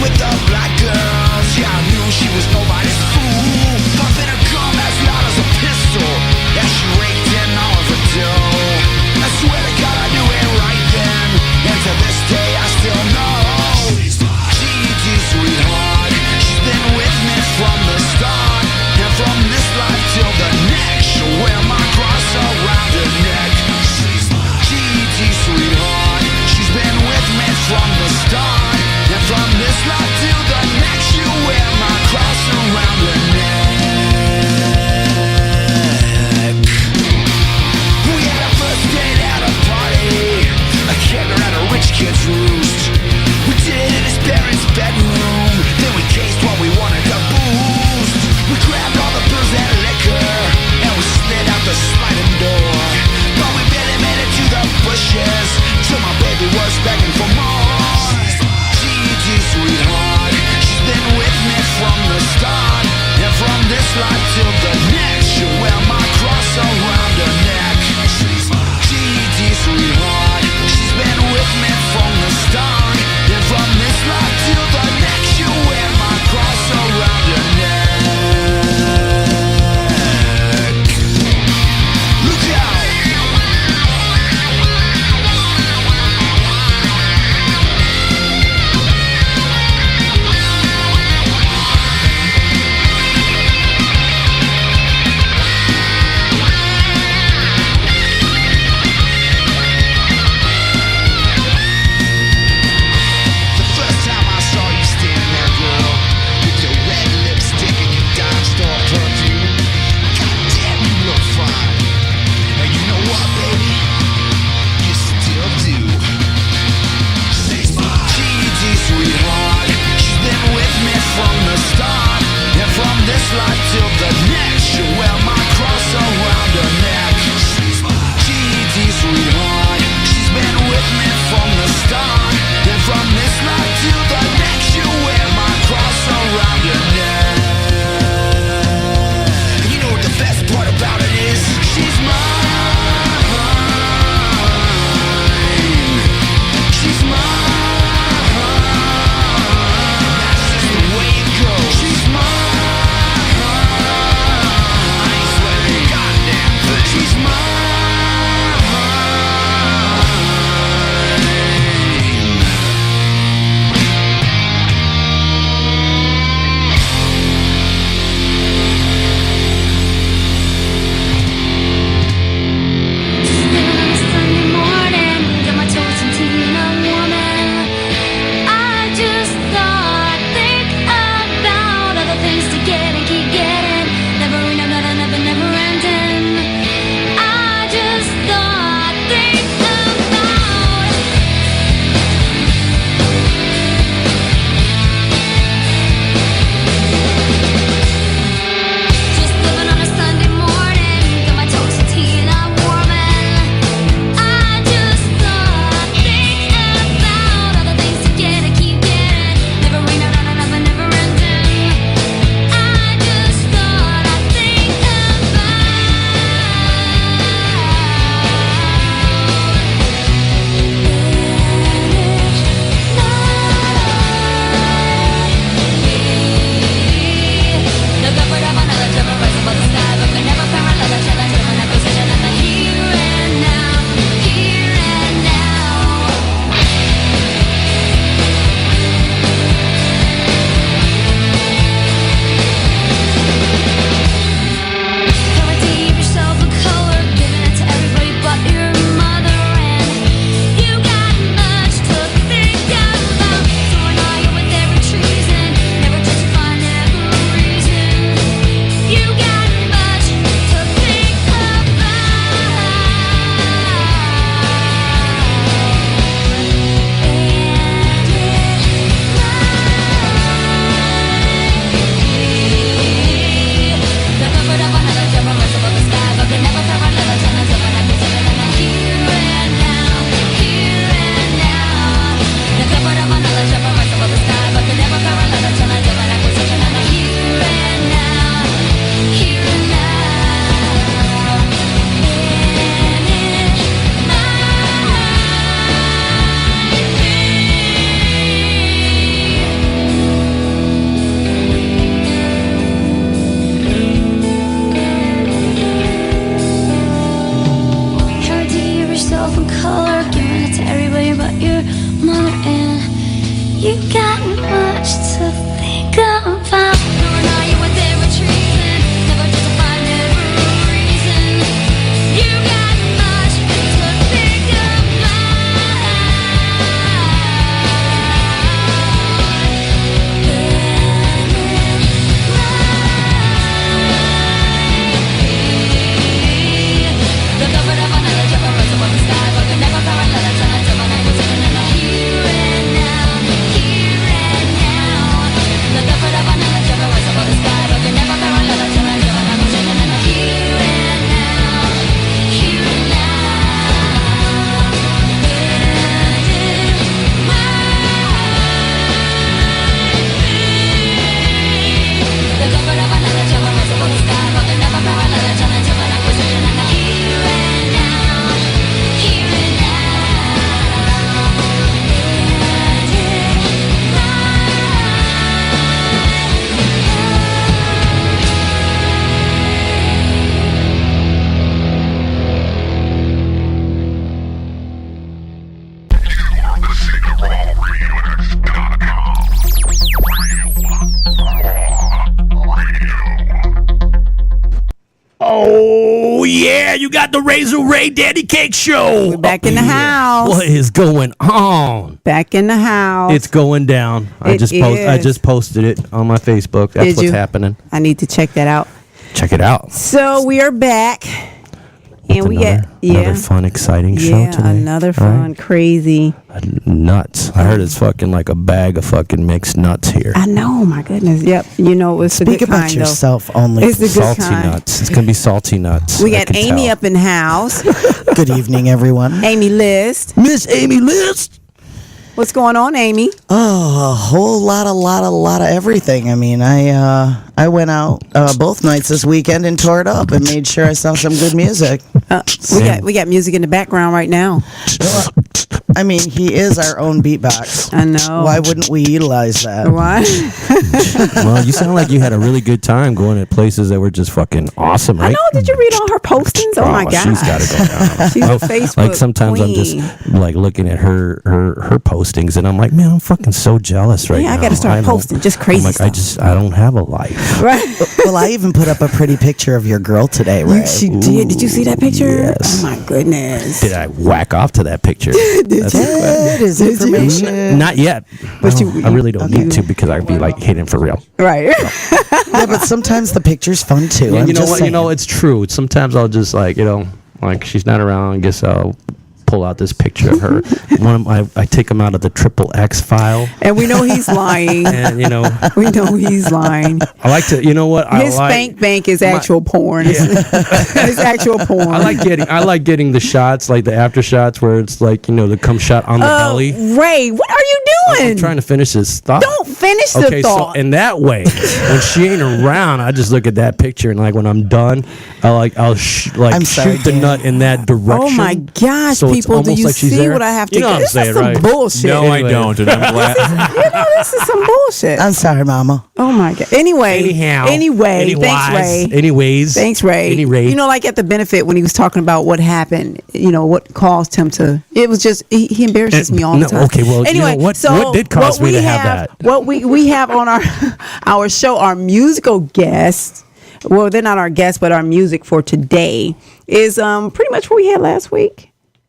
With the black girls, yeah, I knew she was nobody. Oh, yeah, you got the Razor Ray Daddy Cake Show. We're back in the house. What is going on? Back in the house. It's going down. I just posted it on my Facebook. That's what's happening. I need to check that out. Check it out. So we are back. And we get another fun, exciting show today. Another fun, crazy. Nuts. I heard it's fucking like a bag of fucking mixed nuts here. I know, my goodness. Yep. You know, it's the good kind, Speak about yourself only. It's the good salty kind. nuts. It's going to be salty nuts. We got Amy up in the house. Good evening, everyone. Amy List. Miss Amy List. What's going on, Amy? Oh, a whole lot of everything. I mean, I went out both nights this weekend and tore it up and made sure I saw some good music. We got music in the background right now. I mean, he is our own beatbox. I know. Why wouldn't we utilize that? Why? Well, you sound like you had a really good time going to places that were just fucking awesome, right? I know. Did you read all her postings? Oh my God. She's got to go down. She's a Facebook Like sometimes queen. I'm just like looking at her postings and I'm like, man, I'm fucking so jealous right now. Yeah, I got to start posting just crazy I'm like, stuff. I don't have a life. Right. Well, I even put up a pretty picture of your girl today, Ray. She did. Did you see that picture? Yes. Oh my goodness. Did I whack off to that picture? That is information. Not yet. But I really don't need to because I'd be like hitting for real. Right. Yeah, but sometimes the picture's fun too. Yeah, I'm you know just what? saying. You know, it's true. Sometimes I'll just like, like she's not around. I guess I'll pull out this picture of her. I take him out of the XXX file. And we know he's lying. And We know he's lying. I like to. You know what? His spank bank is actual porn. It's actual porn. I like getting the shots, like the after shots, where it's like the cum shot on the belly. Ray, what are you doing? I'm trying to finish this thought. Don't finish the thought. So in that way, when she ain't around, I just look at that picture and like when I'm done, I'll shoot the nut in that direction. Oh my gosh, so people! Do you like see what I have to? You know what I'm this saying, is some right? bullshit. No, I don't, and I'm glad. This is some bullshit. I'm sorry, Mama. Oh my God. Anyway. Thanks, Ray. Anyways. Thanks, Ray. Anyway. Like at the benefit when he was talking about what happened, what caused him to. It was just he embarrasses me all the time. Okay, well, anyway, what did cause me to have that? What we have on our show, our musical guests. Well, they're not our guests, but our music for today is pretty much what we had last week.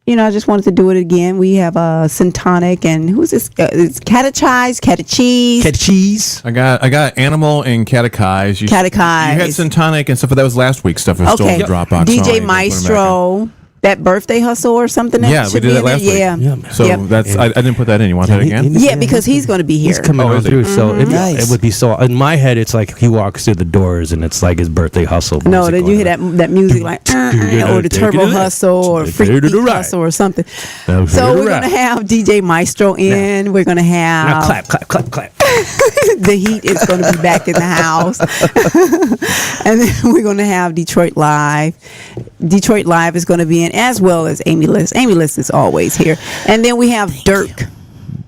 I just wanted to do it again. We have Syntonic and who's this? It's Catechize. Catecheese. I got Animal and Catechize. You had Syntonic and stuff, but that was last week's stuff. It was still in the Dropbox. DJ Maestro. That birthday hustle or something. Yeah, we did that last week. Yeah. So that's I didn't put that in. You want that again? Yeah, because he's going to be here. He's coming on through. So Nice. it would be so. In my head, it's like he walks through the doors and it's like his birthday hustle. No, then you hear that music like or the Turbo Hustle or Freak Beat Hustle or something. So we're going to have DJ Maestro in. We're going to have now clap. the heat is going to be back in the house. And then we're going to have Detroit Live. Detroit Live is going to be in, as well as Amy List. Amy List is always here. And then we have Dirk.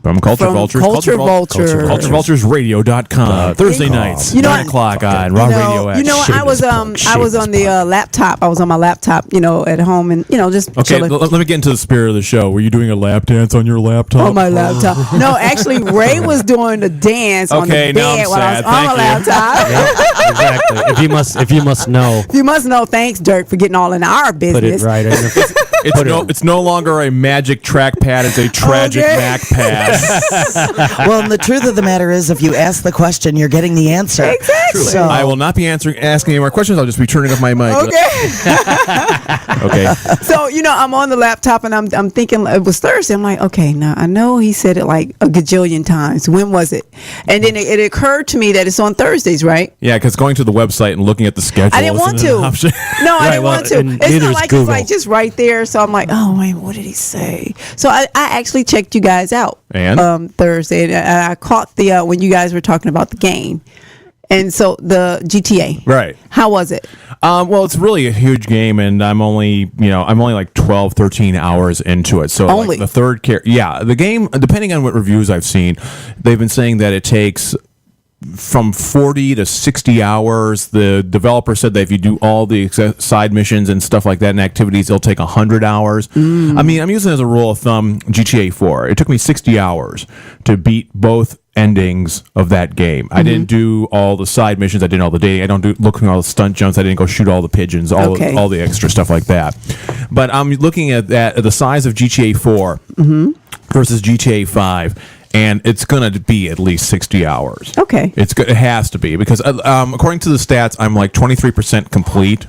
From Culture Vultures. CultureVulturesRadio.com. Thursday nights, 9 o'clock on Raw Radio X. I was on the laptop. I was on my laptop, at home and, just Okay, chilling. let me get into the spirit of the show. Were you doing a lap dance on your laptop? On my laptop. No, actually, Ray was doing the dance on the bed while I was on my laptop. Yeah, exactly. If you must know. You must know. Thanks, Dirk, for getting all in our business. Put it right in. It's no longer a magic trackpad. It's a tragic Mac pad. Well, and the truth of the matter is, if you ask the question, you're getting the answer. Exactly. So, I will not be asking any more questions. I'll just be turning off my mic. Okay. Okay. So, I'm on the laptop and I'm thinking it was Thursday. I'm like, okay, now I know he said it like a gajillion times. When was it? And then it occurred to me that it's on Thursdays, right? Yeah, because going to the website and looking at the schedule. I didn't want to. No, I didn't want to. It's not like Google. It's like just right there. So I'm like, oh, wait, what did he say? So I actually checked you guys out. And? Thursday, and I caught the when you guys were talking about the game, and so the GTA. Right. How was it? Well, it's really a huge game, and I'm only like 12, 13 hours into it. So only like the third the game, depending on what reviews I've seen, they've been saying that it takes from 40 to 60 hours. The developer said that if you do all the side missions and stuff like that and activities, it'll take 100 hours. I mean, I'm using it as a rule of thumb GTA 4. It took me 60 hours to beat both endings of that game. I didn't do all the side missions. I didn't all the dating. I don't do looking at all the stunt jumps. I didn't go shoot all the pigeons. All the extra stuff like that. But I'm looking at that the size of GTA 4 versus GTA 5. And it's going to be at least 60 hours. Okay. It has to be because according to the stats, I'm like 23% complete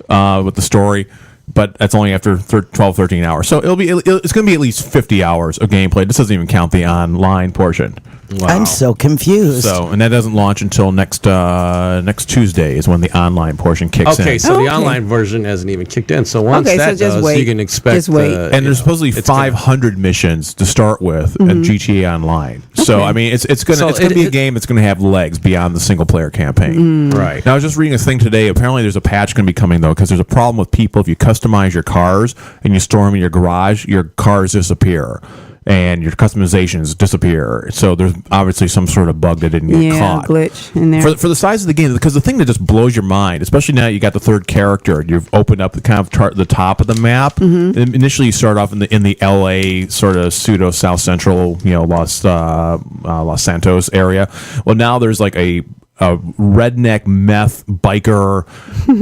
with the story, but that's only after 12, 13 hours. So it's going to be at least 50 hours of gameplay. This doesn't even count the online portion. Wow. I'm so confused. And that doesn't launch until next Tuesday is when the online portion kicks in. Okay, so the online version hasn't even kicked in. So once Okay, so that just does, wait. you can expect. Just wait. And there's supposedly 500 missions to start with at GTA Online. So I mean, it's gonna be a game that's gonna have legs beyond the single player campaign. Right. Now I was just reading this thing today. Apparently, there's a patch gonna be coming though, because there's a problem with people if you customize your cars and you store them in your garage, your cars disappear. And your customizations disappear. So there's obviously some sort of bug that didn't get caught. Glitch in there. For the size of the game, because the thing that just blows your mind, especially now you got the third character, you've opened up the kind of the top of the map. And initially, you start off in the LA sort of pseudo South Central, Los Santos area. Well, now there's like a redneck meth biker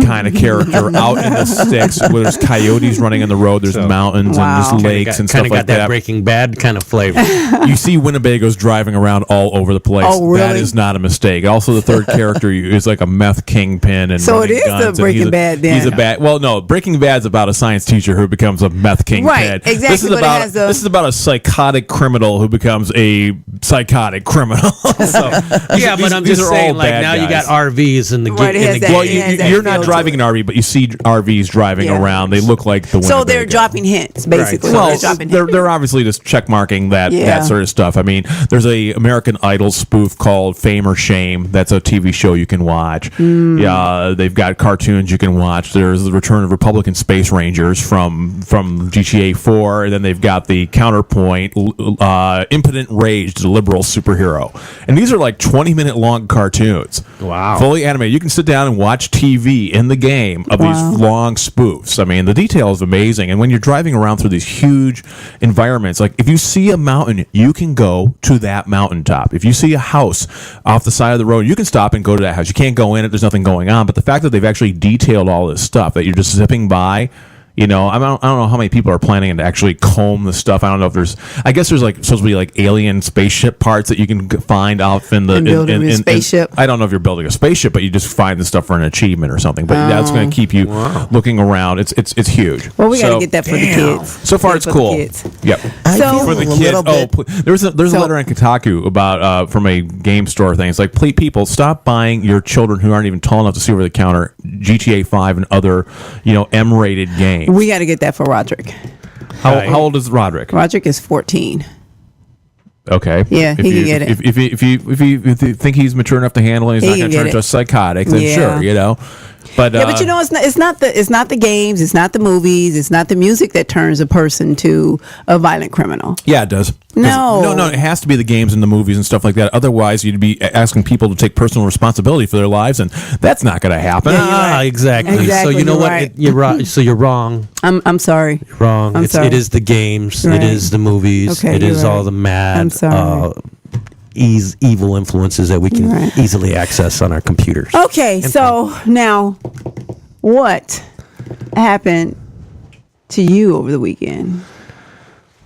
kind of character out in the sticks where there's coyotes running in the road, there's mountains and there's lakes and stuff Kind of like got that Breaking Bad kind of flavor. You see Winnebagos driving around all over the place. Oh, really? That is not a mistake. Also, the third character is like a meth kingpin and So it running is guns, the Breaking Bad then. He's a bad. Well, no, Breaking Bad's about a science teacher who becomes a meth kingpin. Right, exactly, This is but it about has the- this is about a psychotic criminal who becomes a psychotic criminal. So, Yeah, but I'm just are saying, all like, bad now you guys. got RVs in the Right, it in has the that- game. Well, it has that you're not feel driving an to RV, but you see RVs driving Yeah. around. They look like the So they're Winnebago. dropping hints, basically. Right. Well, Well, they're dropping they're, hints. they're obviously just check marking that Yeah. that sort of stuff. I mean, there's a American Idol spoof called Fame or Shame. That's a TV show you can watch. Yeah, they've got cartoons you can watch. There's the Return of Republican Space Rangers from GTA 4, and then they've got the counterpoint, Impotent Rage, the liberal superhero. And these are like 20-minute long cartoons. Wow. Fully animated. You can sit down and watch TV in the game of these long spoofs. I mean, the detail is amazing. And when you're driving around through these huge environments, like if you see a mountain, you can go to that mountaintop. If you see a house off the side of the road, you can stop and go to that house. You can't go in it. There's nothing going on. But the fact that they've actually detailed all this stuff, that you're just zipping by, I don't know how many people are planning to actually comb the stuff. I don't know if I guess there's like supposed to be like alien spaceship parts that you can find out in the And building a spaceship. I don't know if you're building a spaceship, but you just find the stuff for an achievement or something. But that's going to keep you looking around. It's huge. Well, we got to get that for the kids. So far, Get it's it for the cool. kids. Yep. I So- feel For the a kids. little bit. There's a So- letter in Kotaku about from a game store thing. It's like, please, people, stop buying your children who aren't even tall enough to see over the counter GTA 5 and other, M-rated games. We got to get that for Roderick. How old is Roderick? Roderick is 14. Okay. Yeah, he can get it. If you think he's mature enough to handle it, he's He not going can to turn get into it. a psychotic. Then Yeah. sure, But Yeah, but it's not the games, it's not the movies, it's not the music that turns a person to a violent criminal. yeah, it does. 'Cause- No. no, it has to be the games and the movies and stuff like that. Otherwise, you'd be asking people to take personal responsibility for their lives, and that's not going to happen. Yeah, you're right. Exactly. So Exactly, you know you're what? right. You're right. So you're wrong. I'm sorry. Wrong. I'm sorry. It is the games. Right. It is the movies. Okay, it you're is all right. the mad, I'm sorry. evil influences that we can Right. easily access on our computers. Okay, so now what happened to you over the weekend?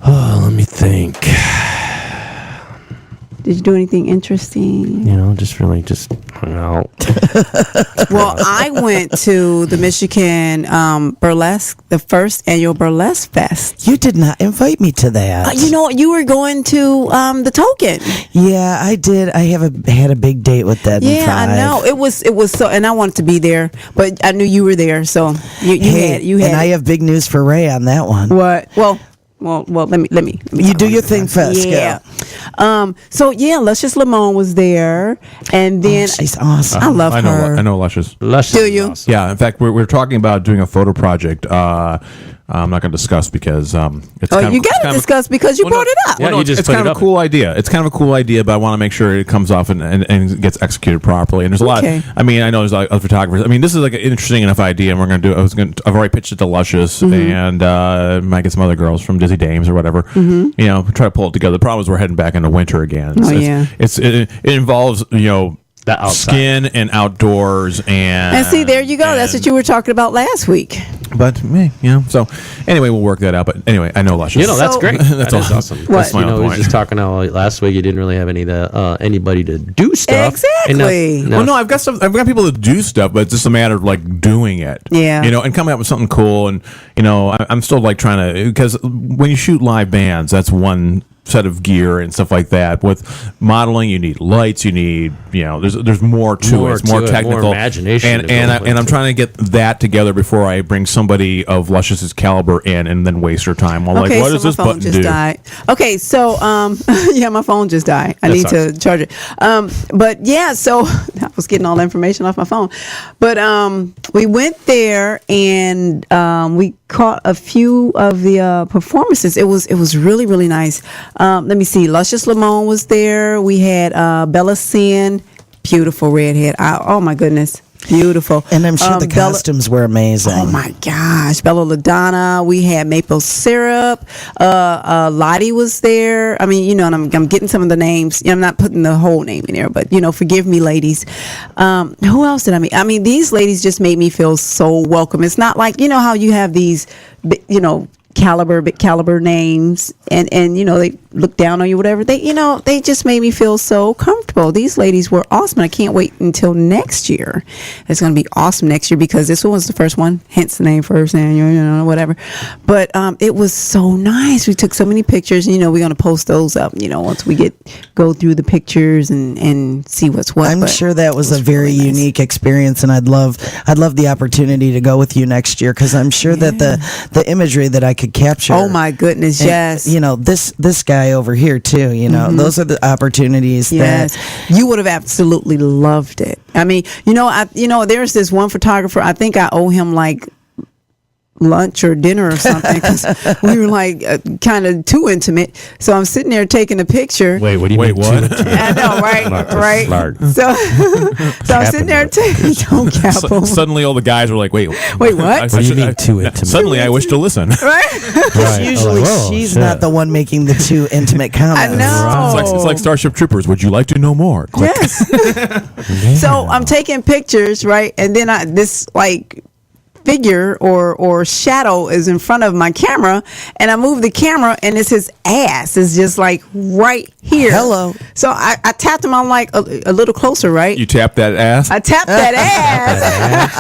Oh, let me think. Did you do anything interesting? Just really just hung out. Well, I went to the Michigan Burlesque, the first annual Burlesque Fest. You did not invite me to that. You were going to the Token. Yeah, I did. I had a big date with that. Yeah, I know. It was so, and I wanted to be there, but I knew you were there, so you had. And I have big news for Ray on that one. What? Well. Let me. You do your thing first. Yeah. So yeah, Luscious Lamone was there, and then She's awesome. I love her. I know Luscious. Luscious Do is you? awesome. Yeah, in fact, we're talking about doing a photo project I'm not going to discuss because it's Oh, kind you of, got to discuss because you Well, no, brought it up. Yeah, Well, no, you it's, just it's put kind it of a up. cool idea. It's kind of a cool idea, but I want to make sure it comes off and gets executed properly. And there's a lot. Okay. I mean, I know there's other photographers. I mean, this is like an interesting enough idea, and we're going to do. I've already pitched it to Luscious, and might get some other girls from Dizzy Dames or whatever. You know, try to pull it together. The problem is we're heading back into winter again. Oh, yeah. It involves The outside. skin and outdoors And see, there you go. That's what you were talking about last week. But so anyway, we'll work that out. But anyway, I know Luscious. That's So- great. That's That is awesome. awesome. What? my You know, own we were point. just talking how last week you didn't really have anybody to do stuff. Exactly. Well, no, I've got people that do stuff, but it's just a matter of like doing it. Yeah. And coming up with something cool. And I'm still like trying to, because when you shoot live bands, that's one set of gear and stuff like that. With modeling, you need lights, you need there's more to More it. It's more to it, technical, more imagination to and go I'm into trying to get that together before I bring somebody of Luscious's caliber in and then waste her time. I'm Okay, like, what so does my this phone button just do? died. Okay, so yeah, my phone just died. I That need sucks. to charge it. But yeah, so I was getting all the information off my phone. But we went there and we caught a few of the performances. It was really, really nice. Let me see. Luscious Lamone was there. We had Bella Sin, beautiful redhead. Oh my goodness, beautiful. And I'm sure the Bella- costumes were amazing. Oh my gosh, Bella LaDonna. We had maple syrup. Lottie was there. I mean, and I'm getting some of the names. I'm not putting the whole name in there, but forgive me, ladies. Who else did I meet? I mean, these ladies just made me feel so welcome. It's not like how you have these, big caliber names and they look down on you, whatever. They just made me feel so comfortable. These ladies were awesome. I can't wait until next year. It's going to be awesome next year because this one was the first one, hence the name First Annual, whatever. But it was so nice. We took so many pictures. We're going to post those up, once we go through the pictures and see what's what. I'm But sure that was it a very really nice. unique experience, and I'd love the opportunity to go with you next year because I'm sure that the imagery that I could capture. Oh my goodness, and, yes. this guy over here too. Those are the opportunities Yes, that you would have absolutely loved it. I mean, there's this one photographer. I think I owe him like lunch or dinner or something because we were like kind of too intimate. So I'm sitting there taking a picture. Wait, what do you Wait, mean? what? I know, right? Right. Smart. So I'm sitting there taking. Don't cap him. Suddenly, all the guys were like, "Wait, Wait, what? I What do you should- mean too intimate? Suddenly, I wish to listen. Right. usually she's not the one making the too intimate comments. I know. It's like Starship Troopers. Would you like to know more? Click. Yes. So I'm taking pictures, right? And then this like figure or shadow is in front of my camera, and I move the camera, and it's his ass is just like right here. Hello. So I tapped him on like a little closer, right? You tap that ass. I tapped that ass.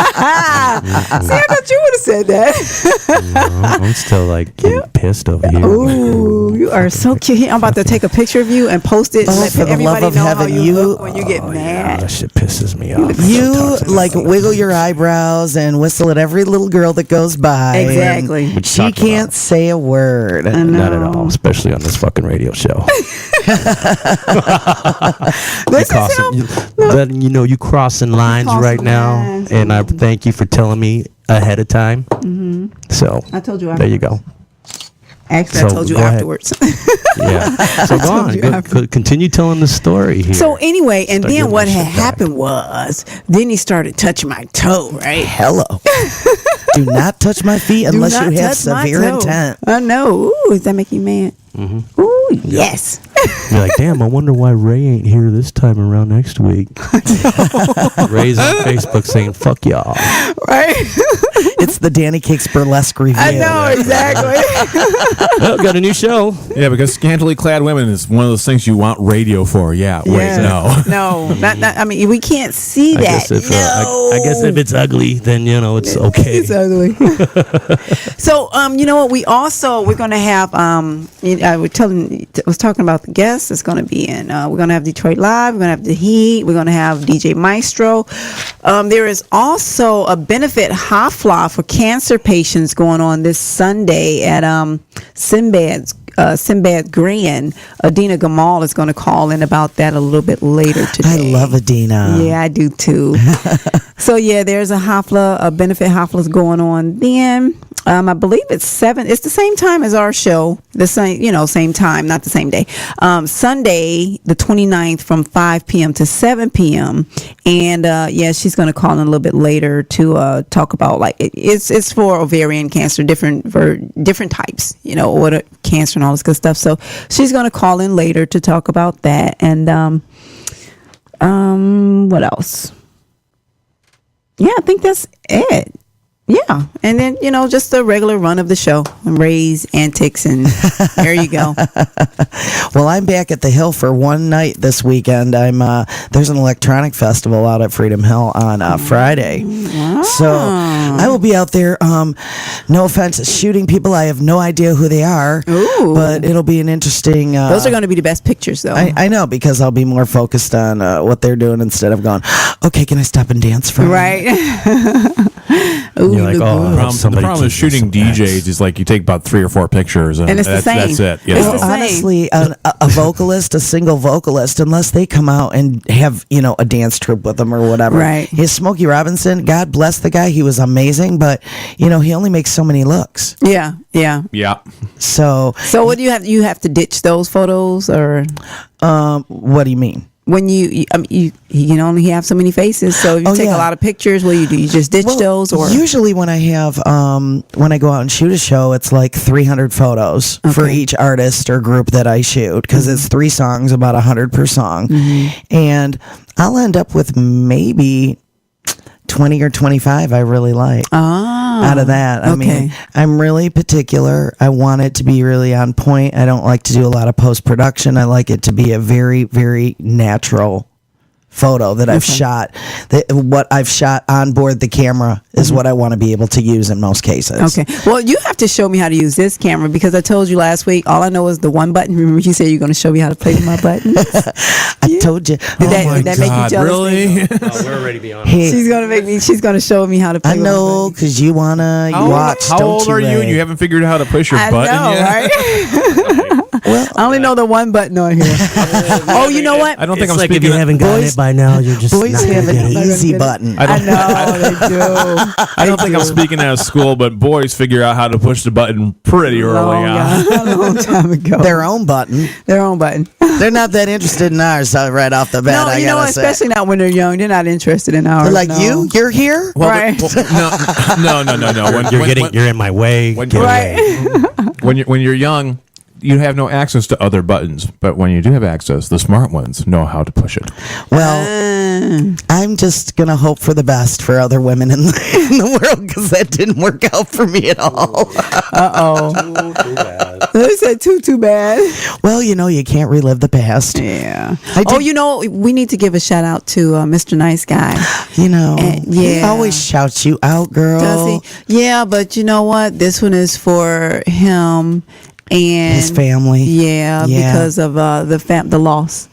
See, I thought you would have said that. I'm still like getting pissed over here. Ooh, you are so cute. Here, I'm about to take a picture of you and post it. And Oh, let for the everybody love of know heaven, how you you- look when you get mad. That shit pisses me off. You like wiggle your eyebrows and whistle at every little girl that goes by. and Exactly. What you She talking can't about? say a word. Not at all, especially on this fucking radio show. This is him. You crossing lines Crossing right now, lines. and I thank you for telling me ahead of time. So I told you. there you go. Actually, So, I told you go ahead. afterwards. Yeah. So go on. you Continue telling the story here. So anyway, and Start then getting what my had shit back. happened was, then he started touching my toe, right? Hello. Do not touch my feet Do unless not you have touch my severe toe. intent. I know. Ooh, is that making you mad? Mm-hmm. Ooh, yes. You're like, damn, I wonder why Ray ain't here this time around next week. Ray's on Facebook saying, fuck y'all. Right? It's the Danny Cakes Burlesque review. I know, exactly. Well, got a new show. Yeah, because scantily clad women is one of those things you want radio for. Yeah. Wait, Yeah. no. No, not, I mean, we can't see I that. guess, if, no. I guess if it's ugly, then, it's okay. It's ugly. So, you know what? We're going to have, I was talking about the guests. It's going to be in, we're going to have Detroit Live. We're going to have The Heat. We're going to have DJ Maestro. There is also a benefit hafla for cancer patients going on this Sunday at Sinbad Grand. Adina Gamal is going to call in about that a little bit later today. I love Adina. Yeah, I do too. So yeah, there's a benefit hafla's going on then. I believe it's 7. It's the same time as our show. The same time, not the same day. Sunday, the 29th, from 5 p.m. to 7 p.m. And she's going to call in a little bit later to talk about it's for ovarian cancer, different types, what cancer and all this good stuff. So she's going to call in later to talk about that. And what else? Yeah, I think that's it. Yeah, and then just the regular run of the show, Ray's antics, and there you go. Well, I'm back at the Hill for one night this weekend. There's an electronic festival out at Freedom Hill on Friday, so I will be out there. No offense, shooting people. I have no idea who they are, but it'll be an interesting. Those are going to be the best pictures, though. I know, because I'll be more focused on what they're doing instead of going, okay, can I stop and dance for right? You're like, the problem with shooting DJs is you take about 3 or 4 pictures, and it's the same. That's it. It's the same. Honestly, a vocalist, a single vocalist, unless they come out and have a dance troupe with them or whatever. Right. His Smokey Robinson, God bless the guy, he was amazing, but he only makes so many looks. Yeah. So what do you have? You have to ditch those photos, or what do you mean? When you can only have so many faces, so if you take a lot of pictures, what do? You just ditch those, or usually when I have when I go out and shoot a show, it's 300 photos for each artist or group that I shoot, because it's 3 songs, about 100 per song, and I'll end up with maybe 20 or 25 I really like out of that. I mean, I'm really particular. I want it to be really on point. I don't like to do a lot of post-production. I like it to be a very, very natural photo that I've shot. What I've shot on board the camera is what I want to be able to use in most cases. Okay. Well, you have to show me how to use this camera, because I told you last week, all I know is the one button. Remember you said you're going to show me how to play with my buttons? I told you. Did that make you jealous? Really? We're already beyond. Hey, She's going to show me how to play I know, because you want to watch. How old are you, and you haven't figured out how to push your button yet? Right? Well, I only know the one button on here. You know what? I don't think It's I'm like if speaking. you haven't gotten it by now, you're just Boys not have gonna an get it. easy button. I know they do. I don't think I'm speaking out of school, but boys figure out how to push the button pretty early on. A long time ago. Their own button. They're not that interested in ours right off the bat. No, I gotta say. especially not when they're young. They're not interested in ours. They're like, you're here. Well, Right. No. You're in my way. Get away. When you're young, you have no access to other buttons, but when you do have access, the smart ones know how to push it. Well, I'm just gonna hope for the best for other women in the world, because that didn't work out for me at all. Too bad. They said too bad. Well, you can't relive the past. Yeah. I did- We need to give a shout out to Mr. Nice Guy. He always shouts you out, girl. Does he? Yeah, but you know what? This one is for him and His family. Yeah, because of the loss.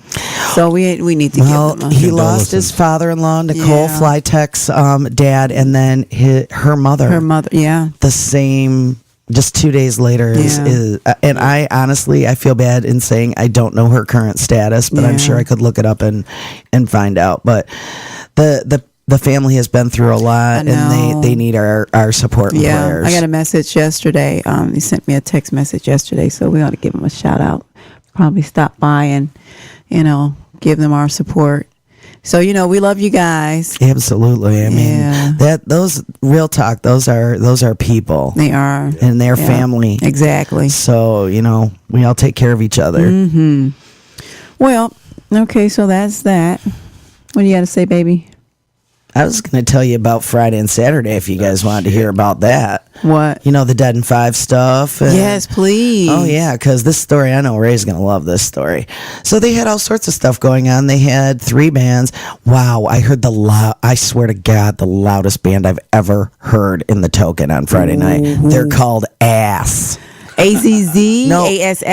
So we need to give him he lost his father-in-law, Nicole Flytek's dad, and then her mother. her mother. Yeah. The same. Just 2 days later is and I honestly, I feel bad in saying I don't know her current status, but I'm sure I could look it up and find out. But the family has been through a lot, and they need our support and prayers. I got a message yesterday. He sent me a text message yesterday, so we ought to give him a shout out. Probably stop by and give them our support. So we love you guys. Absolutely. I mean, those real talk. Those are people. They are, and their family. Exactly. So we all take care of each other. Mm-hmm. Well, okay. So that's that. What do you got to say, baby? I was going to tell you about Friday and Saturday if you guys wanted to hear about that. What? The Dead and Five stuff. Yes, please. Oh, yeah, because this story, I know Ray's going to love this story. So they had all sorts of stuff going on. They had 3 bands. Wow, I heard I swear to God, the loudest band I've ever heard in the Token on Friday night. They're called Ass. AZZ? No, ASS?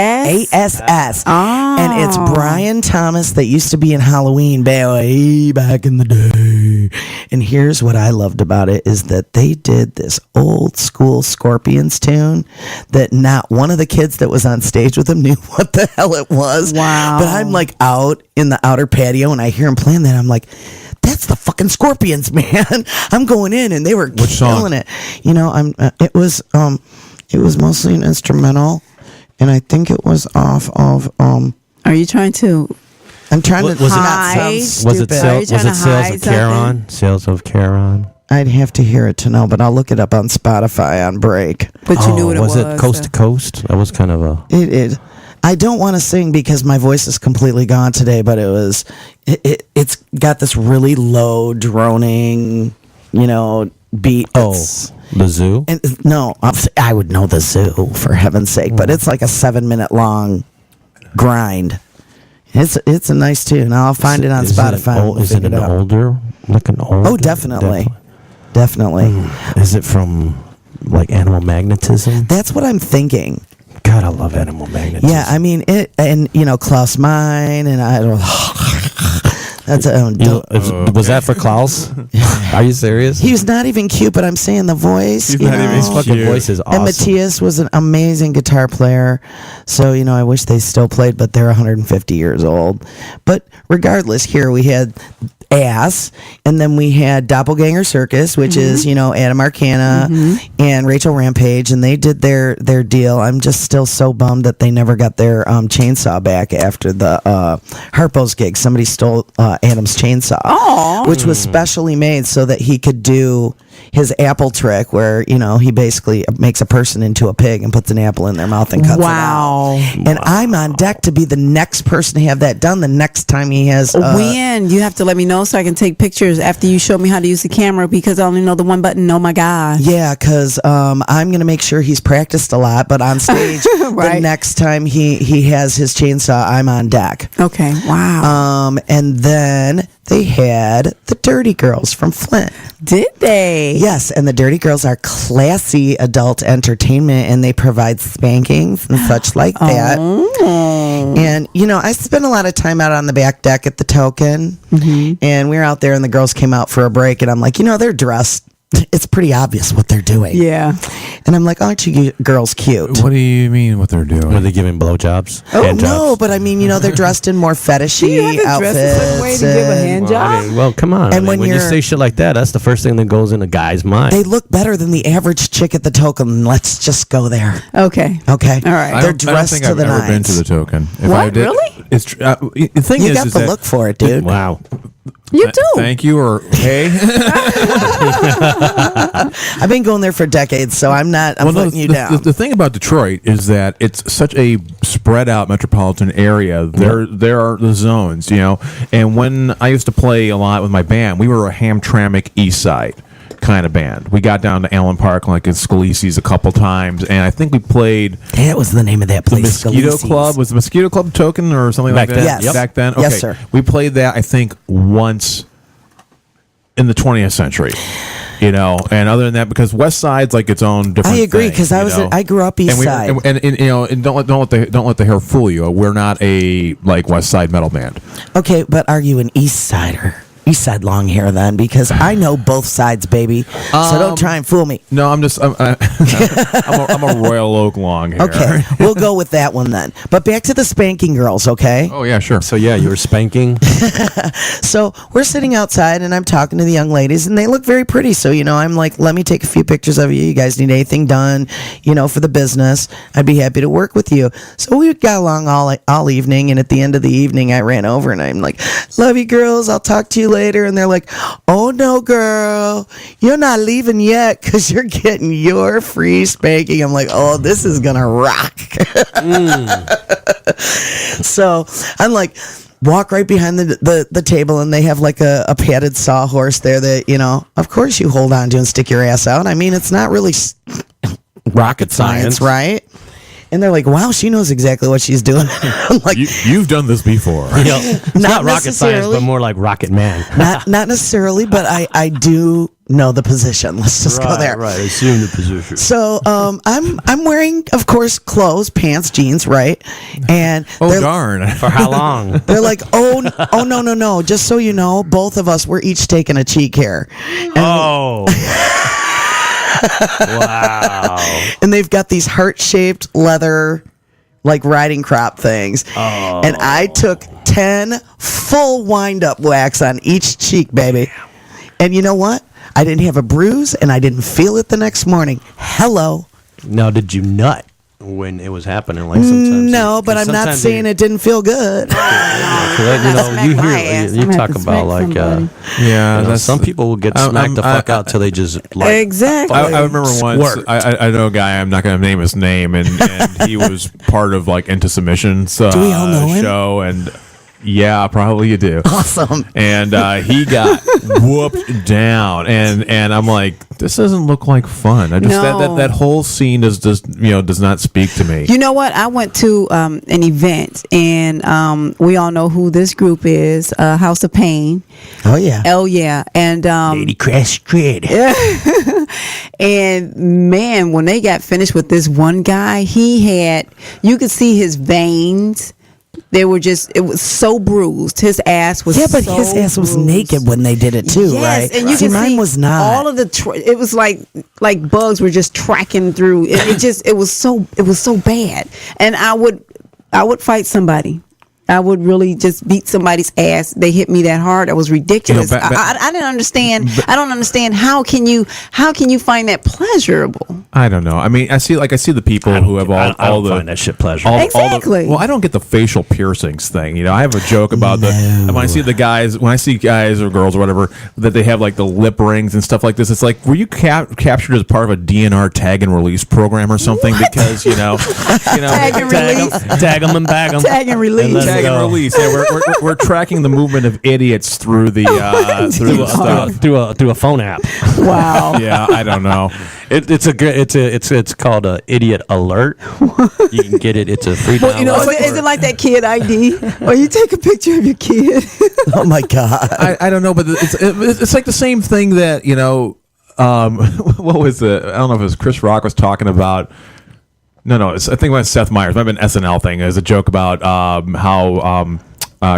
ASS. Oh. And it's Brian Thomas that used to be in Halloween way back in the day. And here's what I loved about it is that they did this old school Scorpions tune that not one of the kids that was on stage with them knew what the hell it was. Wow. But I'm out in the outer patio and I hear him playing that. I'm like, that's the fucking Scorpions, man. I'm going in, and they were Which song? killing it. You know, it was mostly an instrumental, and I think it was off of Are you trying to? I'm trying to Was it- not sound Was stupid. Are you trying to Sales hide of Charon? Sales of Charon. I'd have to hear it to know, but I'll look it up on Spotify on break. But you knew what it was. Was it Coast to Coast? That was kind of a. I don't want to sing because my voice is completely gone today, but it's got this really low droning, beat. It's- The Zoo? and no, I would know the Zoo for heaven's sake, but it's like a 7-minute long grind. It's a nice tune. I'll find it on Spotify. and we'll Is it figure an out. older? Like an older? Oh, definitely. Definitely. Is it from like Animal Magnetism? That's what I'm thinking. God, I love Animal Magnetism. Yeah, I mean it, and Klaus Meine, and I don't. That's was that for Klaus? Are you serious? he was not even cute, but I'm saying the voice. He's you not even know. His fucking cute. voice is awesome. And Matthias was an amazing guitar player. So, I wish they still played, but they're 150 years old. But regardless, here we had Ass, and then we had Doppelganger Circus, which is, Adam Arcana and Rachel Rampage, and they did their deal. I'm just still so bummed that they never got their chainsaw back after the Harpo's gig. Somebody stole Adam's chainsaw, which was specially made so that he could do his apple trick where, he basically makes a person into a pig and puts an apple in their mouth and cuts it out. And I'm on deck to be the next person to have that done the next time he has. When you have to let me know so I can take pictures after you show me how to use the camera because I only know the one button. Oh my god! Yeah, because I'm gonna make sure he's practiced a lot, but on stage Right. the next time he has his chainsaw, I'm on deck. Okay, wow. And then they had the Dirty Girls from Flint. Did they? Yes, and the Dirty Girls are classy adult entertainment, and they provide spankings and such like that. Oh. And I spent a lot of time out on the back deck at the Token, and we were out there, and the girls came out for a break, and I'm like, they're dressed. It's pretty obvious what they're doing. Yeah. And I'm like, aren't you girls cute? What do you mean what they're doing? Are they giving blowjobs? Oh Hand no, jobs? but I mean, they're dressed in more fetishy Do you have to dress a certain way outfits. to give a and hand Well, I job? mean, well, come on. And I mean, when when you you're- say shit like that, that's the first thing that goes in a guy's mind. They look better than the average chick at the Token. Let's just go there. Okay. Okay. All right. I They're don't dressed think to I've the ever been nines. to the Token. If What? I did, Really? It's the thing You is, got is the that, look for it, dude. Wow. You do. Thank you or hey. I've been going there for decades, so I'm not. I'm putting you down. The thing about Detroit is that it's such a spread out metropolitan area. There are the zones, And when I used to play a lot with my band, we were a Hamtramck East Side kind of band. We got down to Allen Park, like in Scalisi's a couple times, and I think we played That was the name of that the place. Mosquito Scalisi's. Club. Was the Mosquito Club Token or something Back like then, that? Yes. Back then? Okay. Yes, sir. We played that, I think, once in the 20th century. And other than that, because West Side's like its own different. I agree, thing, 'cause I grew up East and we, Side. and don't let the hair fool you. We're not a like West Side metal band. Okay, but are you an East Sider? East Side long hair then, because I know both sides, baby. So don't try and fool me. No, I'm a Royal Oak long hair. Okay, we'll go with that one then. But back to the spanking girls, okay? Oh yeah, sure. So yeah, you were spanking. So we're sitting outside and I'm talking to the young ladies and they look very pretty. So, I'm like, let me take a few pictures of you. You guys need anything done, for the business. I'd be happy to work with you. So we got along all evening. And at the end of the evening, I ran over and I'm like, love you girls. I'll talk to you later. And they're like, oh no, girl, you're not leaving yet because you're getting your free spanking. I'm like, oh, this is going to rock. So I'm like, walk right behind the table and they have like a padded sawhorse there that, of course you hold on to and stick your ass out. I mean, it's not really rocket science, right? And they're like, wow, she knows exactly what she's doing. I'm like, You've done this before. It's not rocket science, necessarily. but more like Rocket Man. not necessarily, but I do know the position. Let's just go there. Right. Assume the position. So I'm wearing, of course, clothes, pants, jeans, right? And Oh darn! For how long? they're like, oh no. Just so you know, both of us were each taking a cheek hair. And Oh. Wow. and they've got these heart-shaped leather like riding crop things. And I took 10 full wind-up whacks on each cheek, baby. And you know what? I didn't have a bruise, and I didn't feel it the next morning. Hello. Now, did you nut when it was happening? Like sometimes. No, but I'm not saying it didn't feel good. You talk about like, some people will get smacked the fuck out till they just like. Exactly. I remember once. I know a guy. I'm not going to name his name, and he was part of like Into Submission's Do we all know him? show, and yeah, probably you do. Awesome. And he got whooped down, and I'm like, this doesn't look like fun. I just that whole scene does not speak to me. You know what? I went to an event, and we all know who this group is, House of Pain. Oh, yeah. Oh, yeah. And Lady Crash Dread. and man, when they got finished with this one guy, you could see his veins. It was so bruised. His ass was his ass was naked when they did it too, right? And you see, can mine see was not. all of the. It was like bugs were just tracking through. It was so bad. And I would fight somebody. I would really just beat somebody's ass. They hit me that hard. That was ridiculous. I didn't understand. I don't understand how can you find that pleasurable? I don't know. I mean, I see the people who have all don't the find that shit pleasurable. Exactly. Well, I don't get the facial piercings thing. You know, I have a joke about when I see guys or girls or whatever that they have like the lip rings and stuff like this. It's like, were you captured as part of a DNR tag and release program or something? What? Because Tag and release. Tag them and bag them. Tag and release. Tag and release. Yeah, we're tracking the movement of idiots through the through a phone app. Wow. Yeah, I don't know. It's called a idiot alert. You can get it. It's a free download. Well, is it like that kid ID? Or you take a picture of your kid? Oh my God. I don't know, but it's like the same thing that what was it? I don't know if it was Chris Rock was talking about. No, I think it was Seth Meyers. It might have been an SNL thing. It was a joke about how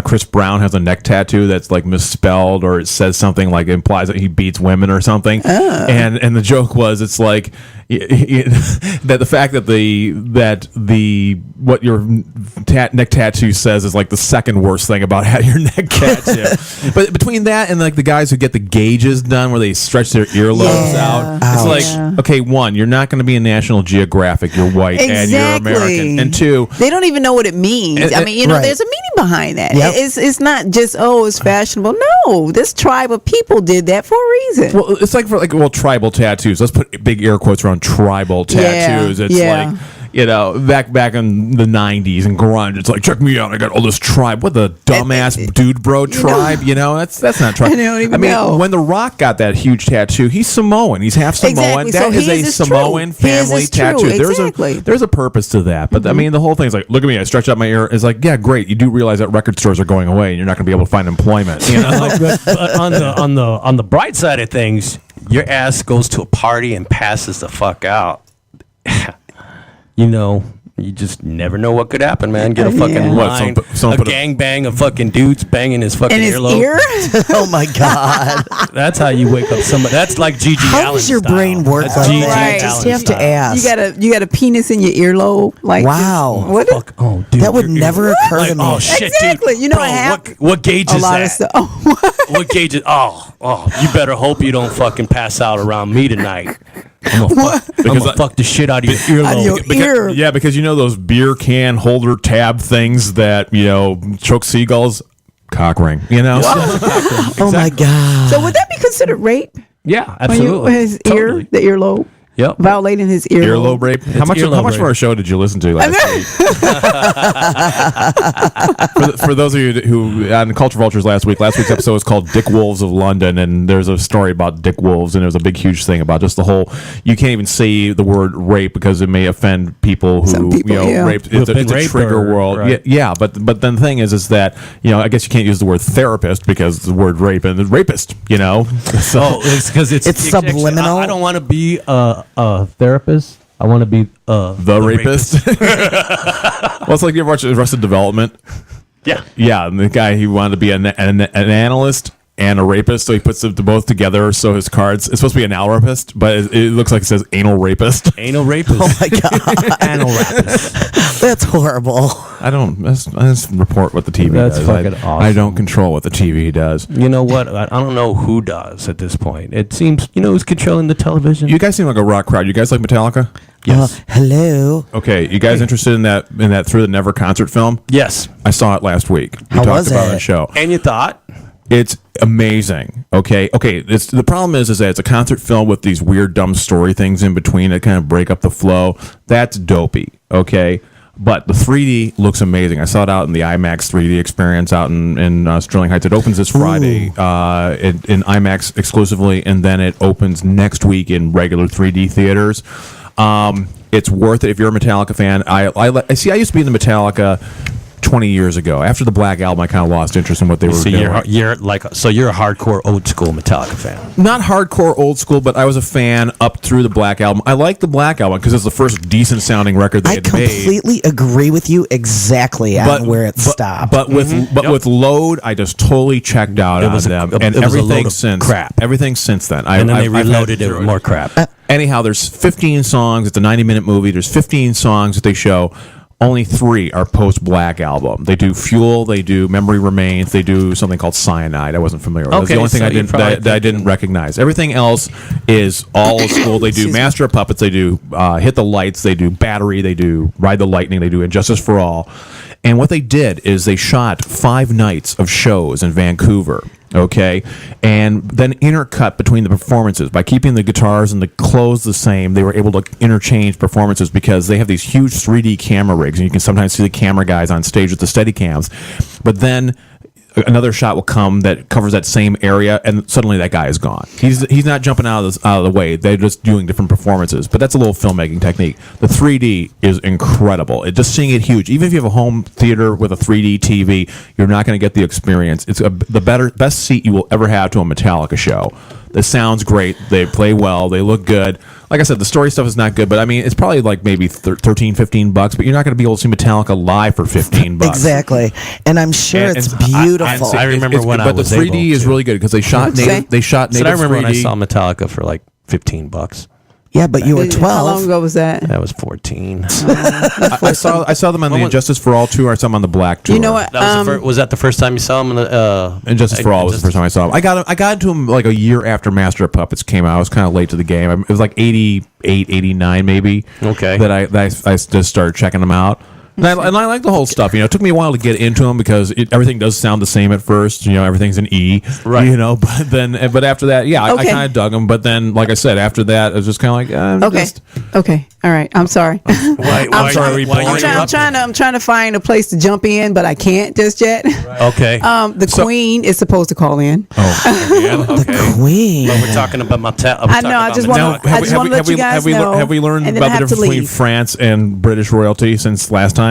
Chris Brown has a neck tattoo that's like misspelled, or it says something like implies that he beats women or something. And the joke was, it's like that the fact that what your neck tattoo says is like the second worst thing about your neck tattoo. But between that and like the guys who get the gauges done where they stretch their earlobes out, it's like, okay, one, you're not going to be in National Geographic. You're white and you're American, and two, they don't even know what it means. I mean, there's a meaning behind that. Yep. It's not just it's fashionable. No, this tribe of people did that for a reason. well, it's like tribal tattoos. Let's put big air quotes around tribal tattoos. It's like, back in the 90s and grunge, it's like, check me out, I got all this tribe. What the dumbass dude bro tribe? That's not tribe. I don't even know. When The Rock got that huge tattoo, he's Samoan. He's half Samoan. Exactly. That So is a his is Samoan true. His family is true. tattoo. Exactly. There's a purpose to that. But I mean, the whole thing's like, look at me, I stretch out my ear. It's like, yeah, great. You do realize that record stores are going away and you're not going to be able to find employment. But on the bright side of things, your ass goes to a party and passes the fuck out. You just never know what could happen, man. Get a fucking line, a gangbang of fucking dudes banging his fucking earlobe. Ear? Oh my God. That's how you wake up somebody. That's like Gigi Allen. How does your style. brain work That's like Gigi that? I Right. just Allen have to style. ask. You got a penis in your earlobe? Like Wow. What? Fuck. Oh, dude. That would never occur to me. Oh shit, Exactly. dude. You know Bro, what happened? what gauge A is lot that? of stuff. What gauge is? Oh, you better hope you don't fucking pass out around me tonight. I'm gonna fuck the shit out of your earlobe. Ear. Yeah, because those beer can holder tab things that choke seagulls. Cock ring. Oh my God. So would that be considered rape? Yeah, When absolutely. his ear, Totally. the earlobe, Yep. violating his earlobe. Earlobe rape. How much earlobe of rape. our show did you listen to last week? For those of you who on Culture Vultures last week's episode was called Dick Wolves of London, and there's a story about Dick Wolves, and there's a big huge thing about just the whole, you can't even say the word rape because it may offend people who Some people, yeah. raped. Who have It's been a raped trigger or- world. right. Yeah, but then the thing is that I guess you can't use the word therapist because the word rape and the rapist. So, Oh, it's because it's subliminal. I don't want to be a therapist. I want to be the rapist. Well, it's like you ever watch Arrested Development. Yeah. Yeah, and the guy, he wanted to be an analyst, and a rapist, so he puts them both together. So his cards, it's supposed to be an anal rapist, but it looks like it says anal rapist. Anal rapist. Oh my god, Anal rapist. that's horrible. I just report what the TV That's does. fucking I awesome. don't control what the TV does. You know what? I don't know who does at this point. It seems, who's controlling the television? You guys seem like a rock crowd. You guys like Metallica? Yes. Hello. Okay, you guys interested in that Through the Never concert film? Yes. I saw it last week. We How talked was about it? that show. And you thought? It's amazing. Okay. The problem is that it's a concert film with these weird, dumb story things in between that kind of break up the flow. That's dopey. Okay. But the 3D looks amazing. I saw it out in the IMAX 3D experience out in Sterling Heights. It opens this Friday in IMAX exclusively, and then it opens next week in regular 3D theaters. It's worth it if you're a Metallica fan. I see. I used to be in the Metallica 20 years ago. After the Black Album, I kind of lost interest in what they were So doing. you're a hardcore old school Metallica fan. Not hardcore old school, but I was a fan up through the Black Album. I like the Black Album because it's the first decent sounding record they I had made. completely agree with you exactly on where it stopped. But with Load, I just totally checked out on them, and it was a load everything of since crap. Everything since then. And then they I've had reloaded it through with more crap. Anyhow, there's 15 songs. It's a 90-minute movie. There's 15 songs that they show. Only 3 are post-Black Album. They do Fuel, they do Memory Remains, they do something called Cyanide. I wasn't familiar with. That's the Okay, only thing so I you're didn't probably that I didn't recognize. Everything else is all old school. They do Master of Puppets, they do Hit the Lights, they do Battery, they do Ride the Lightning, they do Injustice for All. And what they did is they shot 5 nights of shows in Vancouver. Okay, and then intercut between the performances by keeping the guitars and the clothes the same. They were able to interchange performances because they have these huge 3D camera rigs, and you can sometimes see the camera guys on stage with the Steadicams. But then another shot will come that covers that same area, and suddenly that guy is gone. He's not jumping out of the way. They're just doing different performances. But that's a little filmmaking technique. The 3D is incredible. Just seeing it huge. Even if you have a home theater with a 3D TV, you're not going to get the experience. It's the best seat you will ever have to a Metallica show. The sound's great. They play well. They look good. Like I said, the story stuff is not good, but I mean, it's probably like maybe $13, $15, but you're not going to be able to see Metallica live for $15. Exactly, and I'm sure it's beautiful. I remember when I was but the 3D able is to. really good because they shot native. They shot So native I remember 3D. when I saw Metallica for like $15. yeah, but you were How long 12. ago was that? That was 14. I saw them on the Injustice for All tour. I saw them on the Black tour. You know what? That was, was that the first time you saw him in the Injustice for All was the first time I saw him. I got into him like a year after Master of Puppets came out. I was kind of late to the game. It was like 88, 89 maybe. Okay. That I just started checking them out. And I like the whole stuff. It took me a while to get into them because everything does sound the same at first. Everything's in E. Right. But after that, yeah, I Okay. kind of dug them. But then, like I said, after that, it was just kind of like, Okay. Okay. All right. I'm sorry. Why I'm are we I'm trying to find a place to jump in, but I can't just yet. Okay. The Queen is supposed to call in. oh, yeah, okay. Queen. But we're talking about Metallica. I know, I just wanna- I just wanna let you guys know, Have we learned and then I about the have to difference between leave. France and British royalty since last time?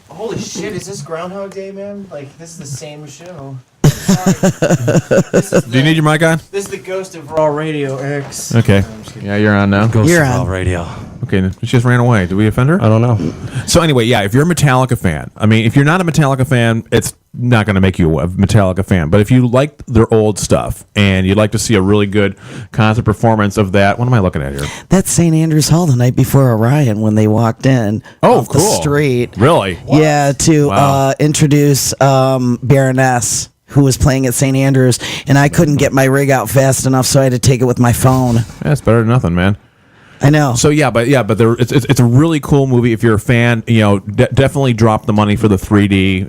Holy shit, is this Groundhog Day, man? Like, this is the same show. Sorry. Do you need your mic on? This is the ghost of Raw Radio X. Okay. Yeah, you're on now. Ghost You're of All on. Radio. Okay, she just ran away. Did we offend her? I don't know. So anyway, yeah, if you're a Metallica fan, I mean, if you're not a Metallica fan, it's not going to make you a Metallica fan. But if you like their old stuff and you'd like to see a really good concert performance of that, what am I looking at here? That's St. Andrews Hall the night before Orion when they walked in off the street. Really? Yeah, to Wow. introduce Baroness, who was playing at St. Andrews, and I couldn't get my rig out fast enough, so I had to take it with my phone. That's better than nothing, man. I know. So but it's a really cool movie. If you're a fan, definitely drop the money for the 3D.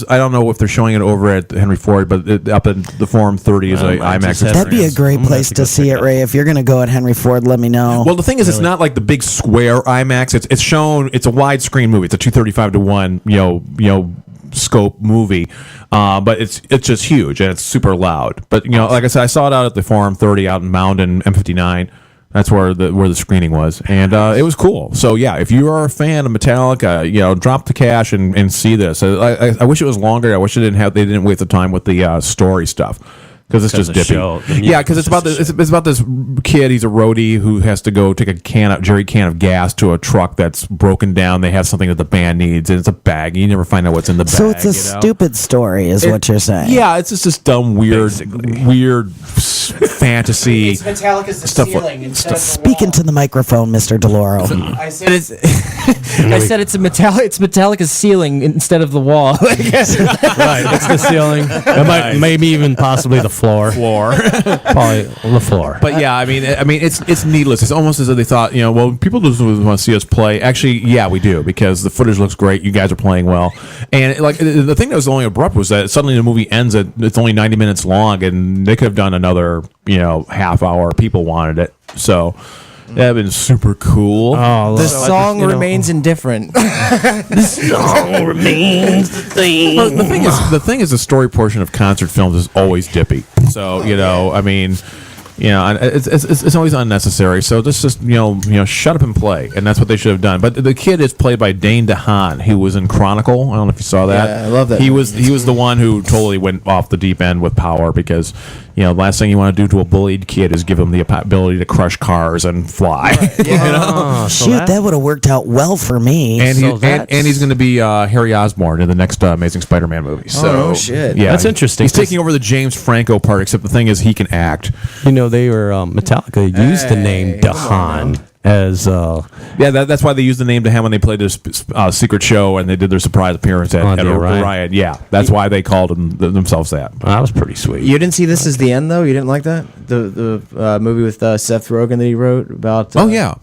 I don't know if they're showing it over at Henry Ford, but up in the Forum 30 is a I IMAX. just have- That'd be a great I'm gonna place have to to go see check it, Ray. If you're going to go at Henry Ford, let me know. Well, the thing is, it's not like the big square IMAX. It's shown. It's a widescreen movie. It's a 235-to-1. Scope movie, but it's just huge and it's super loud. But like I said, I saw it out at the Forum 30 out in Mountain M59. That's where the screening was, and it was cool. So yeah, if you are a fan of Metallica, drop the cash and see this. I wish it was longer. I wish they didn't waste the time with the story stuff. Because it's just the dippy. show, the music Yeah, because is it's about just this. It's about this kid. He's a roadie who has to go take a jerry can of gas to a truck that's broken down. They have something that the band needs, and it's a bag. You never find out what's in the bag. So it's a stupid story, is what you're saying. Yeah, it's just this dumb, weird fantasy. It's Metallica's the Stuff like- ceiling instead of the Speak wall. into the microphone, Mr. DeLauro. I said It's, I said it's it's Metallica's ceiling instead of the wall. right. It's the ceiling. It might, maybe even possibly the floor. Probably the floor. But yeah, I mean, it's needless. It's almost as if they thought, well, people just want to see us play. Actually, yeah, we do, because the footage looks great. You guys are playing well, and like the thing that was only abrupt was that suddenly the movie ends at it's only 90 minutes long, and they could have done another half hour. People wanted it, so that'd been super cool. Oh, The song remains indifferent. the song remains the theme. Well, the thing is, the story portion of concert films is always dippy. So I mean, it's always unnecessary. So just shut up and play, and that's what they should have done. But the kid is played by Dane DeHaan, who was in Chronicle. I don't know if you saw that. Yeah, I love that He movie. was the one who totally went off the deep end with Power, because the last thing you want to do to a bullied kid is give him the ability to crush cars and fly. Shoot, that would have worked out well for me. And, So and he's going to be Harry Osborn in the next Amazing Spider-Man movie. So no shit. Yeah, That's interesting, He's 'cause- taking over the James Franco part, except the thing is he can act. They were Metallica used the name DeHaan as Yeah, that's why they used the name to him when they played this secret show and they did their surprise appearance at the Orion. Orion. Yeah, that's why they called themselves that. that was pretty sweet. You didn't see This Is the End, though? You didn't like that? The movie with Seth Rogen that he wrote about... Oh yeah.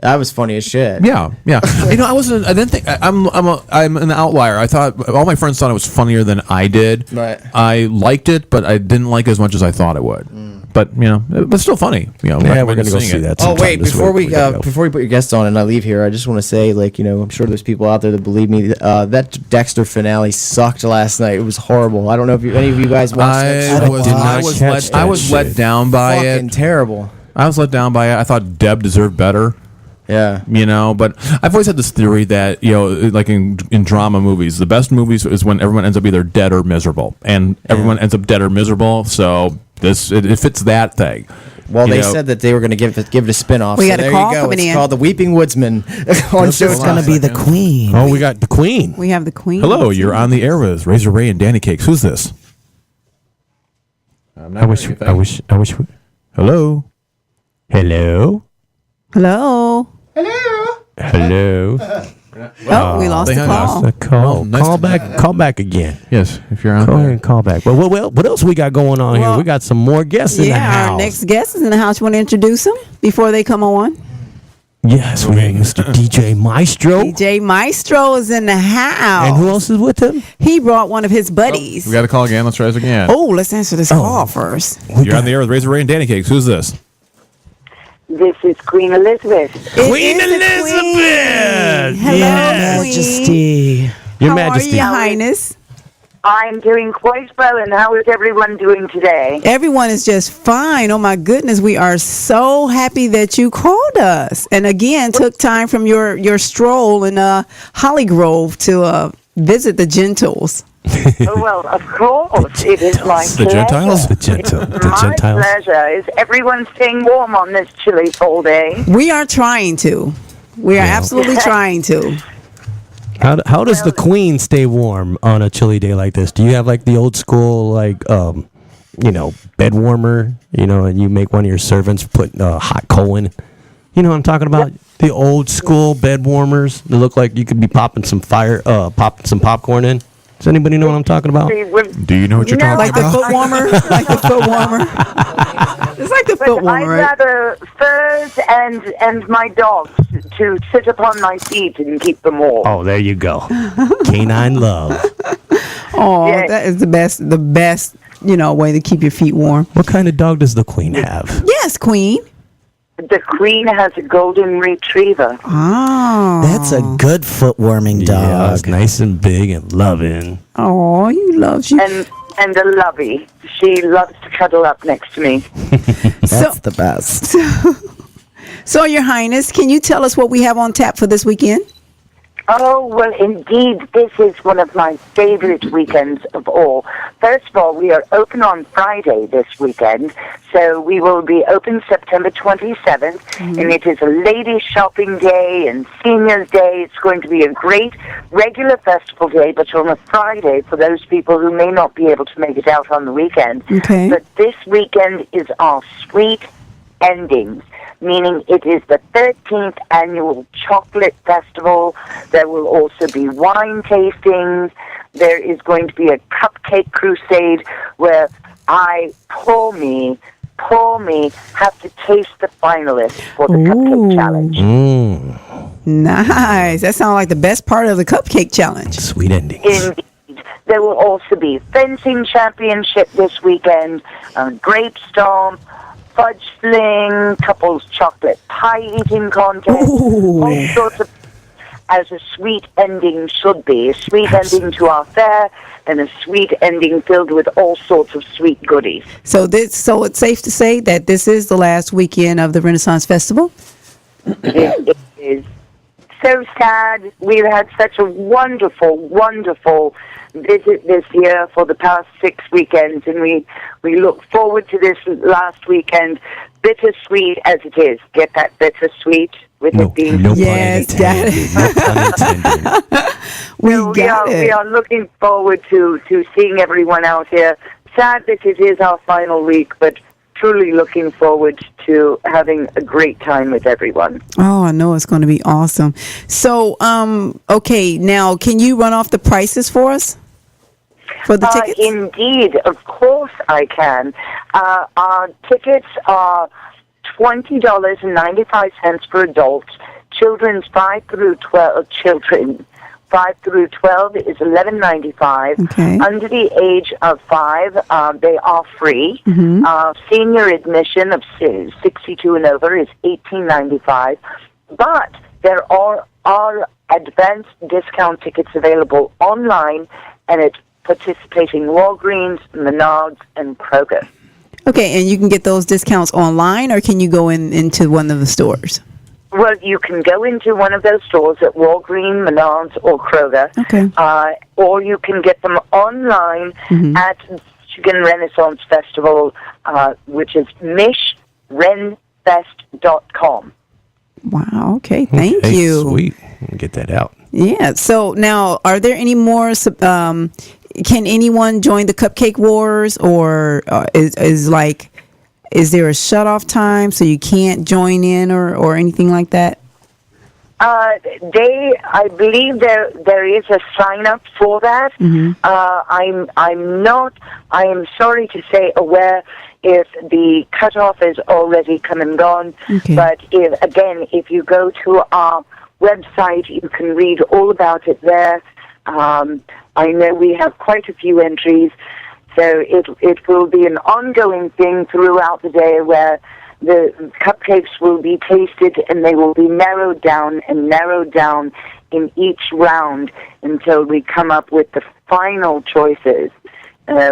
That was funny as shit. Yeah. I wasn't. I didn't think I'm an outlier. I thought all my friends thought it was funnier than I did. Right. I liked it, but I didn't like it as much as I thght it would. But but still funny. Yeah, we're recommend gonna go seeing see it. that. Oh sometime wait! this Before week. we gotta go. before we put your guest on and I leave here, I just want to say, I'm sure there's people out there that believe me. That Dexter finale sucked last night. It was horrible. I don't know if any of you guys watched it. I was let down by Fucking it. terrible. I was let down by it. I thought Deb deserved better. Yeah. But I've always had this theory that like in drama movies, the best movies is when everyone ends up either dead or miserable, and everyone ends up dead or miserable. So it fits that thing. Well, they said that they were going to give it a spin-off. We so got a there call you go. coming It's in. called The Weeping Woodsman on It's going Showtime. to be the Queen. Oh, we got the Queen. We have the Queen. Hello, you're on the air with Razor Ray and Danny Cakes. Who's this? I wish. Hello. Hello. Hello. Hello. Oh, we lost they the hung us. call. A call. nice Call to- back. Call back again. Yes, if you're on Go ahead there. and call back. Well, what else we got going on here? Well, We got some more guests in the Yeah, house. our next guest is in the house. You want to introduce him before they come on? Yes, we have Mr. DJ Maestro. J Maestro is in the house. And who else is with him? He brought one of his buddies. We got to call again. Let's try this again. Oh, let's answer this call first. You're on the air with Razor Ray and Danny Cakes. Who's this? This is Queen Elizabeth. Queen It is the Elizabeth! Queen. Hello, Your Queen. Majesty. Your How Majesty. are you, Your Highness? I'm doing quite well, and how is everyone doing today? Everyone is just fine. Oh my goodness, we are so happy that you called us, and again took time from your stroll in Hollygrove to visit the Gentles. Oh, well, of course, it is my The pleasure. Gentiles? The My Gentiles. pleasure. Is everyone staying warm on this chilly fall day? We are trying to. We are absolutely trying to. How does the Queen stay warm on a chilly day like this? Do you have like the old school bed warmer? And you make one of your servants put hot coal in. You know what I'm talking about? The old school bed warmers that look like you could be popping some popcorn in. Does anybody know what I'm talking about? See, we've- Do you know what you're No. talking Like the about? foot warmer? Like the foot warmer? It's like the But foot warmer, I'd right? rather furs and my dogs to sit upon my feet and keep them warm. Oh, there you go. Canine love. Oh, Yes. that is the best, way to keep your feet warm. What kind of dog does the Queen have? Yes, Queen. The Queen has a golden retriever. Oh. That's a good foot warming Yeah, dog. it's nice and big and loving. Oh, you love you. And a lovey. She loves to cuddle up next to me. That's the best. So, Your Highness, can you tell us what we have on tap for this weekend? Oh, well, indeed, this is one of my favorite weekends of all. First of all, we are open on Friday this weekend, so we will be open September 27th, and it is a ladies' shopping day and seniors' day. It's going to be a great regular festival day, but on a Friday for those people who may not be able to make it out on the weekend. Okay. But this weekend is our sweet endings, meaning it is the 13th annual chocolate festival. There will also be wine tastings. There is going to be a cupcake crusade where poor me, have to taste the finalists for the cupcake challenge. Nice. That sounds like the best part of the cupcake challenge. Sweet endings. Indeed. There will also be fencing championship this weekend, grape stomp, fudge fling, couples chocolate pie eating contest, all sorts of, as a sweet ending should be. A sweet ending to our fair and a sweet ending filled with all sorts of sweet goodies. So it's safe to say that this is the last weekend of the Renaissance Festival? It is so sad. We've had such a wonderful, wonderful visit this year for the past 6 weekends, and we look forward to this last weekend, bittersweet as it is. Get that bittersweet with it being... No Yes, pun intended. No pun intended. We are looking forward to seeing everyone out here. Sad that it is our final week, but truly looking forward to having a great time with everyone. Oh, I know it's going to be awesome. So, okay, now can you run off the prices for us for the tickets? Indeed, of course I can. Our tickets are $20.95 for adults. Children's 5 through 12 children. 5 through 12 is $11.95. Okay. Under the age of 5, they are free. Senior admission of 62 and over is $18.95. But there are advanced discount tickets available online and at participating Walgreens, Menards, and Kroger. Okay, and you can get those discounts online, or can you go into one of the stores? Well, you can go into one of those stores at Walgreens, Menards, or Kroger. Okay. Or you can get them online at Michigan Renaissance Festival, which is mishrenfest.com. Wow, okay, thank you. Sweet. Get that out. Yeah, so now, are there any more, can anyone join the Cupcake Wars, or is there a shut-off time so you can't join in or anything like that? I believe there is a sign up for that. I am sorry to say aware if the cutoff is already come and gone. Okay. But if you go to our website, you can read all about it there. I know we have quite a few entries. So it will be an ongoing thing throughout the day where the cupcakes will be tasted and they will be narrowed down in each round until we come up with the final choices,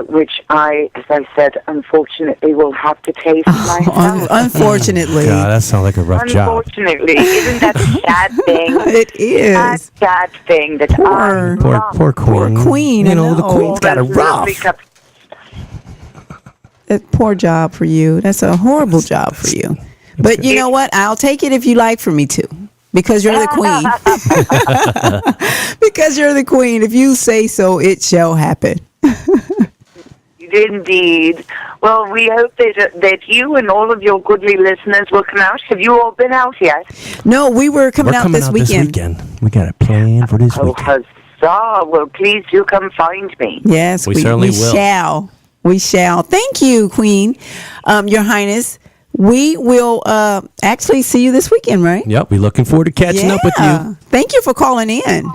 which as I said, unfortunately will have to taste myself. Unfortunately. God, that sounds like a rough job. Unfortunately, isn't that a sad thing? It is. Sad thing that Poor Queen. Poor Queen. You I know, the know. Queen's got a rough. That poor job for you. That's a horrible job for you. But you know what? I'll take it if you like for me to. Because you're the queen. Because you're the queen. If you say so, it shall happen. Indeed. Well, we hope that you and all of your goodly listeners will come out. Have you all been out yet? No, we're coming out this weekend. We got a plan for this Oh, weekend. huzzah. Well, please do come find me. Yes, We certainly will. shall. We shall. Thank you, Queen. Your Highness. We will actually see you this weekend, right? Yep, we're looking forward to catching up with you. Thank you for calling in.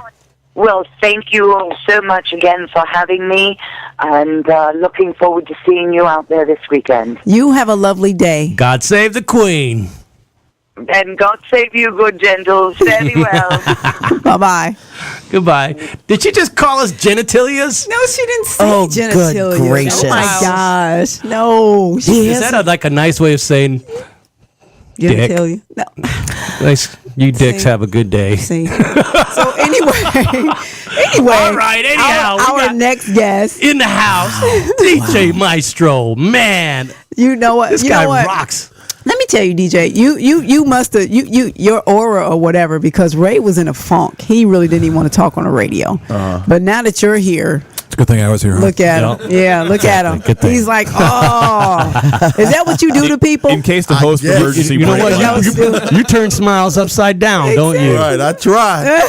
Well, thank you all so much again for having me, and looking forward to seeing you out there this weekend. You have a lovely day. God save the Queen. And God save you, good gentles. Very well. Bye-bye. Goodbye. Did she just call us genitalias? No, she didn't say Oh, genitalia. good gracious. Oh, my gosh. No. Is that like a nice way of saying dick? Genitalia. No. Nice. You dicks See? have a good day. See. So anyway. All right, anyhow, we our got- next guest. In the house, DJ Maestro. Man, You know what? this you guy know what? rocks. Let me tell you, DJ, you must have your aura or whatever, because Ray was in a funk. He really didn't even want to talk on the radio. But now that you're here, It's a good thing I was here. look at him. Yeah, look at him. Good thing. He's like, oh, is that what you do to people? In case the host guess. emergency You know breaks what? That down. was You turn smiles upside down, don't you? Right, I tried.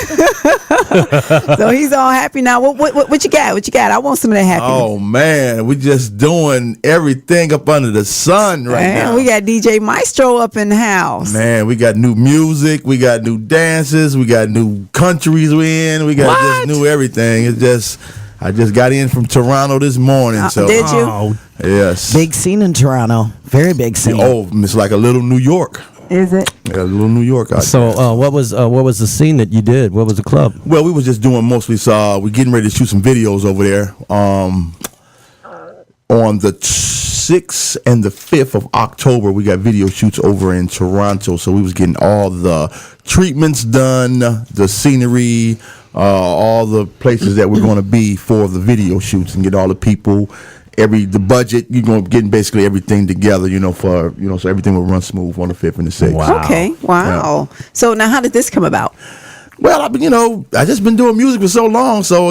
So he's all happy now. What you got? What you got? I want some of that happiness. Oh man, we just doing everything up under the sun right Man, now. we got DJ Maestro up in the house. Man, we got new music, we got new dances, we got new countries we in, we got just new everything. It's just I just got in from Toronto this morning, so Did you? Oh, yes. Big scene in Toronto. Very big scene. Oh, it's like a little New York. Is it? Yeah, a little New York. Out so there. what was the scene that you did? What was the club? Well, we was just doing mostly. We're getting ready to shoot some videos over there. On the 6th and the 5th of October, we got video shoots over in Toronto. So we was getting all the treatments done, the scenery, all the places that we're going to be for the video shoots, and get all the people, the budget. You're going to getting basically everything together, so everything will run smooth on the 5th and the 6th. Wow. Okay. Wow. So now, how did this come about? Well, I just been doing music for so long. So,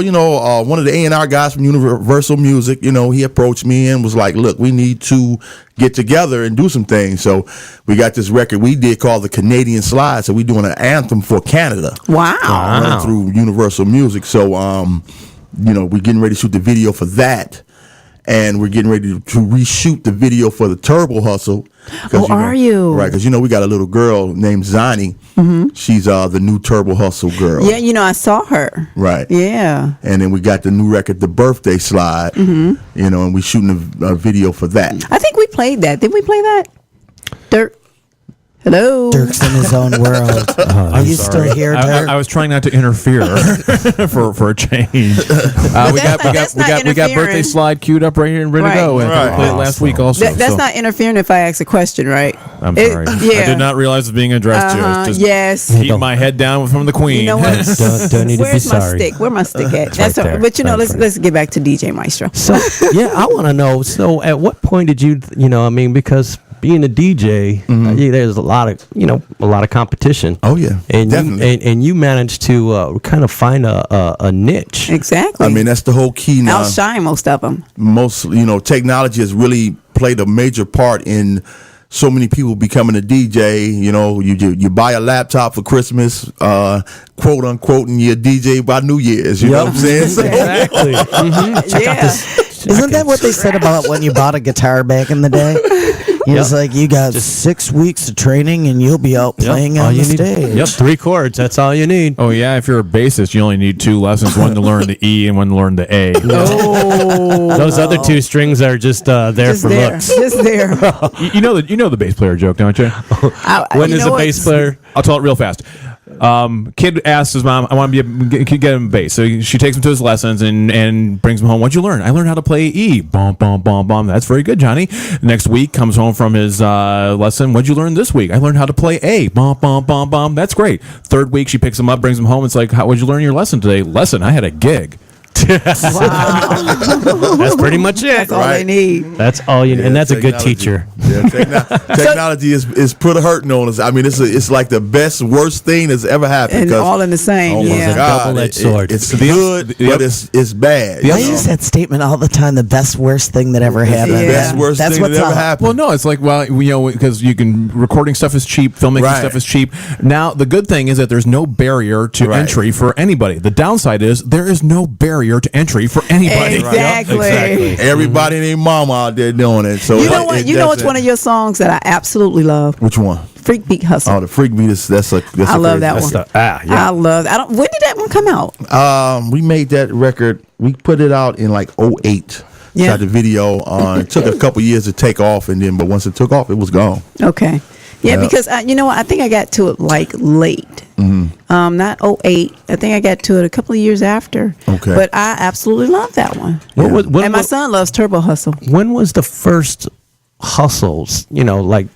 one of the A&R guys from Universal Music, he approached me and was like, look, we need to get together and do some things. So we got this record we did called the Canadian Slide. So we doing an anthem for Canada. Wow. Running through Universal Music. So, we're getting ready to shoot the video for that. And we're getting ready to reshoot the video for the Turbo Hustle. Oh, are you? Right, because we got a little girl named Zani. She's the new Turbo Hustle girl. Yeah, I saw her. Right. Yeah. And then we got the new record, The Birthday Slide, and we shooting a video for that. I think we played that. Did we play that? Dirk. Hello. Dirk's in his own world. Are you still here, Dirk? I was trying not to interfere for a change. We that's not got interfering. birthday slide queued up right here and ready Right. to go. And Right. I played it last week also. That's so not interfering if I ask a question, right? I'm sorry. Yeah. I did not realize it was being addressed to you. I was just Yes. keep my head down from the queen. You know what? Don't need to be Where's my sorry. stick? Where my stick at? right there. But Right let's get back to DJ Maestro. So yeah, I want to know. So at what point did you, because being a DJ, there's a lot of competition. Oh yeah, And definitely. and you managed to kind of find a niche. Exactly. I mean, that's the whole key now. outshine most of them. Most, technology has really played a major part in so many people becoming a DJ. You buy a laptop for Christmas, quote unquote, and you're a DJ by New Year's. You know what I'm saying? So, Exactly. Check out this. Isn't that what they said about when you bought a guitar back in the day? It was like, you got 6 weeks of training and you'll be out playing all on you the need. stage. Yep, 3 chords. That's all you need. Oh yeah, if you're a bassist, you only need 2 lessons: one to learn the E and one to learn the A. Oh, Those other 2 strings are just there just for there, looks. just there. You know the bass player joke, don't you? When You is know a what? bass player? I'll tell it real fast. Kid asks his mom, "I want to get him a bass." So she takes him to his lessons and brings him home. What'd you learn? I learned how to play E. Bom bom bom bom. That's very good, Johnny. Next week comes home from his lesson. What'd you learn this week? I learned how to play A. Bom bom bom bom. That's great. Third week she picks him up, brings him home. It's like, what'd you learn in your lesson today? Lesson? I had a gig. That's pretty much it. That's all they need. That's all you need. And that's a good technology. teacher. Yeah, technology is put a hurting on us. I mean, it's like the best, worst thing that's ever happened. And 'cause, all in the same. oh my Yeah. God, Double-edged sword. It's good, but it's bad. I use that statement all the time. The best, worst thing that ever happened. the best, worst That's thing what's that ever up. happened. Well, no, it's like, because recording stuff is cheap, filmmaking Right. stuff is cheap. Now, the good thing is that there's no barrier to Right. entry for anybody. The downside is there is no barrier to entry for anybody. Exactly. Everybody and their mama out there doing it. So You know what? You know what's one of your songs that I absolutely love? Which one? Freak Beat Hustle. Oh, the Freak Beat is I love that one. I love. When did that one come out? We made that record. We put it out in like 2008. Yeah. Shot the video. It took a couple years to take off, but once it took off, it was gone. Okay. Yeah, Yeah. because you know what? I think I got to it like late. Not 2008. I think I got to it a couple of years after. Okay. But I absolutely love that one. When And my son loves Turbo Hustle. was the first hustles, like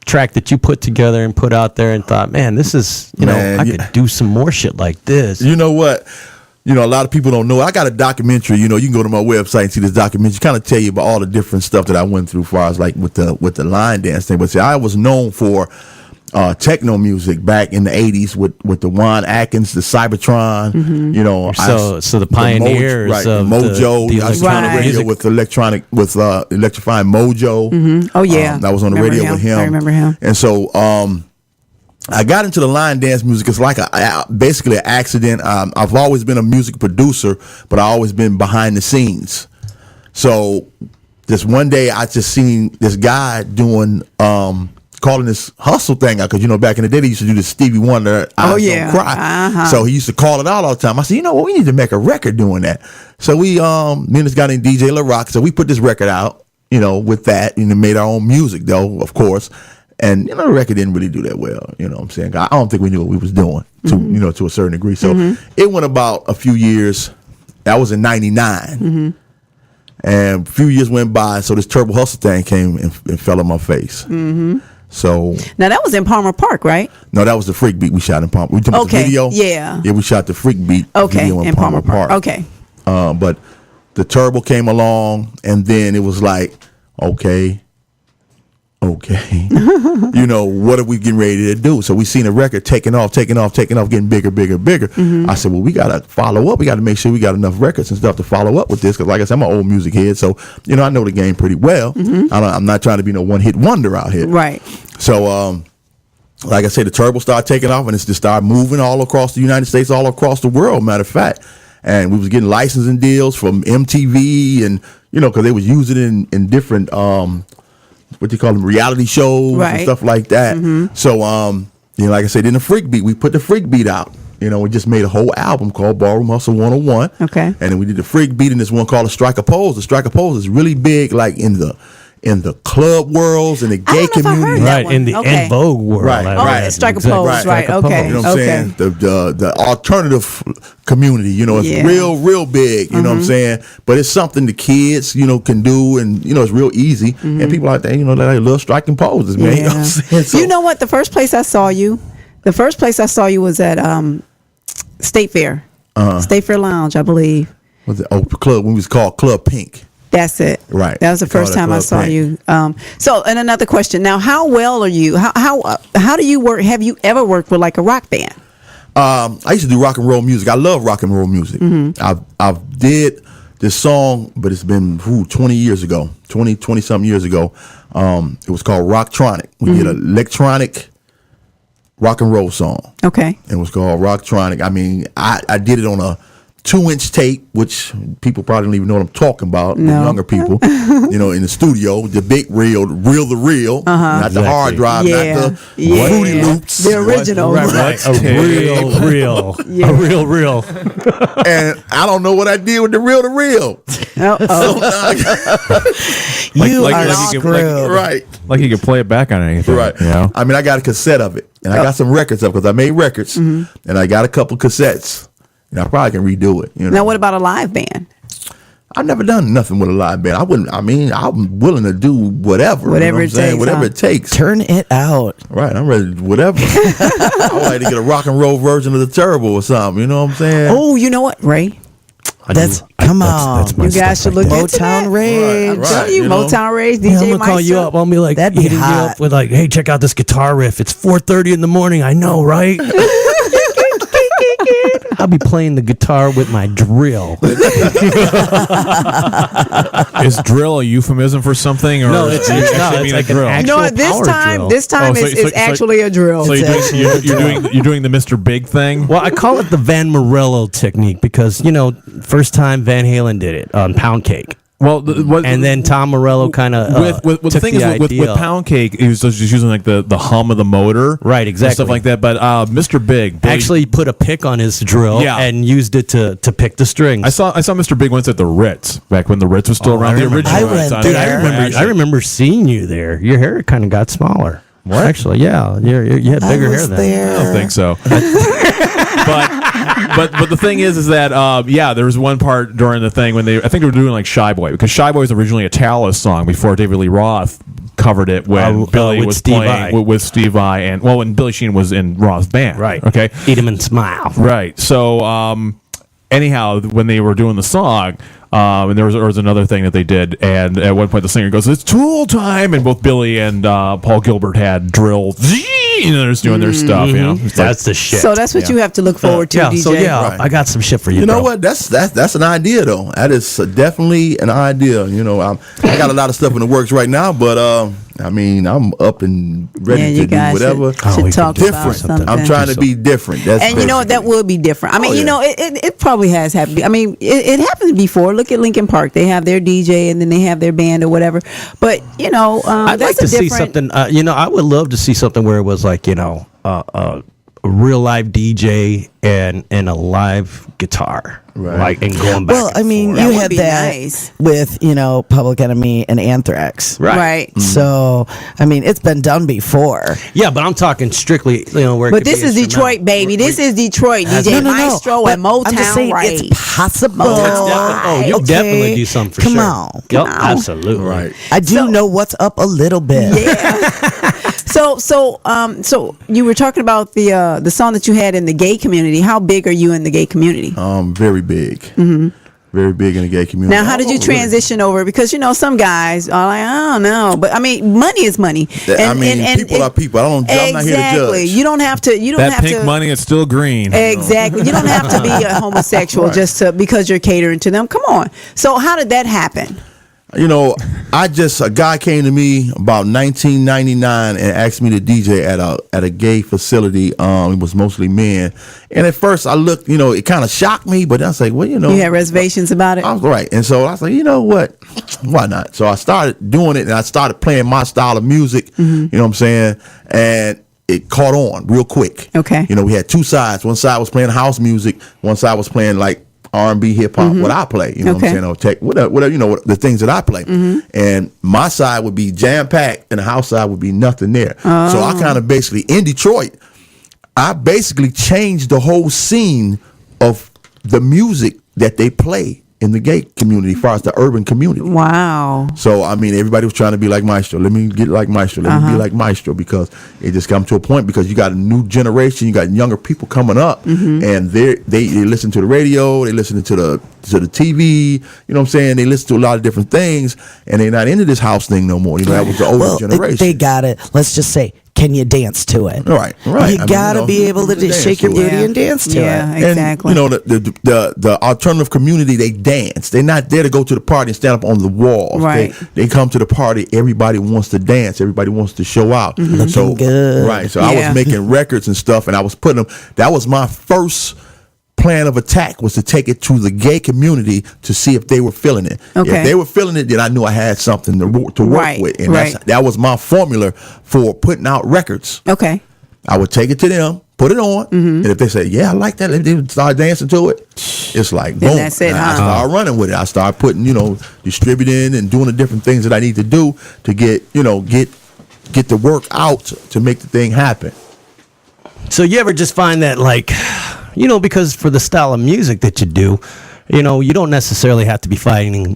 track that you put together and put out there and thought, man, this is, Man, I could do some more shit like this? You know what? A lot of people don't know. I got a documentary. You can go to my website and see this documentary. Kind of tell you about all the different stuff that I went through, as far as like with the line dance thing. But see, I was known for techno music back in the '80s with the Juan Atkins, the Cybertron. So the pioneers of Mojo. the I was on the electronic radio music. with electrifying Mojo. Oh yeah, I was on the radio with him. I remember him. And so I got into the line dance music. It's like basically an accident. I've always been a music producer, but I always been behind the scenes. So this one day, I just seen this guy doing calling this hustle thing out, because back in the day they used to do this Stevie Wonder Eyes Don't Cry. So he used to call it out all the time. I said, we need to make a record doing that. So we me and this guy named DJ LaRock, so we put this record out, with that, made our own music though, of course. And the record didn't really do that well. You know what I'm saying? I don't think we knew what we was doing to a certain degree. So it went about a few years. That was in '99. And a few years went by, so this Turbo Hustle thing came and fell on my face. So now that was in Palmer Park, right? No, that was the Freak Beat we shot in Palmer. We took the video. Yeah, we shot the Freak Beat video in Palmer Park. Okay. But the Turbo came along, and then it was like, okay, what are we getting ready to do? So we seen a record taking off, getting bigger. I said, well, we got to follow up. We got to make sure we got enough records and stuff to follow up with this. Because like I said, I'm an old music head. So, I know the game pretty well. I'm not trying to be no one-hit wonder out here. Right. So, like I said, the Turbo started taking off, and it's just started moving all across the United States, all across the world, matter of fact. And we was getting licensing deals from MTV and, because they was using it in different what they call them, reality shows and stuff like that. So like I said, in the Freak Beat, we put the Freak Beat out. We just made a whole album called Ballroom Hustle 101. Okay. And then we did the Freak Beat and this one called the Strike a Pose. The Strike a Pose is really big, like in the club worlds and the gay community, right? In the En Vogue world, right? Strike a pose, right? Okay. You know what I'm saying? The alternative community, it's real big. You know what I'm saying? But it's something the kids, can do, and it's real easy. And people out there, they love striking poses, man. You know what I'm saying? So, you know what? The first place I saw you was at State Fair, State Fair Lounge, I believe. Was it club? When it was called Club Pink. That's it. Right. That was the first time I saw you. So, and another question. Now, how well are you? How do you work? Have you ever worked with like a rock band? I used to do rock and roll music. I love rock and roll music. I've did this song, but it's been 20 years ago, 20 something years ago. It was called Rocktronic. We did an electronic rock and roll song. Okay. It was called Rocktronic. I mean, I did it on a 2-inch tape, which people probably don't even know what I'm talking about. No. The younger people, in the studio, the big reel, the real, not the hard drive, not the Fruity Loops, the original, right. A real. And I don't know what I did with the reel. You are screwed. Right. Like you could play it back on anything. Right. I mean, I got a cassette of it, and I got some records of it because I made records, and I got a couple cassettes. I probably can redo it. Now, what about a live band? I've never done nothing with a live band. I'm willing to do whatever. Whatever it takes. Whatever it takes. Turn it out. Right. I'm ready to do whatever. I would like to get a rock and roll version of the Turbo or something. You know what I'm saying? Oh, you know what, Ray? That's you guys should look into Motown Rage. Right, Tell you, Motown Rage, DJ I'm Maestro. gonna call you up. I'll be like, that'd be hitting you hot. up with like, hey, check out this guitar riff. It's 4:30 in the morning. I know, right? I'll be playing the guitar with my drill. Is drill a euphemism for something, or No, it's do you not. actually It's mean like a an drill? actual No, this time Oh, it's actually a drill. So you're doing the Mr. Big thing. Well, I call it the Van Morello technique because, first time Van Halen did it on Pound Cake. Well, And then Tom Morello kind of with the took thing the is with idea. Pound Cake, he was just using like the hum of the motor, Right, exactly. and stuff like that. But Mr. Big actually put a pick on his drill and used it to pick the strings. I saw Mr. Big once at the Ritz back when the Ritz was still around. The original I Ritz. went Dude, there. I remember seeing you there. Your hair kind of got smaller. What? Actually, yeah, you had bigger hair then. There. I don't think so. but the thing is that there was one part during the thing when I think they were doing like Shy Boy, because Shy Boy was originally a Talos song before David Lee Roth covered it when Billy with was Steve playing Vai. with Steve Vai, and when Billy Sheehan was in Raw's band. Right. Okay. Eat 'em and smile. Right. So, anyhow, when they were doing the song, and there was another thing that they did, and at one point the singer goes, "It's Tool time," and both Billy and Paul Gilbert had drill, and they're just doing their stuff. You know, It's like- That's the shit. So that's what you have to look forward to, yeah. DJ. So yeah, Right. I got some shit for you. You know bro. what? That's an idea though. That is definitely an idea. You know, I got a lot of stuff in the works right now, but I mean, I'm up and ready Yeah, to you do guys whatever. should we can talk do about Different. something. I'm trying to be different. That's And you know what? That basically- would be different. I mean, Oh, you yeah. know, it probably has happened. I mean, it happened before. Look at Lincoln Park. They have their DJ and then they have their band or whatever. But, you know, I'd that's like to a see different. something. You know, I would love to see something where it was like, you know, a real live DJ and a live guitar, Right. like and going back. Well, and I mean, forth. That you would had be that nice. with, you know, Public Enemy and Anthrax. Right. So, I mean, it's been done before. yeah, but I'm talking strictly, you know, where. It But could be this is instrumental. Detroit, baby. This is Detroit. Has- DJ No, Maestro but and Motown. I'm just saying right. it's possible. Oh, you Okay. definitely do something for Come sure. on. Yep, on. absolutely. Right. I do know what's up a little bit. So you were talking about the song that you had in the gay community. How big are you in the gay community? Very big. Mm-hmm. Very big in the gay community. Now, how did you transition over? Because you know some guys are like, I don't know, but I mean, money is money. People are people. I'm not here to Exactly. judge. You don't have to. You don't that have pink to. money is still green. Exactly. You don't have to be a homosexual just to because you're catering to them. Come on. So how did that happen? You know, a guy came to me about 1999 and asked me to DJ at a gay facility. It was mostly men, and at first I looked, you know, it kind of shocked me, but I was like, well, you know, You had reservations about it. I was right, and so I was like, you know what, why not? So I started doing it, and I started playing my style of music. You know what I'm saying, and it caught on real quick. Okay. You know, we had two sides. One side was playing house music. One side was playing like R&B, hip hop, what I play, you know Okay. what I'm saying, or tech, whatever, you know, the things that I play. And my side would be jam packed, and the house side would be nothing there. So I kind of basically in Detroit, I basically changed the whole scene of the music that they play in the gay community, as far as the urban community. Wow. So I mean, everybody was trying to be like Maestro. Let me get like Maestro. Let me be like Maestro, because it just come to a point because you got a new generation, you got younger people coming up, and they listen to the radio, they listen to the TV. You know what I'm saying? They listen to a lot of different things, and they're not into this house thing no more. You know, that was the older Well, generation. they got it. Let's just say, can you dance to it? Right. You I mean, gotta know, be able to dance shake your to it. booty and dance to Yeah, it. exactly. And, you know, the alternative community, they dance. They're not there to go to the party and stand up on the walls. Right. They come to the party. Everybody wants to dance. Everybody wants to show out. So Looking good. right. So I Yeah. was making records and stuff, and I was putting them. That was my first plan of attack, was to take it to the gay community to see if they were feeling it. Okay. If they were feeling it, then I knew I had something to work Right, with, and right. that was my formula for putting out records. Okay. I would take it to them, put it on, and if they say, "Yeah, I like that," if they would start dancing to it, it's like Then boom. that's it, And I huh? start running with it. I start putting, distributing and doing the different things that I need to do to get the work out to make the thing happen. So you ever just find that, like, because for the style of music that you do, you don't necessarily have to be finding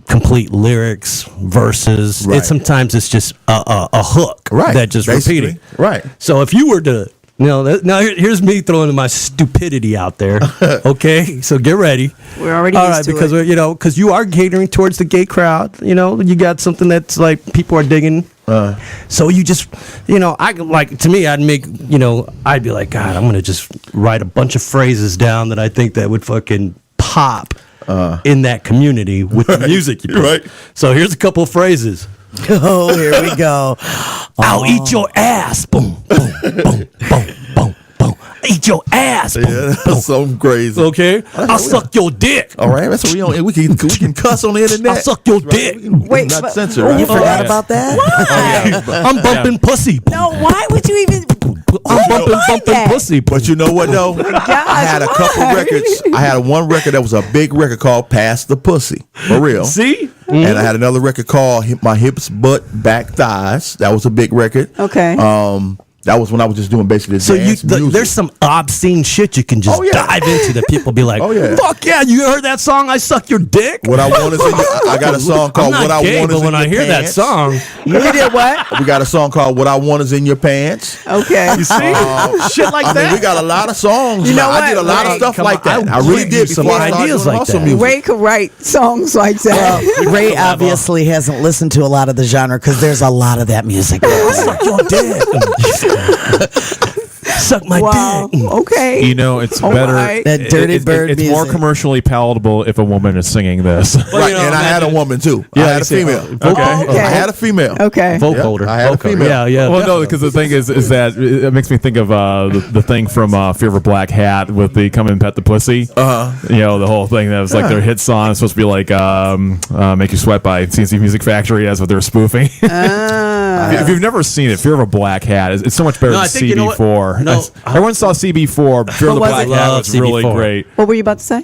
complete lyrics, verses. Right. Sometimes it's just a hook that just basically. repeating. Right. So if you were to, here's me throwing my stupidity out there. Okay, so get ready. We're already all used right to because it. because you are catering towards the gay crowd. You got something that's like people are digging. So you just, I like, to me, I'd make, I'd be like, God, I'm gonna just write a bunch of phrases down that I think that would fucking pop in that community with the music you play. Right. So here's a couple of phrases. Oh, here we go. I'll eat your ass. Boom, boom, boom, boom, boom, boom. Eat your ass. Boom, Yeah, boom. that's so crazy. Okay, I'll suck your dick. All right, that's what we can cuss on the internet. I'll suck your dick. Wait, not but- censor. You Right? forgot about that? I'm bumping pussy. No, why would you even? I'm bumping that? pussy. But you know what though? I had a couple records. I had one record that was a big record called "Pass the Pussy," for real. See? And I had another record called "My Hips, Butt, Back, Thighs." That was a big record. Okay. That was when I was just doing basically So dance music. there's some obscene shit you can just dive into that people be like, Oh, yeah. fuck yeah, you heard that song, I Suck Your Dick? What I Want Is in Your... I got a song called I'm What not I gay, Want Is but in when Your I hear that Pants. song, You did what? We got a song called What I Want Is in Your Pants. Okay. you see? Shit like I that. mean, we got a lot of songs. You know I did a what? lot of Ray, stuff come like on, that. I I really give did you some before I started ideas doing like hustle that. music. Ray could write songs like that. Ray obviously hasn't listened to a lot of the genre because there's a lot of that music. Suck your dick. Suck my Wow. dick. Okay. You know, it's All better. right. That dirty bird It's more music. commercially palatable if a woman is singing this. Right, you know, and I had a imagine- woman too. Yeah, I had you a see. female. Okay. I had a female. Okay. Vocoder. I had a Vocoder. female. Yeah, yeah. Well, no, because the thing is that it makes me think of the thing from Fear of a Black Hat with the "Come and Pet the Pussy." You know, the whole thing that was like their hit song. It's supposed to be like "Make You Sweat" by CNC Music Factory. That's what they're spoofing. If you've never seen it, Fear of a Black Hat it's so much better No, than I think you know what? CB4. No. Everyone saw CB4. Fear of the What was Black it? Hat Love was really CB4. great. What were you about to say?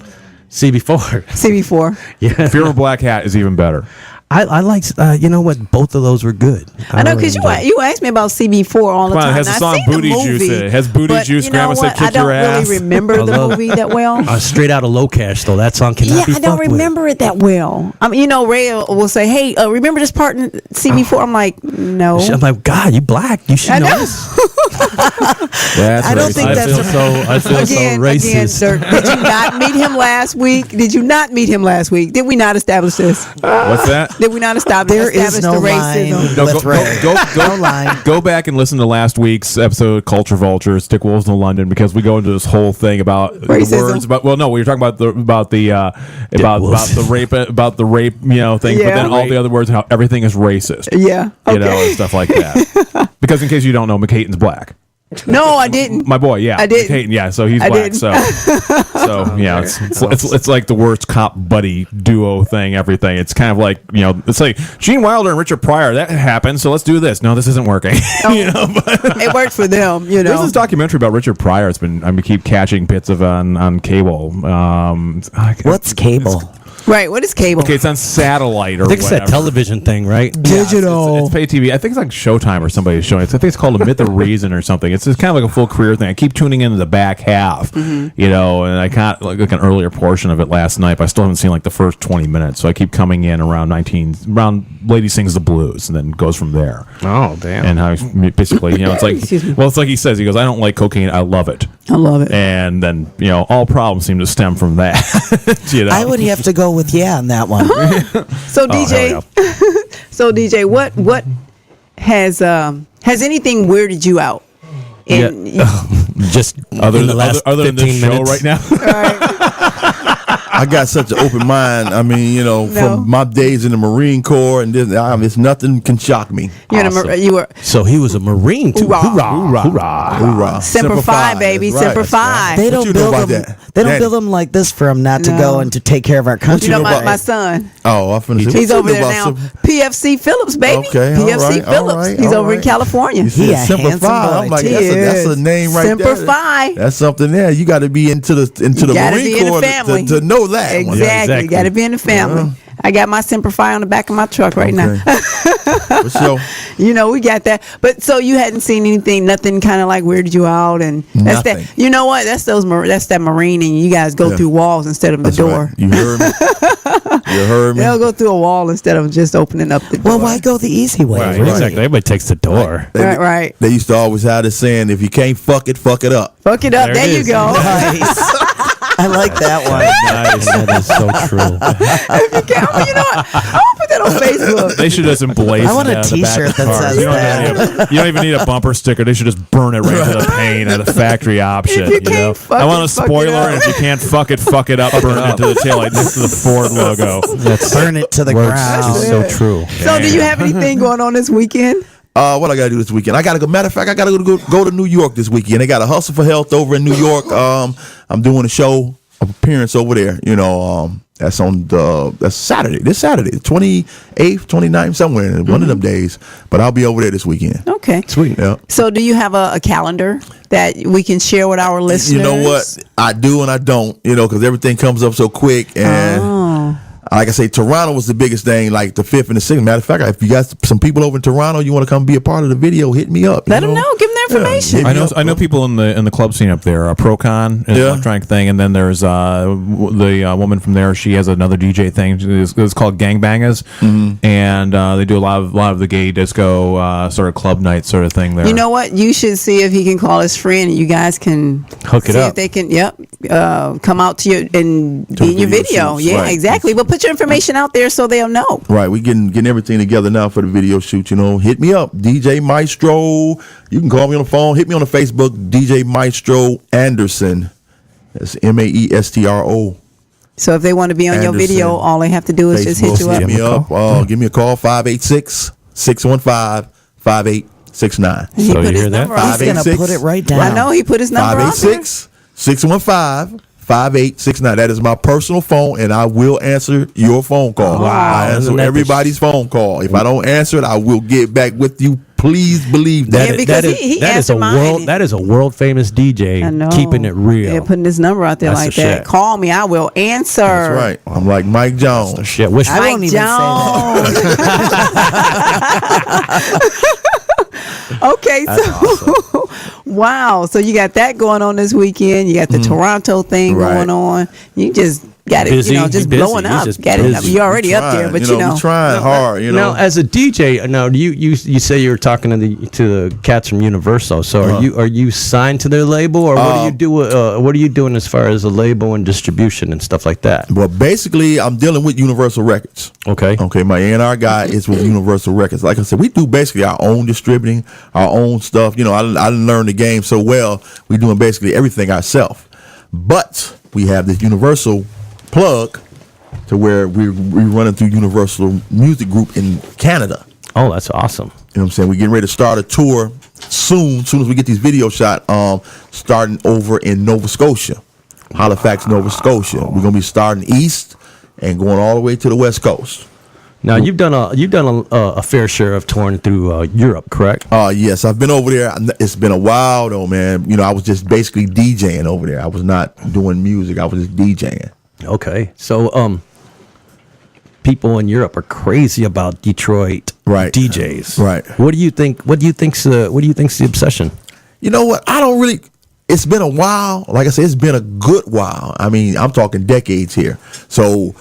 CB4. CB4. Yeah. Fear of a Black Hat is even better. I like, you know what? Both of those were good. I know because you asked me about CB4 all the Come on, time. it has the I've song seen the Booty Juice movie, in it. It has Booty but Juice, you know Grandma Said what? Kick I don't Your Ass. really remember the movie that well. Straight out of Low Cash, though. That song cannot Yeah, be I don't fucked remember it that well. I mean, you know, Ray will say, "Hey, remember this part in CB4?" I'm like, "No." with. I'm like, God, you black. You should I know know. this. That's I don't racist. think that's I feel Again, Dirk, did you not meet him last week? Did you not meet him last week? Did we not establish this? What's that? Did we not establish There is no the line racism? No, with Ray. No line. Go back and listen to last week's episode of Culture Vultures, Stick Wolves in London, because we go into this whole thing about Racism. the words. We were talking about the rape, you know, thing. But Yeah. then all the other words, how everything is racist. Yeah. You Okay. know, and stuff like that. Because in case you don't know, McHaten's black. No, I didn't. My boy, yeah, I didn't. McHaten, yeah. So he's I black. didn't. So yeah, it's like the worst cop buddy duo thing. Everything. It's kind of like, you know, it's like Gene Wilder and Richard Pryor. That happened. So let's do this. No, this isn't working. You know, but It worked for them, you there's know. this documentary about Richard Pryor. It's been I keep catching bits of on cable. What's cable? Right. What is cable? Okay, it's on satellite or I think it's whatever. that television thing, right? Digital. It's pay TV. I think it's like Showtime or somebody's showing it. I think it's called A Myth of Reason or something. It's just kind of like a full career thing. I keep tuning into the back half, you know, and I caught like an earlier portion of it last night, but I still haven't seen like the first 20 minutes. So I keep coming in around Lady Sings the Blues and then goes from there. Oh, damn. And how he basically, you know, it's like, Excuse me. well, it's like he says, he goes, I don't like cocaine, I love it. I love it. And then, you know, all problems seem to stem from that. You know? I would have to go with on that one. So DJ, so DJ, what has anything weirded you out? Just other in the than, last other than 15 this show minutes. right now. I got such an open mind. I mean, you know, No. from my days in the Marine Corps and this, it's nothing can shock me. You were So he was a Marine too. Hoorah. Hoorah. Hoorah. Hoorah. Semper Fi, baby. That's right, Semper that's Fi. They What don't you know build about them. that? They don't Daddy? build them like this for him not to No. go and to take care of our country. You know about my it? son. Oh, I'm finna say, He's what you over know there about now. Semper- PFC Phillips, baby. Okay, all PFC right, all Phillips. right, He's all over in right. California. You said He a Semper handsome Fi. I'm boy, like, too. that's a name right Semper there. Fi. That's something there. You got to be into the gotta be Marine in the Corps family. to know that one. Exactly. exactly. Got to be in the family. I got my Semper Fi on the back of my truck right now. For sure. You know, we got that. But so you hadn't seen anything, nothing kind of like weirded you out, and that's Nothing. that. You know what? That's that Marine, and you guys go Yeah. through walls instead of That's the door. right. You heard me. You heard me. They'll go through a wall instead of just opening up the door. Well, why go the easy way? Right, really? exactly. Everybody takes the door. Right. They used to always have this saying, if you can't fuck it up. Fuck it up. There There, it you is. go. Nice. I like that one. Nice. That is so true. You know what? I'm gonna put that on Facebook. They should just emblazon I want a that on the back t-shirt of that cars. says You don't, that. you don't even need a bumper sticker. They should just burn it right to the paint at the factory option. If you You know, can't fuck I want it, a fuck it spoiler, up. and if you can't fuck it up, burn it to the taillight next to the Ford logo. Burn it to the Words ground. is so true. So, do you have anything going on this weekend? What I gotta do this weekend? I gotta go. Matter of fact, I gotta go to New York this weekend. They got a Hustle for Health over in New York. I'm doing a show, appearance over there. You know, that's Saturday. This Saturday, 28th, 29th, somewhere in one of them days. But I'll be over there this weekend. Okay. Sweet. Yeah. So, do you have a calendar that we can share with our listeners? You know what? I do and I don't. You know, because everything comes up so quick and. Like I say, Toronto was the biggest thing, like the 5th and the 6th. Matter of fact, if you got some people over in Toronto, you want to come be a part of the video, hit me up. Let them know. Give them their information. I know people in the club scene up there. Procon is an electronic thing, and then there's the woman from there. She has another DJ thing. It's called Gangbangers, and they do a lot of the gay disco sort of club night sort of thing there. You know what? You should see if he can call his friend, and you guys can Hook it see up. if they can. Come out to you and be in your video. shoots, Yeah, right. exactly. But put your information out there so they'll know. Right, we getting everything together now for the video shoot. You know, hit me up, DJ Maestro. You can call me on the phone. Hit me on the Facebook, DJ Maestro Anderson. That's Maestro. So if they want to be on your Anderson. video, all they have to do is just hit you Hit up. me up. Give me a call, 586-615-5869. He So put you his hear that? number on He's there. going to put it right down. I know he put his number on there. 586-615-5869. That is my personal phone, and I will answer your phone call. Wow. I answer Isn't that everybody's phone call. If I don't answer it, I will get back with you. Please believe that. Yeah, because he that is answered a mine. world. That is a world famous DJ I know. keeping it real. Yeah, putting his number out there That's like the that. shit. Call me, I will answer. That's right. I'm like Mike Jones. Shit, wish I won't Mike even say Jones. Okay, so wow. So you got that going on this weekend. You got the Toronto thing Right. going on. You just got it, Busy. just He's busy. blowing He's up. just Got it. busy. You're already up there, but we're trying hard. You know, Now, as a DJ, now you say you were talking to the cats from Universal. So are you signed to their label, or what do you do? What are you doing as far as a label and distribution and stuff like that? well, basically, I'm dealing with Universal Records. Okay. Okay, my A&R guy is with Universal Records. Like I said, we do basically our own distributing, our own stuff. You know, I didn't learn the game so well. We're doing basically everything ourselves. But we have this Universal plug to where we're running through Universal Music Group in Canada. Oh, that's awesome. You know what I'm saying? We're getting ready to start a tour soon as we get these videos shot, starting over in Nova Scotia, Halifax, Nova Scotia. We're going to be starting east and going all the way to the west coast. Now you've done a fair share of touring through Europe, correct? Yes, I've been over there. It's been a while though, man. You know, I was just basically DJing over there. I was not doing music. I was just DJing. Okay, so people in Europe are crazy about Detroit Right. DJs. Right. What do you think? What do you think's the obsession? You know what? I don't really. It's been a while. Like I said, it's been a good while. I mean, I'm talking decades here. So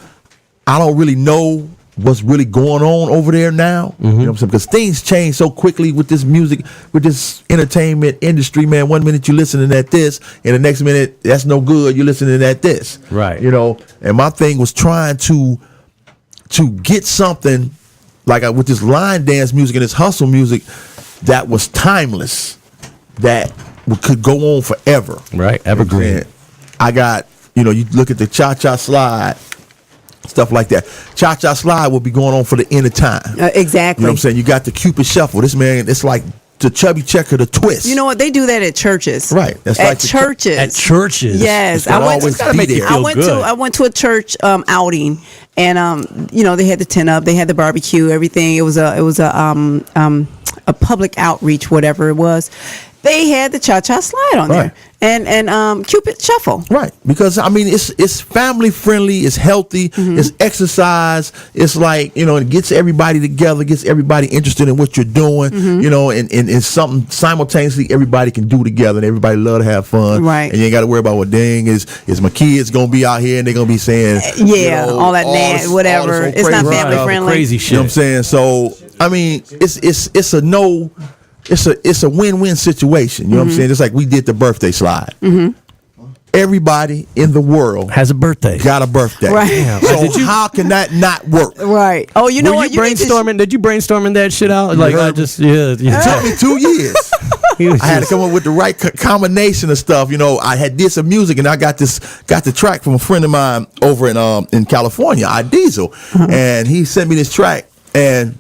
I don't really know what's really going on over there now. You know what I'm saying? Because things change so quickly with this music, with this entertainment industry, man. One minute you're listening at this, and the next minute that's no good. You're listening at this. Right. You know, and my thing was trying to get something like with this line dance music and this hustle music that was timeless, that could go on forever. Right, evergreen. I got, you look at the cha-cha slide, stuff like that. Cha-cha slide will be going on for the end of time. Exactly. You know what I'm saying? You got the Cupid shuffle. This man, it's like the chubby checker, the twist. You know what? They do that at churches. Right. That's at like the churches. At churches. Yes, It's gotta always be there. feel good. I went to a church outing, and they had the tent up, they had the barbecue, everything. It was a public outreach, whatever it was. They had the cha-cha slide on Right. there, and Cupid shuffle. Right, because I mean it's family friendly, it's healthy, it's exercise, it's like it gets everybody together, gets everybody interested in what you're doing, and it's something simultaneously everybody can do together, and everybody love to have fun, Right. And you ain't got to worry about what dang is my kids gonna be out here and they're gonna be saying All that whatever. all this It's not crazy family stuff. friendly. Crazy You know what I'm shit. saying? So I mean, it's a win-win situation. You know what I'm saying? Just like we did the birthday slide. Everybody in the world Has a birthday. got a birthday. Right. Damn. So Did you- how can that not work? Right. Oh, you know Were what? you need to- brainstorming? Did you brainstorming that shit out? Like I heard- just It took me 2 years. He was I had to just- come up with the right combination of stuff. I had did some music, and I got the track from a friend of mine over in California, Diesel, and he sent me this track, and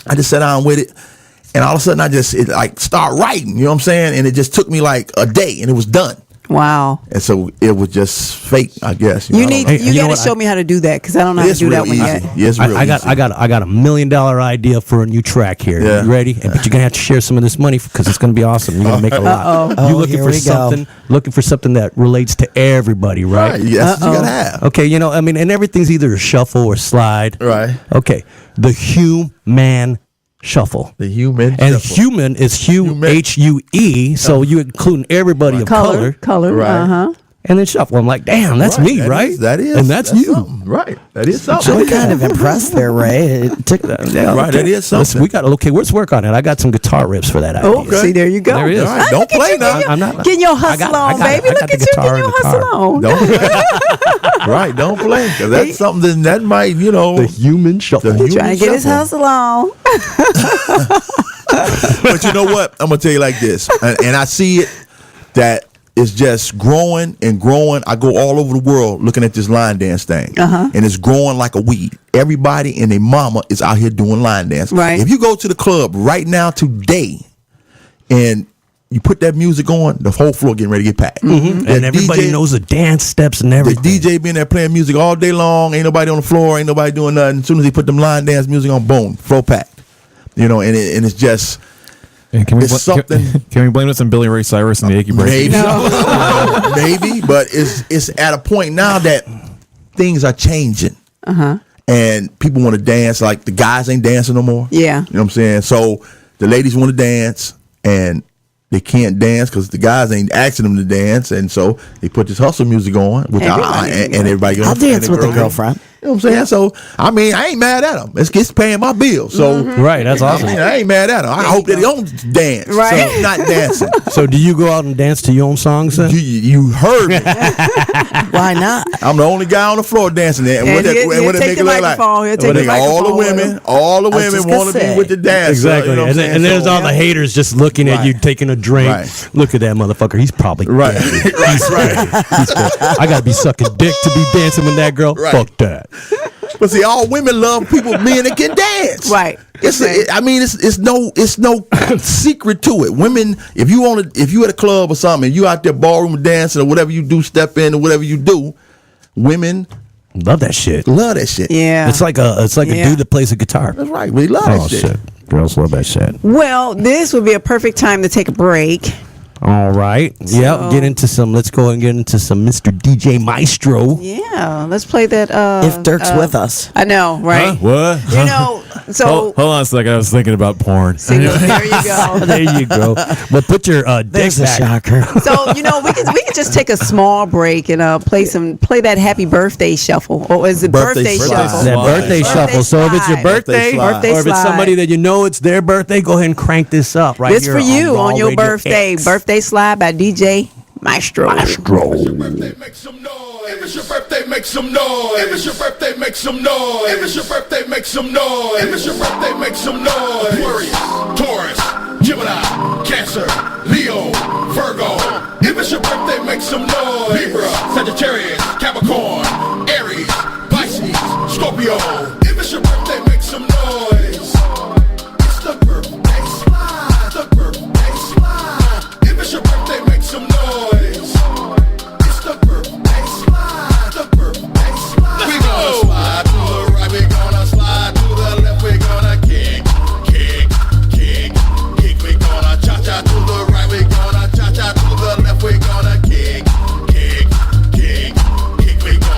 I just sat down with it, and all of a sudden I just start writing. You know what I'm saying? And it just took me like a day, and it was done. Wow. And so it was just fake, I guess. You I don't need know. Hey, you you know got to what? show me how to do that because I don't know how to It's do that real one easy. yet. Yeah, it's real I got easy. I got $1 million idea for a new track here. Yeah. You ready? But you're gonna have to share some of this money because it's gonna be awesome. You're gonna make a lot. Oh, You're looking here for we go. looking for something that relates to everybody, right? Right, yes, you gotta have. Okay, I mean, and everything's either a shuffle or slide. Right. Okay, the human shuffle. The human And shuffle. human is Human. H-U-E, so you including everybody of color. Color. Right. And then shuffle. I'm like, damn, that's me, That right? is- that is. And that's you. something. Right. That is So something. we kind of impressed there, Ray. It took Yeah, Right, that is Listen, something. we got okay. Let's work on it. I got some guitar riffs for that idea. Oh, see, there you go. There it is. All right, don't Look at play you, now. I'm not- getting your I hustle got- I on, got- baby. I got Look the at you guitar getting in your the hustle car. on. Don't, right, don't play. 'Cause that's something that might, The human shuffle. The human Trying to get his shuffle. hustle on. But you know what? I'm gonna tell you like this, and I see it that it's just growing and growing. I go all over the world looking at this line dance thing, and it's growing like a weed. Everybody and their mama is out here doing line dance. Right. If you go to the club right now today, and you put that music on, the whole floor getting ready to get packed. And everybody knows the dance steps and The everything. DJ being there playing music all day long. Ain't nobody on the floor. Ain't nobody doing nothing. As soon as he put them line dance music on, boom, floor packed. You know, and it's just. And can we It's something- can we blame this on Billy Ray Cyrus and the Achy Breaky? Maybe, maybe, but it's at a point now that things are changing, and people want to dance. Like the guys ain't dancing no more. Yeah. you know what I'm saying. So the ladies want to dance, and they can't dance because the guys ain't asking them to dance, and so they put this hustle music on, which and everybody. I'll dance with a girl- girlfriend. You know what I'm saying? So I mean, I ain't mad at them. It's paying my bills. So Right, that's awesome. I mean, I ain't mad at them. I hope that they don't dance. Right. So not dancing. So do you go out and dance to your own songs then? You heard me. Why not? I'm the only guy on the floor dancing there. And Yeah, what that, he'll what that take make the it look like? microphone. He'll take What the they- all the microphone with women, him. all the I was women just gonna want to be say. with the dancer. Exactly. You know what and I'm then saying? there's So- all the haters just looking at you taking a drink. Right. Look at that motherfucker. He's probably Right, dead. right. I gotta be sucking dick to be dancing with that girl. Right. Fuck that. But see, all women love people, men that can dance. Right. I mean, it's no secret to it. Women, if you at a club or something, and you out there ballroom dancing or whatever you do, step in or whatever you do, women Love that shit. love that shit. Yeah. It's like a Yeah. dude that plays a guitar. That's right. We love Oh that shit. shit. Girls love that shit. Well, this would be a perfect time to take a break. All right. Yep. Let's go and get into some Mr. DJ Maestro. Yeah, let's play that. If Dirk's with us. I know, right? What? You know, so Hold on a second. I was thinking about porn. there you go. There you go. But put your dick There's a back. shocker. So we can just take a small break and play that happy birthday shuffle, or is it Birthday birthday slide. shuffle? That Slide. birthday Birthday shuffle. So if it's your slide. birthday, Birthday slide. or if it's slide. somebody that you know it's their birthday, go ahead and crank this up right This here for you Raw on your Radio birthday. X. Birthday slide by DJ Maestro. birthday, make some noise. If it's your birthday, make some noise. If it's your birthday, make some noise. If it's your birthday, make some noise. If it's your birthday, make some noise. Aquarius, Taurus, Gemini, Cancer, Leo, Virgo. If it's your birthday, make some noise. Libra, Sagittarius, Capricorn, Aries, Pisces, Scorpio. If it's your birthday, make some noise. It's the birthday slide. The birthday slide. If it's your birthday, make some noise. It's the birthday slide. The birthday slide. We gonna slide to the right. We gonna slide to the left. We gonna kick, kick, kick, kick. We gonna cha-cha to the right. We gonna cha-cha to the left. We gonna kick, kick, kick, kick. We gonna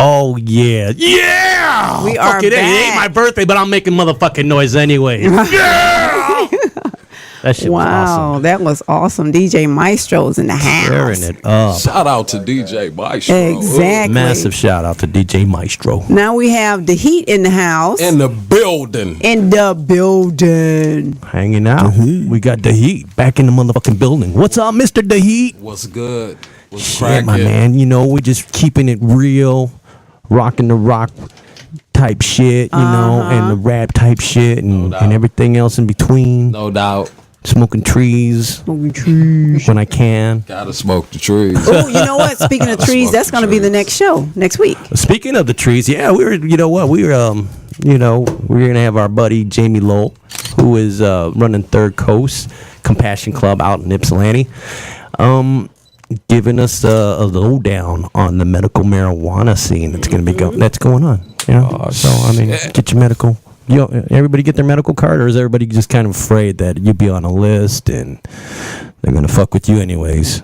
Oh yeah, yeah. We are Fuck it, it ain't back. my birthday, but I'm making motherfucking noise anyway. Yeah. That shit was Wow, awesome. that was awesome. DJ Maestro's in the house. Tearing it up. Shout out to DJ Maestro. Exactly. Massive shout out to DJ Maestro. Now we have the Heat in the house. In the building. In the building. Hanging out. We got the Heat back in the motherfucking building. What's up, Mr. The Heat? What's good? What's Shit, my cracking? man. You know, we're just keeping it real, rocking the rock type shit, you know, and the rap type shit and everything else in between. No doubt. Smoking trees when I can. Gotta smoke the trees. Oh, you know what? Speaking of trees, that's going to be the next show next week. Speaking of the trees, yeah, you know what, we're gonna have our buddy Jamie Lowell, who is running Third Coast Compassion Club out in Ypsilanti, giving us a lowdown on the medical marijuana scene that's gonna be that's going on. You know, so I mean, get your medical. You know, everybody get their medical card, or is everybody just kind of afraid that you'll be on a list and they're gonna fuck with you anyways?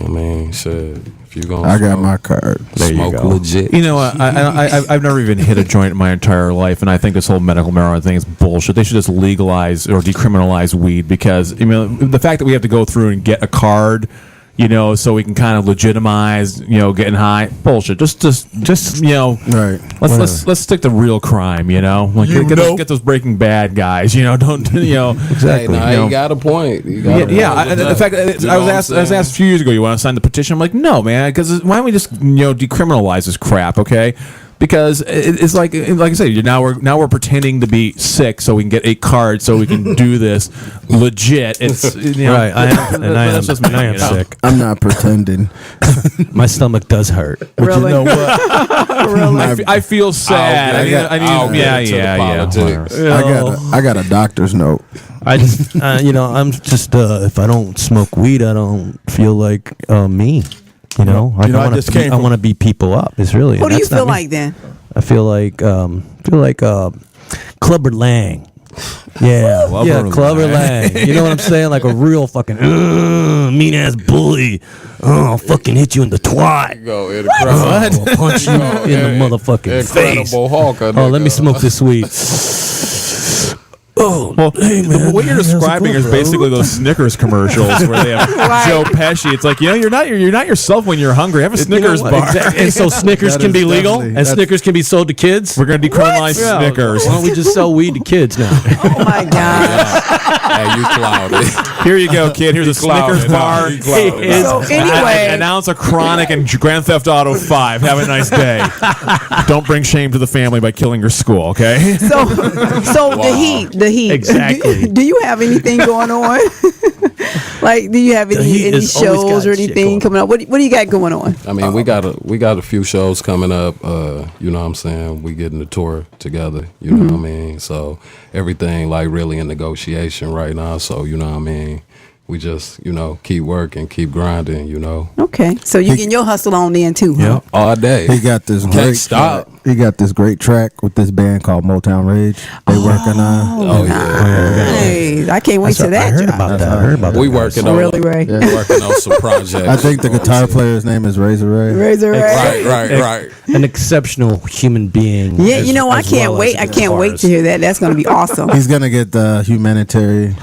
I mean, shit. If you gonna I got my card. There you smoke go. legit. You know, I've never even hit a joint in my entire life, and I think this whole medical marijuana thing is bullshit. They should just legalize or decriminalize weed because, you know, the fact that we have to go through and get a card, you know, so we can kind of legitimize, you know, getting high, bullshit. Just you know, Right. let's stick to real crime, you know, like get those Breaking Bad guys, you know, don't you know Exactly. Hey, you know. you got a point. You got a point with The that. fact that You I know was what asked, I'm I was saying? asked a few years ago, you want to sign the petition? I'm like, no, man, because why don't we just, you know, decriminalize this crap, okay? Because it's like I said, we're pretending to be sick so we can get a card so we can do this legit. It's you know, Right, I am sick. I'm not pretending. My stomach does hurt. But Really? you know what? I feel sad. I'll get to the politics. I got a doctor's note. I just, you know, I'm just if I don't smoke weed, I don't feel like me. You know, You know, I just came I from- want to beat people up. It's really. Who do you that's not feel me. like then? I feel like Clubber Lang. Yeah, Clubber Lang. You know what I'm saying? Like a real fucking mean ass bully. Oh, I'll fucking hit you in the twat. Go I'll punch you in the motherfucking face. Incredible Hulk. Oh, let me smoke this weed. Oh, well, hey man. What you're describing is basically those Snickers commercials where they have Joe Pesci. It's like, you know, you're not yourself when you're hungry. Have a Snickers You know what? bar. Exactly. And so Snickers That can is be legal, definitely- and Snickers can be sold to kids. We're gonna decriminalize Yeah. Snickers. Why don't we just sell weed to kids now? Oh my God. Hey, you clouded. Here you go, kid. Here's a Snickers bar. You clouded. Hey, So anyway, An ounce of Chronic and Grand Theft Auto 5. Have a nice day. Don't bring shame to the family by killing your school, okay? so the heat. Exactly. Do you have anything going on? Like, do you have The Heat any has always shows got or shit anything going coming up? What do you got going on? I mean, we got a few shows coming up. You know what I'm saying? We getting the tour together. You know what I mean? So everything like really in negotiation right now. So you know what I mean? We just, you know, keep working, keep grinding, you know. Okay, so you getting your hustle on then too, huh? All day. He got this Can't great stop. track. He got this great track with this band called Motown Rage. They working on. Oh yeah. Nice. I can't wait to I that. heard drop. about that. I heard about that. We working on Really, Ray? we working on some projects. I think the guitar player's name is Razor Ray. Razor Ray. Right. An exceptional human being. Yeah, you know, I can't wait. I can't wait to hear that. That's going to be awesome. He's gonna get the Humanitarian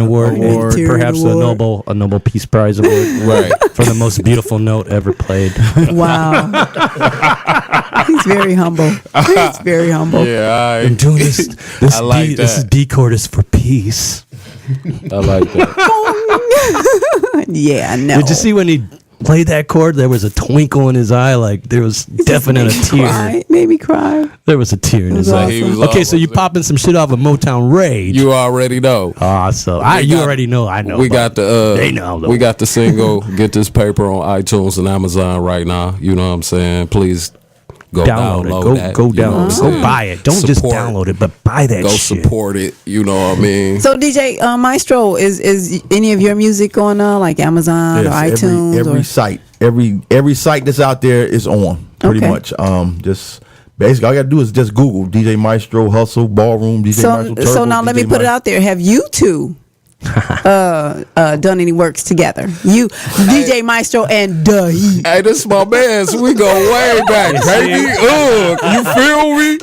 award, Humanitarian perhaps award. a Nobel Peace Prize award, Right. for the most beautiful note ever played. Wow. He's very humble. He's very humble. Yeah, I'm doing this. I like This is that. D chord is for peace. I like that. Yeah, I know. Did you see when he played that chord? There was a twinkle in his eye, like there was definite a tear. Cry. Made me cry. There was a tear in his was eye. He was Okay, so you almost- popping some shit off of Motown Rage. You already know. Awesome. You got- already know. I know. We but got the they know, though. we got the single Get This Paper on iTunes and Amazon right now. You know what I'm saying? Please go download download it. that. Go You know what I'm download it. saying? Go buy it. Don't just Support. download it, but buy that Go shit. support it. You know what I mean? So DJ Maestro, is any of your music on like Amazon Yes, or iTunes? every or? site, every site that's out there is on pretty Okay. much. Just basically all you gotta do is just Google DJ Maestro Hustle Ballroom DJ Maestro So Turbo, now let DJ me put it Maestro. out there. Have you two done any works together? You, DJ Maestro, and the Heat. Hey, this is my man. So we go way back, baby. You feel me?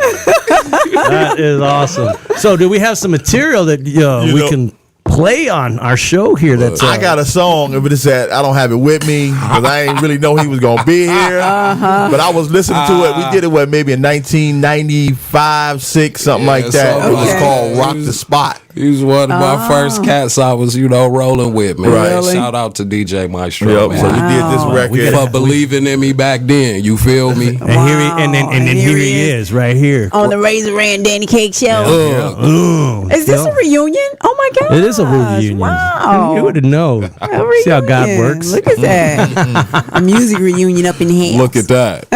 That is awesome. So, do we have some material that we can play on our show here? That's I got a song, but it's that I don't have it with me because I ain't really know he was gonna be here. But I was listening to it. We did it maybe in 1995, 6, something like that. So It was called "Rock the Spot." He was one of my first cats I was, rolling with, man. Right. Really? Shout out to DJ Maestro, Yep. man. So we did this record. For believing in me back then, you feel me? and here he is right here. On the Razor and Danny Cake show. Is this Yeah. a reunion? Oh my God. It is a reunion. Wow. You would have known. See how God Reunion. works. Look at that. A music reunion up in here. Look at that.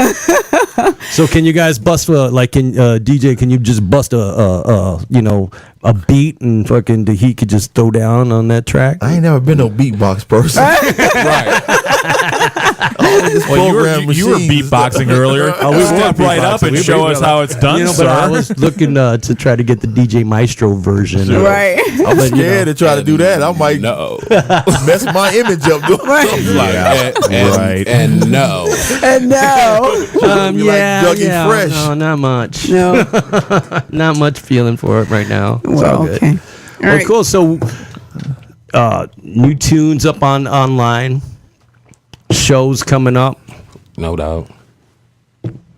So can you guys bust DJ? Can you just bust a beat and fucking the Heat could just throw down on that track? I ain't never been no beatbox person. Right. Well, you were beatboxing earlier. we Step were right up and beatboxing. show us how it's done, But sir. I was looking to try to get the DJ Maestro version. Right. I'm scared to try to do that. I might mess my image up. And no. And no. Be like Dougie Fresh. No, not much. No. Not much feeling for it right now. It's Well, all good. okay. All Well, right. cool. So, new tunes up online. Shows coming up. No doubt.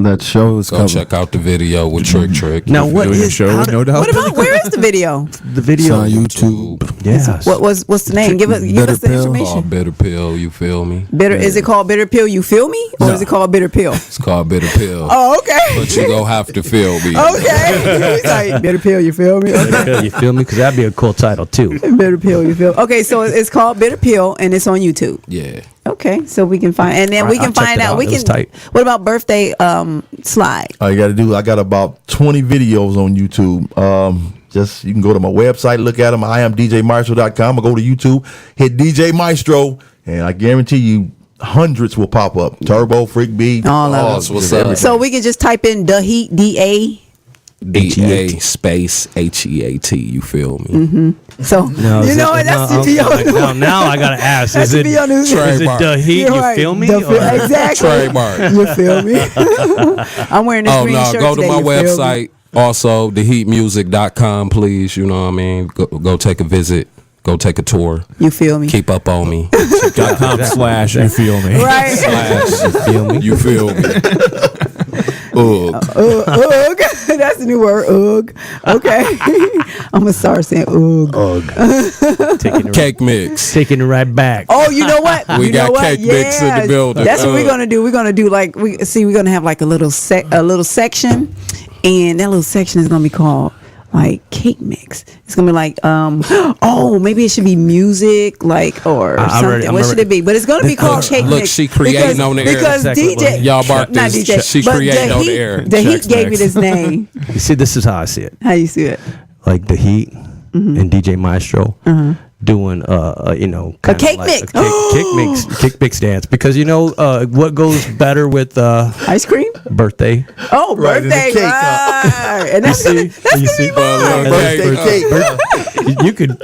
That show is Go coming. check out the video with Trick. Now, what Doing a is show, no doubt. What about, where is the video? the video? It's on YouTube. Yes. What's the name? Give us the Bitter Pill. information. Called Bitter Pill, you feel me? Bitter. Is it called Bitter Pill? You feel me, or is it called Bitter Pill? It's called Bitter Pill. Oh, okay. But you go have to feel me. Okay. He's like, Bitter Pill. You feel me? Okay. You feel me? Because that'd be a cool title too. Bitter Pill. You feel? Okay, so it's called Bitter Pill, and it's on YouTube. Yeah. Okay, so we can find, and then we I'll can check find it out. out. We It was can. tight. What about birthday slide? All you got to do, I got about 20 videos on YouTube. Just you can go to my website, look at them. I am DJMaestro.com. I go to YouTube, hit DJ Maestro, and I guarantee you hundreds will pop up. Turbo, Freak Beat, All of That's what's up. So we can just type in the Heat, DA. DA space HEAT, you feel me? So No, you is know it- what? That's no, to be okay, on. now I gotta ask: That is should it be on the is it Trademark. the Heat? You're You right. feel me? The or- exactly. Trademark. You feel me? I'm wearing this Oh green no, shirt go to today, my you feel me? website. Also, theheatmusic.com, please. You know what I mean? Go take a visit. Go take a tour. You feel me? Keep up on me. .com/. You feel me? Right. Slash, Feel me? you feel me? Ugh. Ugh. That's the new word. Ugh. Okay. I'm gonna start saying ugh. Cake mix. Taking it right back. Oh, you know what? We You got know what? cake mix in the building. That's what we're gonna do. We're gonna do like we're gonna have like a little section, and that little section is gonna be called like cake mix. It's gonna be like maybe it should be music or something. What should it be? But it's gonna be called cake Look, mix. she creating on the air. Because Exactly what DJ Y'all bark not this. DJ, She but creating on the Heat- air. The Heat Checks gave me next. this name. You see, this is how I see it. How you see it? Like the Heat and DJ Maestro doing kinda cake like mix. a kick mix dance, because what goes better with Ice cream? birthday. Oh, Right, and the birthday. cake, Right. And that's gonna be fun. birthday cake. You could,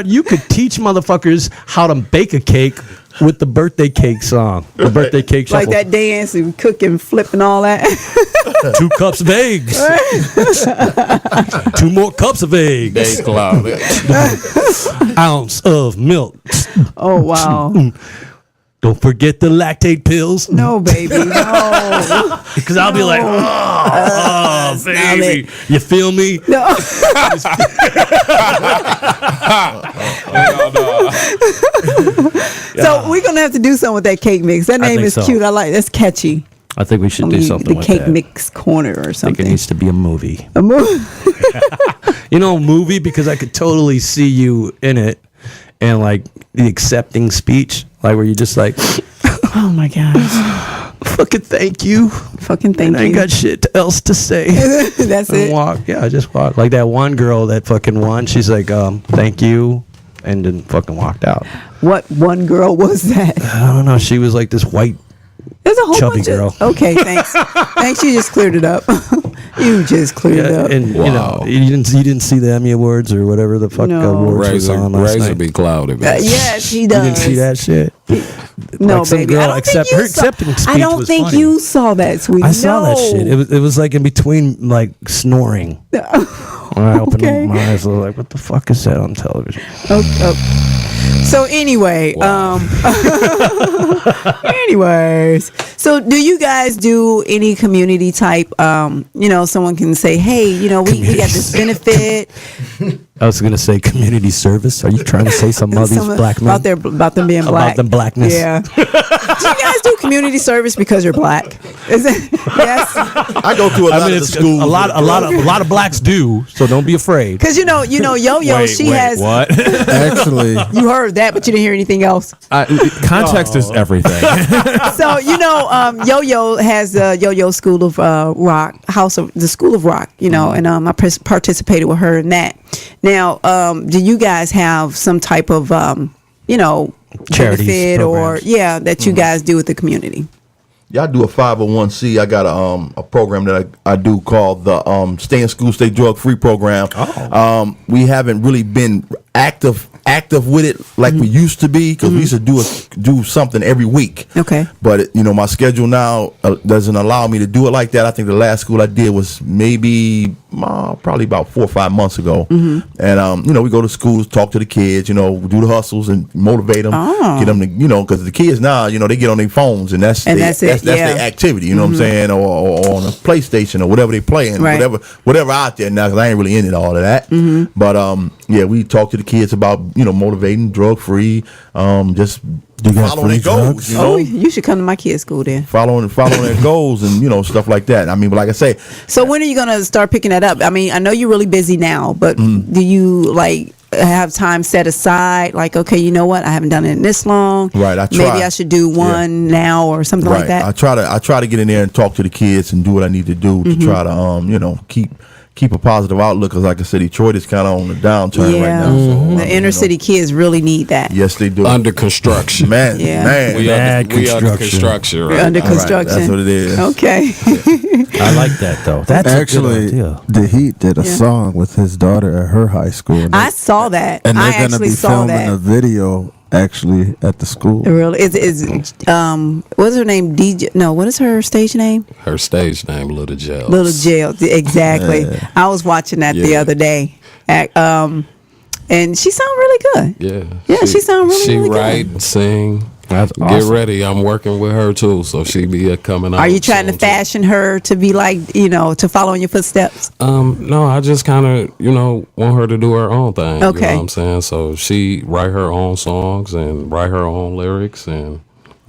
you could teach motherfuckers how to bake a cake with the birthday cake song, the birthday cake shuffle. Like that dance and cook and flip and all that. 2 cups of eggs. 2 more cups of eggs. Day cloud. Ounce of milk. Oh, wow. Don't forget the lactate pills. No, baby. No. Because I'll be like, oh, baby. You feel me? No. So we're going to have to do something with that cake mix. That name think is so. cute. I like That's catchy. I think we should do something The with cake that. mix corner or I think it something. needs to be a movie. A movie. A movie, because I could totally see you in it, and like the accepting speech, like where you just like, Oh, my gosh. fucking thank you. Fucking thank And I ain't you. got shit else to say. That's And it. walk. Yeah, I just walk. Like that one girl that fucking won. She's like, thank you, and then fucking walked out. What one girl was that? I don't know. She was like this white. There's a whole Chubby bunch girl. of. Okay, thanks. Thanks. You just cleared it up. You just cleared up. And you know, you didn't see the Emmy Awards or whatever the fuck No. awards was on last Razor night. be clouded. Man. Yes, he You does. didn't see that shit. No, Like some baby. girl I don't accept- think you her saw- acceptance speech I don't was think funny. you saw that, sweetie. I saw that No. shit. It was like in between like snoring. When I opened Okay. my eyes, I was like, "What the fuck is that on television?" Okay. So anyway, anyways, so do you guys do any community type? Someone can say, "Hey, we got this benefit." I was gonna say community service. Are you trying to say something about these black men? about them being black, About them blackness? Yeah. Do you guys do community service because you're black? Is it? Yes. I go to a lot of the it's schools. a lot of blacks do. So don't be afraid. Because Yo-Yo, she has. What? Actually, You heard that, but you didn't hear anything else. Context is everything. So Yo-Yo has the Yo-Yo School of Rock, the School of Rock, and I participated with her in that. Now, do you guys have some type of Charities benefit or programs. that you guys do with the community? Yeah, I do a 501c. I got a program that I do called the Stay in School, Stay Drug Free program. We haven't really been active with it like we used to be, because we used to do something every week. Okay. But my schedule now doesn't allow me to do it like that. I think the last school I did was maybe probably about 4 or 5 months ago. And we go to schools, talk to the kids, do the hustles and motivate them, get them to, because the kids now, they get on their phones and that's their activity. You know what I'm saying, or on a PlayStation or whatever they playing, Right. whatever out there now. Because I ain't really into all of that. But we talk to the kids about motivating, drug free, just following their goals. Oh, you should come to my kids' school then. Following their goals and stuff like that. I mean, but like I say, So when are you gonna start picking that up? I mean, I know you're really busy now, but do you have time set aside? Like, okay, you know what? I haven't done it in this long. Right, I try. Maybe I should do one now or something like that. I try to get in there and talk to the kids and do what I need to do to try to keep a positive outlook, because like I said, Detroit is kind of on the downturn right now. So, the inner city kids really need that. Yes, they do. Under construction. Man, Yeah. man. We Bad under construction. We're Right? under All right, construction. that's what it is. Okay. I like that though. That's actually, a good idea. the Heat did a song with his daughter at her high school, and I saw that. and I they're gonna actually be saw filming that. a video actually at the school. Really? What's her name? DJ? No, what is her stage name? Her stage name, Little Gels. Little Jail. Exactly. I was watching that the Yeah. other day. And she sounded really good. Yeah. Yeah, she sound really, really good. write, sing. That's Get awesome. ready. I'm working with her too, so she be coming out. Are you trying to soon, too. fashion her to be like, to follow in your footsteps? No, I just kind of, want her to do her own thing. You Okay. know what I'm saying? So she write her own songs and write her own lyrics, and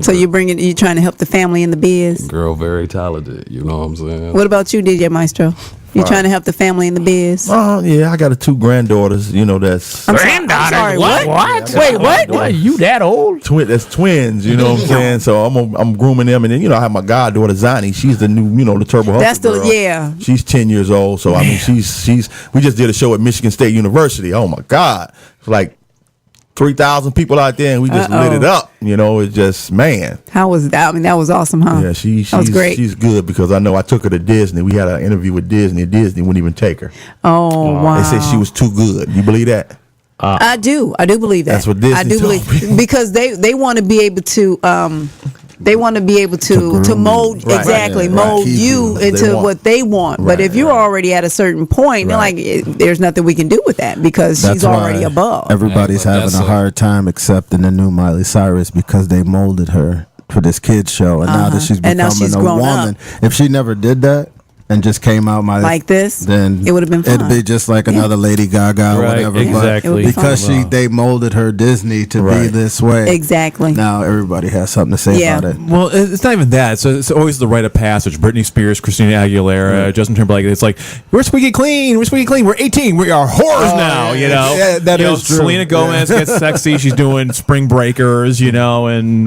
So you trying to help the family in the biz? girl very talented. You know what I'm saying? What about you, DJ Maestro? You trying to help the family in the biz? Yeah, I got 2 granddaughters. That's I'm sorry, what? Wait, what? What? You that old? That's twins. You know what I'm saying? So I'm grooming them, and then I have my goddaughter Zani. She's the new the Turbo Hustle That's the girl. yeah. She's 10 years old. So I mean, she's. We just did a show at Michigan State University. Oh my God, it's like 3,000 people out there, and we just lit it up. It's just, man. How was that? I mean, that was awesome, huh? Yeah, that was great. She's good, because I know I took her to Disney. We had an interview with Disney. Disney wouldn't even take her. Oh wow! They said she was too good. You believe that? I do believe that. That's what Disney I do told believe me. because they want to be able to to mold Right. exactly Right. mold Keep you you. into They want. what they want. But Right, if you're already at a certain point, they're like, there's nothing we can do with that because That's she's already why above. Everybody's Yeah, but having that's a hard time accepting the new Miley Cyrus because they molded her for this kids show, and now that she's And now becoming she's a grown woman, if she never did that and just came out Like this, then it would've been fine. It'd be just like another Lady Gaga or Right, whatever. exactly. It would be But because fine. they molded her Disney to be Right. this way. Exactly. Now everybody has something to say Yeah. about it. Well, it's not even that. It's always the rite of passage. Britney Spears, Christina Aguilera, Justin Timberlake. It's like, we're squeaky clean. We're squeaky clean. We're 18. We are whores now, Yeah, that is true. Selena Gomez gets sexy. She's doing Spring Breakers, and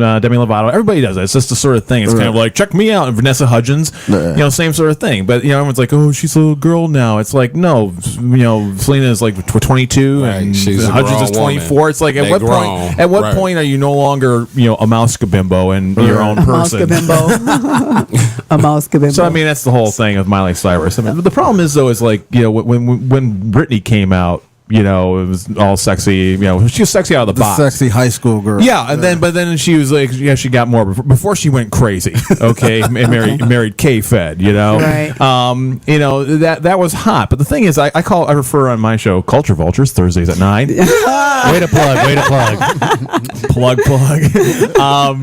Demi Lovato. Everybody does that. It's just the sort of thing. It's kind of like, check me out. And Vanessa Hudgens, same sort of thing. But everyone's like, "Oh, she's a little girl now." It's like, no, Selena is like 22 and She's a Hudgens is grown 24. woman. It's like, at They what grown. point? At what Right. point are you no longer, a mouse kabimbo and your own person? A mouse kabimbo. So I mean, that's the whole thing of Miley Cyrus. I mean, but the problem is though, is like when Britney came out, it was all sexy. She was sexy out of the box. Sexy high school girl. Yeah, and then she was like, she got more before she went crazy. Okay, and married K-Fed. Right. That was hot. But the thing is, I refer on my show Culture Vultures Thursdays at 9. Way to plug. plug. But on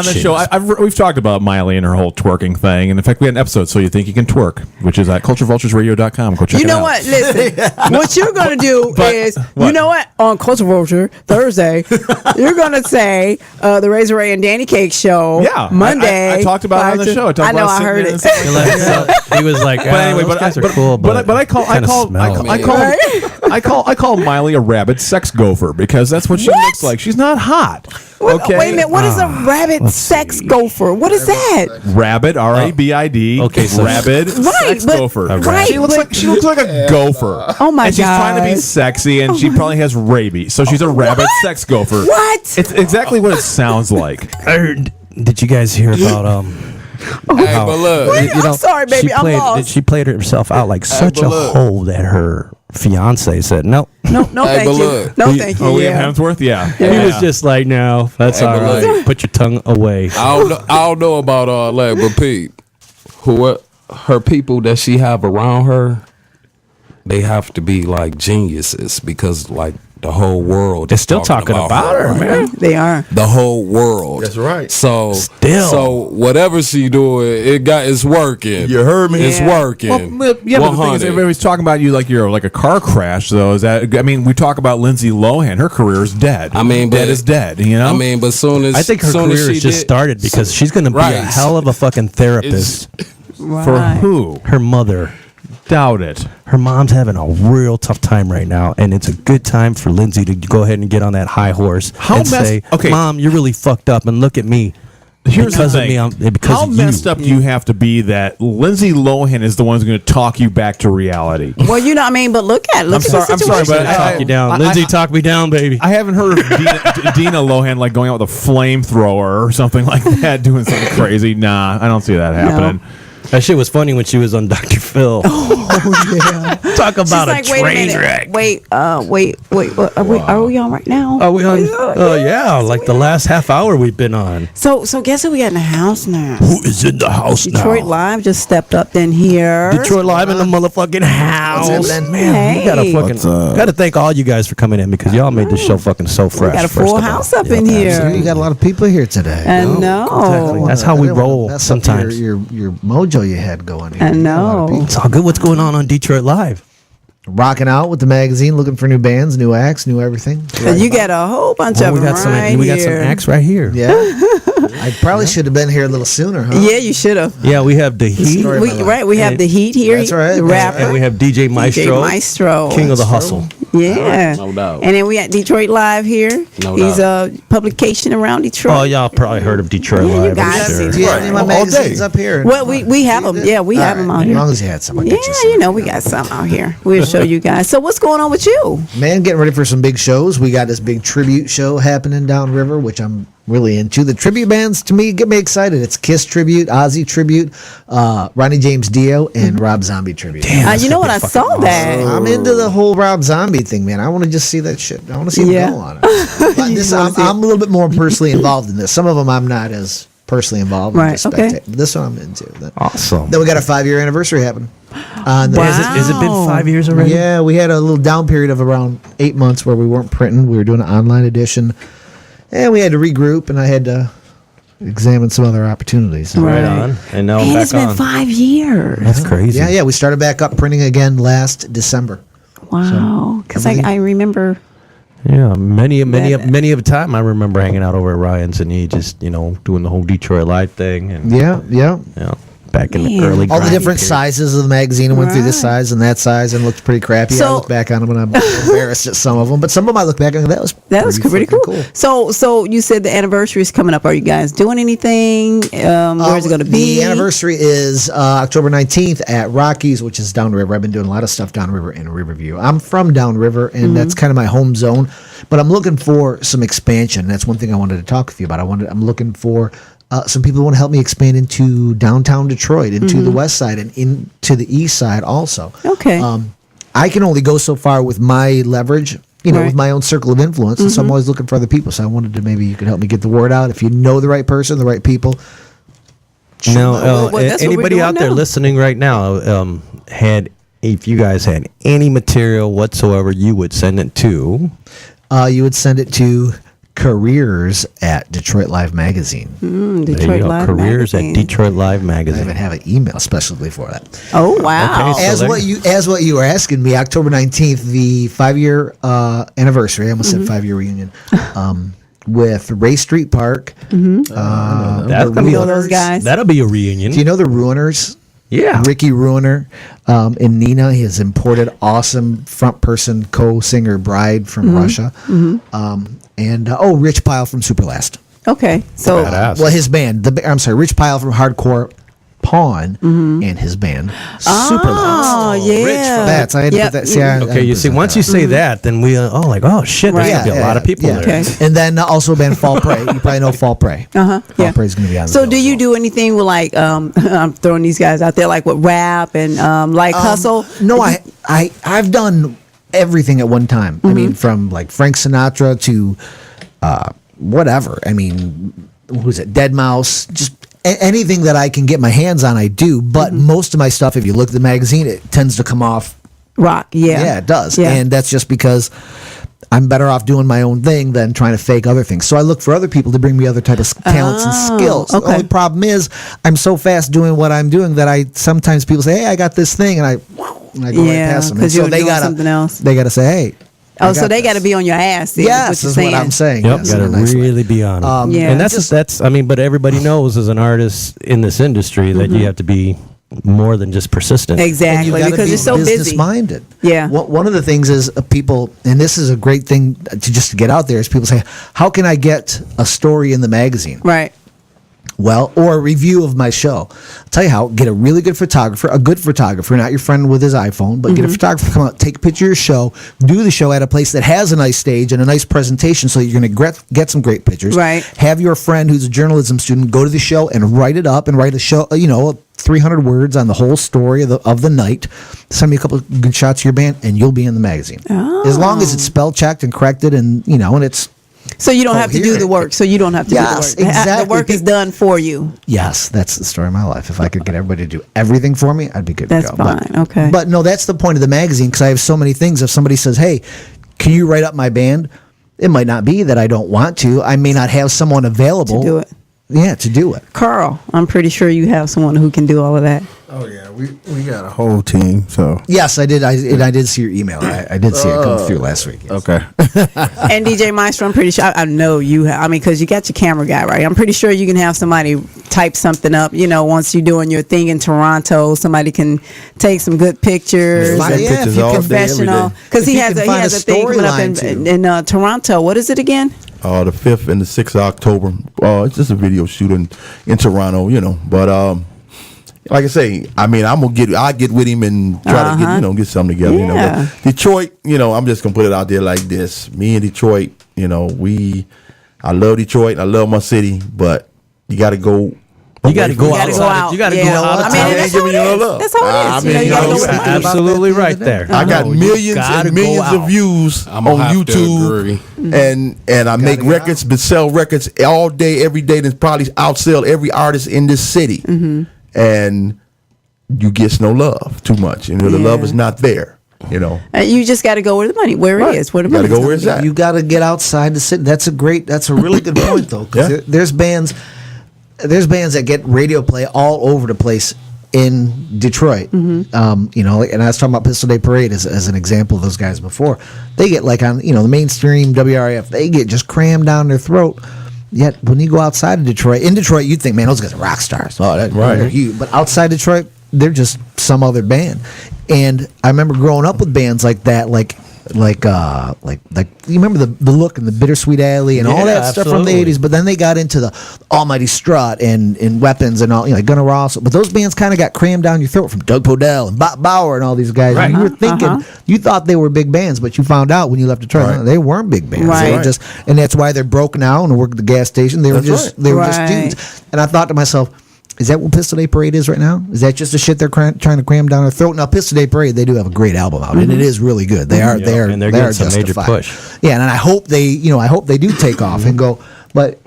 the show, we've talked about Miley and her whole twerking thing, and in fact, we had an episode. So you think you can twerk, which is at culturevulturesradio.com. Go check it out. You know what? Listen, what you're gonna do is, what? you know what? On Culture Vulture Thursday, you're gonna say the Razor Ray and Danny Cake Show. Yeah, Monday. I talked about it on the show. I know. I heard it. He was like, But anyway, those guys are but cool, but I call Miley a rabid sex gopher because that's what she looks like. She's not hot. Okay. Wait a minute. What is a rabbit sex gopher? What is that? Rabid, RABID. Okay, so rabid sex gopher. Right, She looks like a gopher. Oh my god. And she's trying to be sexy, and she probably has rabies, so she's a rabid sex gopher. What? It's exactly what it sounds like. Did you guys hear about Hey, but look, I'm sorry, baby. I'm lost. She played herself out like such but a look. hole that her fiance said no. No, Hey, thank but you. look. No, thank you. William Yeah. Hemsworth, yeah. He was just like, no, that's Hey, all but right. look. Put your tongue away. I don't know about all that, but Pete, her people that she have around her, they have to be like geniuses because like the whole world They're is still talking about her, man. They are. The whole world. That's right. So Still. whatever she doing, it's working. You heard me. It's working. Well, yeah, but the thing is, 100. everybody's talking about you like you're like a car crash. Though, is that? I mean, we talk about Lindsay Lohan. Her career is dead. I mean, dead but- is dead. But soon as I think her soon as career she has just did- started because she's going to be a Right. hell of a fucking therapist. for who? Her mother. Doubt it. Her mom's having a real tough time right now, and it's a good time for Lindsay to go ahead and get on that high horse and say, okay. Mom, you're really fucked up, and look at me. Here's because the of thing. me, because How of messed you. up do you have to be that Lindsay Lohan is the one who's going to talk you back to reality? Well, you know what I mean, but look at I'm sorry, the situation. but Talk you down. Lindsay, talk me down, baby. I haven't heard of Dina Lohan like going out with a flamethrower or something like that, doing something crazy. Nah, I don't see that happening. That shit was funny when she was on Dr. Phil. Talk She's about like, a wait train minute. wreck. Wait, what, are we on right now? Are we on? Oh, yeah, like the last half hour we've been on. So guess who we got in the house now? Who is in the house Detroit now? Live just stepped up in here. Detroit Live in the motherfucking house. Man, we gotta Hey. fucking gotta thank all you guys for coming in because y'all made this show fucking so fresh. We got a first full of all. house up in So here. you got a lot of people here today. I know. Exactly. That's how we roll Mess up sometimes. Your mojo you had going here. I You got a lot of know. people It's all good. What's going on Detroit Live? rocking out with the magazine, looking for new bands, new acts, new everything. And you got a whole bunch of we them got some. right We got some here. acts right here. Yeah. I probably should have been here a little sooner, huh? Yeah, you should have. Yeah, we have the Heat, story of my life. We have the Heat here. That's right. The rapper. and we have DJ Maestro, DJ Maestro. King of the Hustle. Yeah. No doubt. And then we got Detroit Live here. No He's doubt. a publication around Detroit. Oh, y'all probably heard of Detroit Yeah, you Live. I'm guys sure. Do you have any of my All day. magazines up here? Well, we have them. Yeah, we have them out As here. long as you had some, I'll Yeah, get you some. you know, we got some out here. We'll show you guys. So what's going on with you? Man, getting ready for some big shows. We got this big tribute show happening downriver, which I'm really into. The tribute bands, to me, get me excited. It's Kiss tribute, Ozzy tribute, Ronnie James Dio, and Rob Zombie tribute. You know what? I saw that. I'm into the whole Rob Zombie thing, man. I want to just see that shit. I want to see him Yeah. go on it. But this, I'm a little bit more personally involved in this. Some of them I'm not as personally involved. I'm Right, just okay. spectating. This one I'm into. Awesome. Then we got a 5-year anniversary happening. On the- Wow. Has it been 5 years already? Yeah, we had a little down period of around 8 months where we weren't printing. We were doing an online edition, and we had to regroup, and I had to examine some other opportunities. Right on. And now I'm Man, back it's been on. 5 years. That's crazy. Yeah, we started back up printing again last December. Wow. Because I remember. Yeah, many of a time I remember hanging out over at Ryan's and he just, doing the whole Detroit Live thing and Yeah. yeah. back in the early. All the grungy different period. sizes of the magazine. I went through this size and that size and looked pretty crappy. I So- look back on them and I'm embarrassed at some of them, but some of them I look back and go, that was pretty freaking cool. So you said the anniversary is coming up. Are you guys doing anything? Where's it going to be? The anniversary is October 19th at Rockies, which is downriver. I've been doing a lot of stuff downriver in Riverview. I'm from downriver, and that's kind of my home zone. But I'm looking for some expansion. That's one thing I wanted to talk with you about. I'm looking for some people who want to help me expand into downtown Detroit, into the west side, and into the east side also. Okay. I can only go so far with my leverage, with Right. my own circle of influence. And so I'm always looking for other people. So I wanted to maybe you could help me get the word out. If you know the right person, the right people. Now, Well, that's what we're anybody doing out there now. listening right now, if you guys had any material whatsoever, you would send it to. You would send it to careers at Detroit Live Magazine. There you Detroit go, Live careers Magazine. at Detroit Live I Magazine. even have an email specifically for that. Oh wow! Okay, As there- what you were asking me, October 19th, the 5-year anniversary. I almost said 5-year reunion. With Ray Street Park. That's the gonna be know a- those guys? That'll be a reunion. Do you know the Ruiners? Yeah. Ricky Ruiner and Nina, his imported awesome front person co-singer bride from Russia. And Rich Pyle from Superlast. Okay, so Badass. Well, his band. Rich Pyle from Hardcore Pawn and his band. Superlast. oh yeah, That's I had to Yep. put that. See, I Okay, you see, once you say that, then we shit, there's Right. gonna be a lot of people there. Okay. And then also band Fall Prey. You probably know Fall Prey. Yeah. Fall Prey's going to be on. the So bill do as you well. do anything with like I'm throwing these guys out there like with rap and like hustle? No, I've done everything at one time. I mean, from like Frank Sinatra to whatever. I mean, who's it? Dead Mouse. Just anything that I can get my hands on, I do. But most of my stuff, if you look at the magazine, it tends to come off. Rock, yeah, Yeah, it does. Yeah. And that's just because I'm better off doing my own thing than trying to fake other things. So I look for other people to bring me other type of talents and skills. okay. The only problem is I'm so fast doing what I'm doing that I sometimes people say, "Hey, I got this thing," and I go right Yeah, past them. 'cause And you so were they doing gotta something else. They got to say, "Hey." Oh, so they got to be on your ass. Then, Yes, is is what what you're I'm saying. saying. Yep, Yes, got to in a nice way. really be on it. Yeah. And that's I mean, but everybody knows as an artist in this industry that you have to be more than just persistent. And Exactly, you gotta because be you're so business busy. minded. Yeah. One of the things is people, and this is a great thing to just to get out there, is people say, "How can I get a story in the magazine?" Right. Well, or a review of my show. I'll tell you how, get a really good photographer, a good photographer, not your friend with his iPhone, but get a photographer, come out, take a picture of your show, do the show at a place that has a nice stage and a nice presentation so you're going to get some great pictures. Right. Have your friend who's a journalism student go to the show and write it up and write a show, 300 words on the whole story of the night. Send me a couple of good shots of your band and you'll be in the magazine. As long as it's spell checked and corrected and, and it's, So you don't have to do Coherent. the work. So you don't have to Yes, do the work. The exactly. work is done for you. yes, that's the story of my life. If I could get everybody to do everything for me, I'd be good That's to go. fine. Okay. But no, that's the point of the magazine because I have so many things. If somebody says, "Hey, can you write up my band?" It might not be that I don't want to. I may not have someone available To do it. Yeah, to do it. Carl, I'm pretty sure you have someone who can do all of that. Oh yeah, we got a whole team. So Yes, I did. I did see your email. I did see it come through last week. Yes. okay. And DJ Maestro, I'm pretty sure, I know you have, because you got your camera guy, right? I'm pretty sure you can have somebody type something up, once you're doing your thing in Toronto, somebody can take some good pictures. Yeah, and if pictures you all can- day, every professional. day. Because If he you has can a find a thing coming up storyline, too. in Toronto. What is it again? The 5th and the 6th of October. It's just a video shoot in Toronto, But like I say, I mean, I get with him and try to get something together, Yeah. But Detroit, I'm just gonna put it out there like this. Me and Detroit, I love Detroit, I love my city, but you got to go. You got to go You gotta outside. go out. You got to Yeah. go out. I of mean, town. that's how it is. That's how it is. You gotta go with the money. Absolutely right there. I got No, you millions gotta and go millions of out. views I'm on gonna have to YouTube, agree. and I make get records, but sell records all day, every day. That probably outsell every artist in this city, and you get no love too much. The love Yeah. is not there. You just got to go where the money, where it is, where the You gotta money go where it's at. You got to get outside the city. That's a really good point though. 'Cause Yeah. there's bands that get radio play all over the place in Detroit. And I was talking about Pistol Day Parade as an example of those guys before. They get like on the mainstream WRF. They get just crammed down their throat. Yet when you go outside of Detroit, in Detroit, you'd think, man, those guys are rock stars. Oh, they're huge. But outside Detroit, they're just some other band. And I remember growing up with bands like that, like you remember the Look and the Bittersweet Alley and all that stuff from the '80s. But then they got into the Almighty Strut and Weapons and all, like Gunnar Ross. But those bands kind of got crammed down your throat from Doug Podell and Bob Bauer and all these guys. Right. And you were thinking you thought they were big bands, but you found out when you left Detroit they weren't big bands. Right. They were just, and that's why they're broke now and work at the gas station. They were just dudes. And I thought to myself, is that what Pistol Day Parade is right now? Is that just the shit they're trying to cram down our throat? Now, Pistol Day Parade, they do have a great album out, and it is really good. They are, and they're getting some major justified. push. Yeah, and I hope they do take off and go. But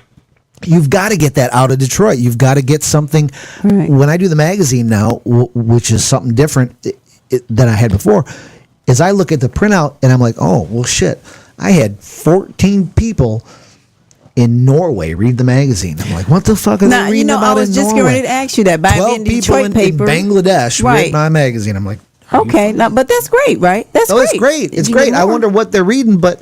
you've got to get that out of Detroit. You've got to get something. Right. When I do the magazine now, which is something different than I had before, is I look at the printout and I'm like, oh well, shit. I had 14 people in Norway read the magazine. I'm like, what the fuck are they reading about I was in just Norway? getting ready to ask you that. By 12 the people Detroit in paper. Bangladesh Right. read my magazine. I'm like, Okay, now, but that's great, right? That's it's great. It's You great. get I more. wonder what they're reading, but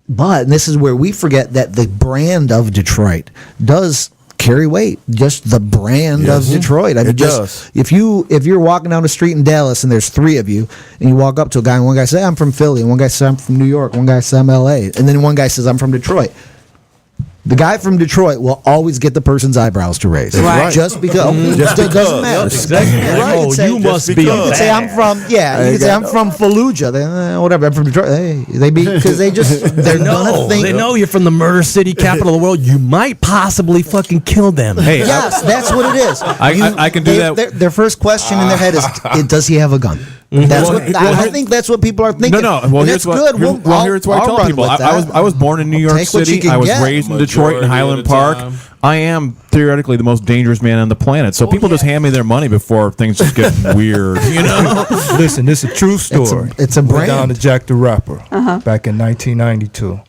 and this is where we forget that the brand of Detroit does carry weight. Just the brand of Detroit. I mean, It does. if you're walking down the street in Dallas and there's three of you, and you walk up to a guy and one guy says, I'm from Philly, and one guy says, I'm from New York, one guy says, I'm LA, and then one guy says, I'm from Detroit. The guy from Detroit will always get the person's eyebrows to raise. Right. Just because. It doesn't matter. Exactly. You're right. Oh, You'd say- you must be You could say I'm from, you could say I'm got- from Fallujah. Then, whatever, I'm from Detroit. Hey, because they're gonna think. They know you're from the murder city capital of the world. You might possibly fucking kill them. Hey, Yes, that's what it is. I can do that. Their first question in their head is, does he have a gun? That's what I think. That's what people are thinking. No. Well, And here's that's what. good. Here's what I I'll tell run people. with I was born in New York Take what you City. can I was get. raised in Detroit and Majority Highland of the Park. time. I am theoretically the most dangerous man on the planet. So people just hand me their money before things just get weird. You know. Listen, this is a true story. It's a Went brand. down to Jack the Rapper back in 1992.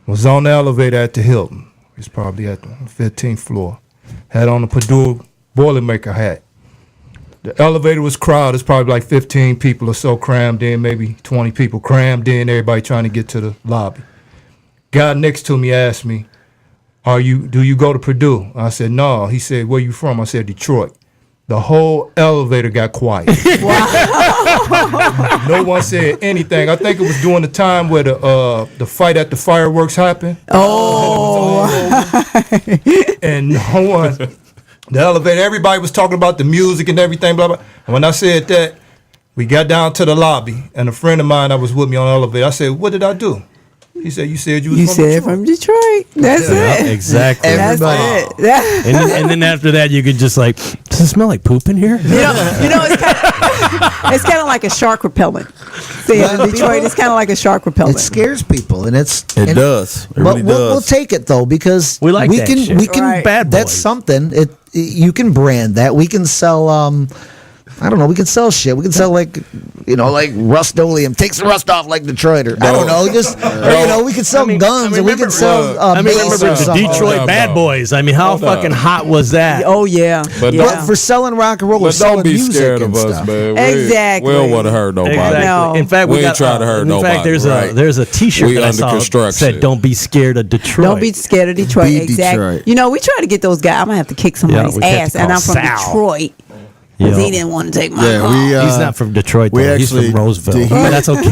Was on the elevator at the Hilton. He's probably at the 15th floor. Had on a Purdue Boilermaker hat. The elevator was crowded. It's probably like 15 people or so crammed in, maybe 20 people crammed in, everybody trying to get to the lobby. Guy next to me asked me, do you go to Purdue? I said, no. He said, where you from? I said, Detroit. The whole elevator got quiet. No one said anything. I think it was during the time where the fight at the fireworks happened. Oh. And no one, the elevator, everybody was talking about the music and everything, blah, blah. And when I said that, we got down to the lobby, and a friend of mine that was with me on the elevator, I said, what did I do? He said, you said you was You from said Detroit. from Detroit. That's it. Exactly. That's Everybody. it. And then after that, you could just like, does it smell like poop in here? It's kind of like a shark repellent. See, in Detroit, it's kind of like a shark repellent. It scares people, and It does. It really we'll does. take it though because We like that shit. We can Right. Bad That's boys. something. You can brand that. We can sell. I don't know. We can sell shit. We can sell like Rust-Oleum. Takes the rust off like Detroit. Or, I don't know. We can sell guns and we can sell. Remember mace or the something. Detroit Bad Boys. I mean, how fucking hot was that? Oh, yeah. But yeah. But for selling rock and roll, or But selling don't be music scared and of us, stuff. man. Exactly. We don't want to hurt nobody. Exactly. No. In fact, We we ain't got, trying to hurt in nobody, fact, right? there's a T-shirt We that I under saw construction. said, "Don't be scared of Detroit." Don't be scared of Detroit. Be Exactly. Detroit. We try to get those guys. I'm going to have to kick somebody's we have ass. to And call I'm from Sal. Detroit. Because Yo. he didn't want to take my Yeah, call. He's not from Detroit, we though. He's actually from Roseville. did- But that's okay.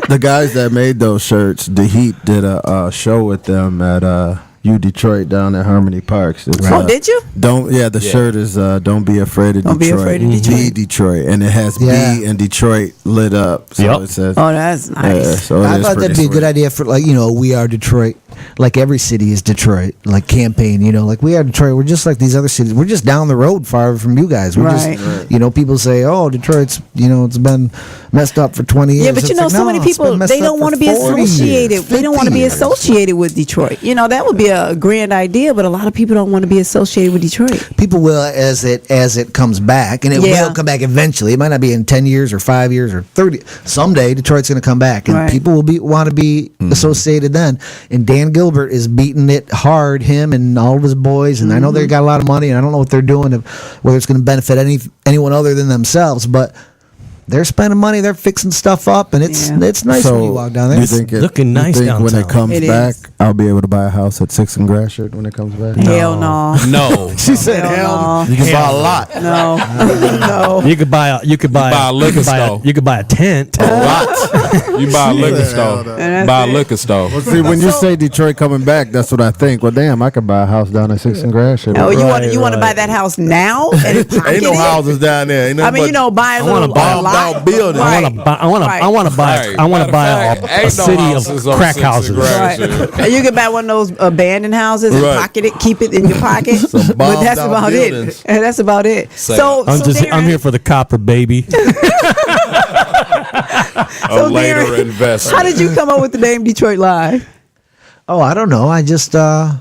The guys that made those shirts, The Heat, did a show with them at U Detroit down at Harmony Parks. It's, Oh, did you? The shirt is Don't Be Afraid of Don't be Detroit. afraid of Detroit. Be Detroit. And it has Yeah. B and Detroit lit up. So Yep. it says Oh, that's nice. so it I is thought pretty that'd be a good sweet. idea for We Are Detroit. Like every city is Detroit. Like campaign, like We Are Detroit. We're just like these other cities. We're just down the road far from you guys. We're Right. just, people say, oh, Detroit's, it's been messed up for 20 years. Yeah, but It's like, so no, many it's people, been messed they up don't for want to be 40 years, associated. They don't want to 50 be years. associated with Detroit. That would be a grand idea, but a lot of people don't want to be associated with Detroit. People will as it comes back, and it Yeah. will come back eventually. It might not be in 10 years or 5 years or 30. Someday Detroit's going to come back, and Right. people will want to be associated then. And Dan Gilbert is beating it hard, him and all of his boys. And I know they got a lot of money, and I don't know what they're doing, whether it's going to benefit anyone other than themselves. But they're spending money. They're fixing stuff up, and it's nice when you walk down there. you think looking nice when downtown. it comes It back, is. I'll be able to buy a house at 6 and Gratiot when it comes back? Hell no. No. She said, Hell "Hell, You can buy a lot. No. No. You could buy a liquor store. You could buy a tent. You buy a liquor store. that's Buy a it. liquor store. Well, see, when you say Detroit coming back, that's what I think. Well, damn, I could buy a house down at 6 and Gratiot. Oh, you Right, want to right. buy that house now? And pocket Ain't no it? houses down there. Ain't I mean, buy a wanna little buy a a lot. bombed-out building. Right. I want to buy Hey, I want to buy matter of fact, a ain't no city houses of on crack 6th and houses. Gratiot. Right. And you can buy one of those abandoned houses and Right. pocket it, keep it in your pocket. Some But that's bombed-out about buildings. it. And that's about it. So I'm Darren, here for the copper, baby. A later Darren, investment. how did you come up with the name Detroit Live? Oh, I don't know. I just I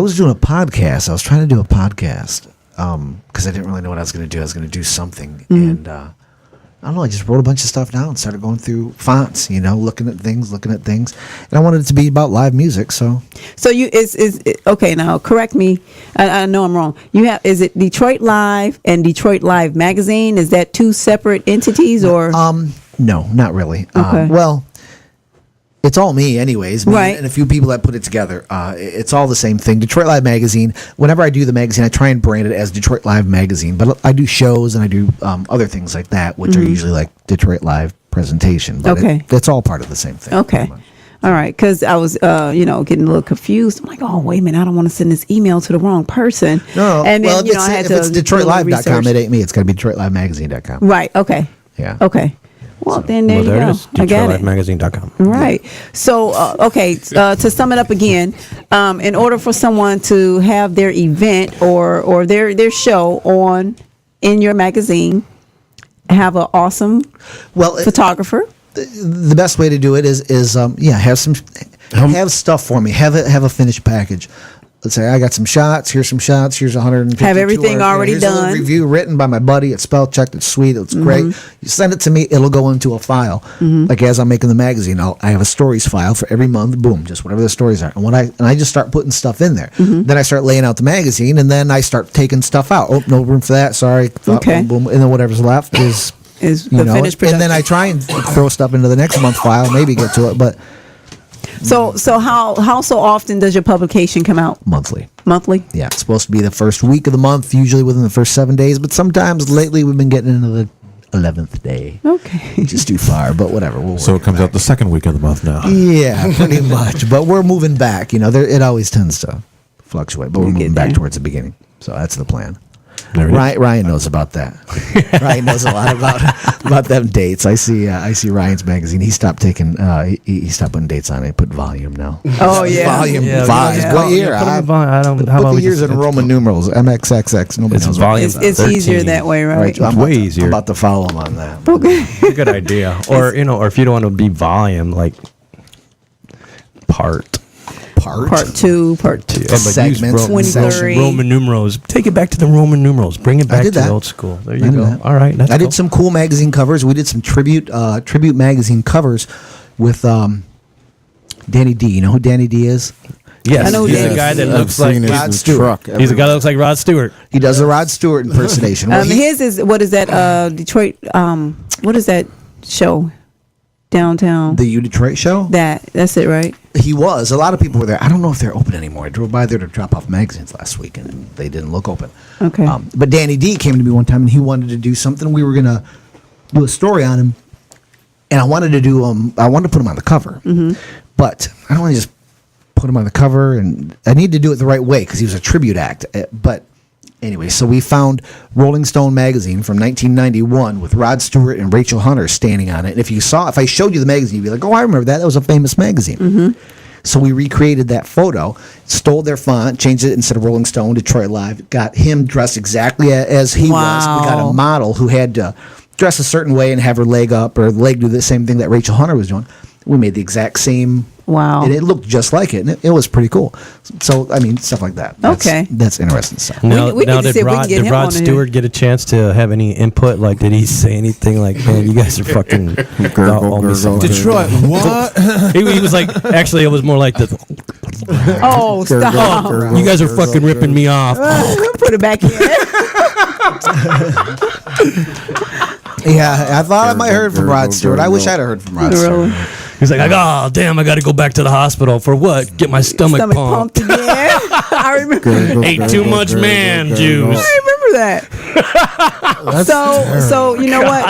was doing a podcast. I was trying to do a podcast because I didn't really know what I was going to do. I was going to do something, and I don't know. I just wrote a bunch of stuff down and started going through fonts. Looking at things, and I wanted it to be about live music. So You is okay. Now correct me. I know I'm wrong. Is it Detroit Live and Detroit Live Magazine? Is that two separate entities or? no, not really. Okay. Well, it's all me, anyways. Me Right. and a few people that put it together. It's all the same thing. Detroit Live Magazine. Whenever I do the magazine, I try and brand it as Detroit Live Magazine. But I do shows and I do other things like that, which are usually like Detroit Live presentation. But Okay. it's all part of the same thing. Okay. pretty much. All right, because I was, getting a little confused. I'm like, oh, wait a minute, I don't want to send this email to the wrong person. No, and well, then, I had if to it's do a little DetroitLive.com, research. it ain't me. It's got to be DetroitLiveMagazine.com. Right. Okay. Yeah. Okay. Well, then there Well, you there go. it is. I got it. DetroitLiveMagazine.com. Right. So, to sum it up again, in order for someone to have their event or their show in your magazine, have an awesome photographer. The best way to do it is have stuff for me. Have a finished package. Let's say I got some shots. Here's some shots. Here's 150. Have everything 200, already here's a little done. review written by my buddy. It's spell checked. It's sweet. It's great. You send it to me. It'll go into a file. Like as I'm making the magazine, I have a stories file for every month. Boom, just whatever the stories are. And I just start putting stuff in there. Then I start laying out the magazine, and then I start taking stuff out. Oh, no room for that. Sorry. Okay. Boom, boom. And then whatever's left is the finished production. and then I try and throw stuff into the next month file. Maybe get to it, but So how so often does your publication come out? monthly. Monthly? Yeah, it's supposed to be the first week of the month, usually within the first 7 days. But sometimes lately we've been getting into the 11th day, Okay. which is too far. But whatever. We'll So work it comes out the second week of the month now. Yeah, pretty much. But we're moving back. It always tends to fluctuate, but we're moving back there. towards the beginning. So that's the plan. There it is. Ryan knows about that. Ryan knows a lot about them dates. I see Ryan's magazine. He stopped taking. He stopped putting dates on it. He put volume now. Oh yeah. Volume Yeah, 5. yeah. What year? Yeah, put 'em in volume. I don't- Put how about the we years just- in Roman numerals. MXXX. Nobody It's knows. volume. It's easier 13. that way, right? Right. I'm way about to- easier. I'm about to follow him on that. Okay. Good idea. Or or if you don't want to be volume, like part. Part 2, part 2. Yeah, but use Segments. 23. Roman numerals. Take it back to the Roman numerals. Bring it back did to the that. old school. There I you did go. that. All right. That's I cool. did some cool magazine covers. We did some tribute magazine covers with Danny D. You know who Danny D is? Yes, I know he's that. the guy that I've looks like seen it in Rod the Stewart. truck he's the guy that everywhere. looks like Rod Stewart. He does a Rod Stewart impersonation. Well, His is what is that? Detroit. What is that show? Downtown. the U Detroit show. That's it, right? He was. A lot of people were there. I don't know if they're open anymore. I drove by there to drop off magazines last week, and they didn't look open. Okay. But Danny D came to me one time, and he wanted to do something. We were gonna do a story on him, and I wanted to do I wanted to put him on the cover, but I don't want to just put him on the cover, and I need to do it the right way because he was a tribute act. But anyway, so we found Rolling Stone magazine from 1991 with Rod Stewart and Rachel Hunter standing on it. And if I showed you the magazine, you'd be like, "Oh, I remember that. That was a famous magazine." So we recreated that photo, stole their font, changed it instead of Rolling Stone, Detroit Live. Got him dressed exactly as he was. We got a model who had to dress a certain way and have her leg up, or leg do the same thing that Rachel Hunter was doing. We made the exact same. Wow. And it looked just like it. And it was pretty cool. So, I mean, stuff like that. Okay. That's interesting stuff. Now, we need to see if we can get did him Rod on here. Stewart get a chance to have any input? Like, did he say anything like, "Man, you guys are fucking y'all owe me some money." Detroit, what? He was like, actually, it was more like the, Oh, stop. "You guys are fucking ripping me off." Put it back in. Yeah, I thought I might have heard from Rod Stewart. I wish I'd have heard from Rod Stewart. He's like, oh, damn, I got to go back to the hospital for what? Get my stomach pumped. again. I remember. Ate too much man juice. I remember that. So you know what?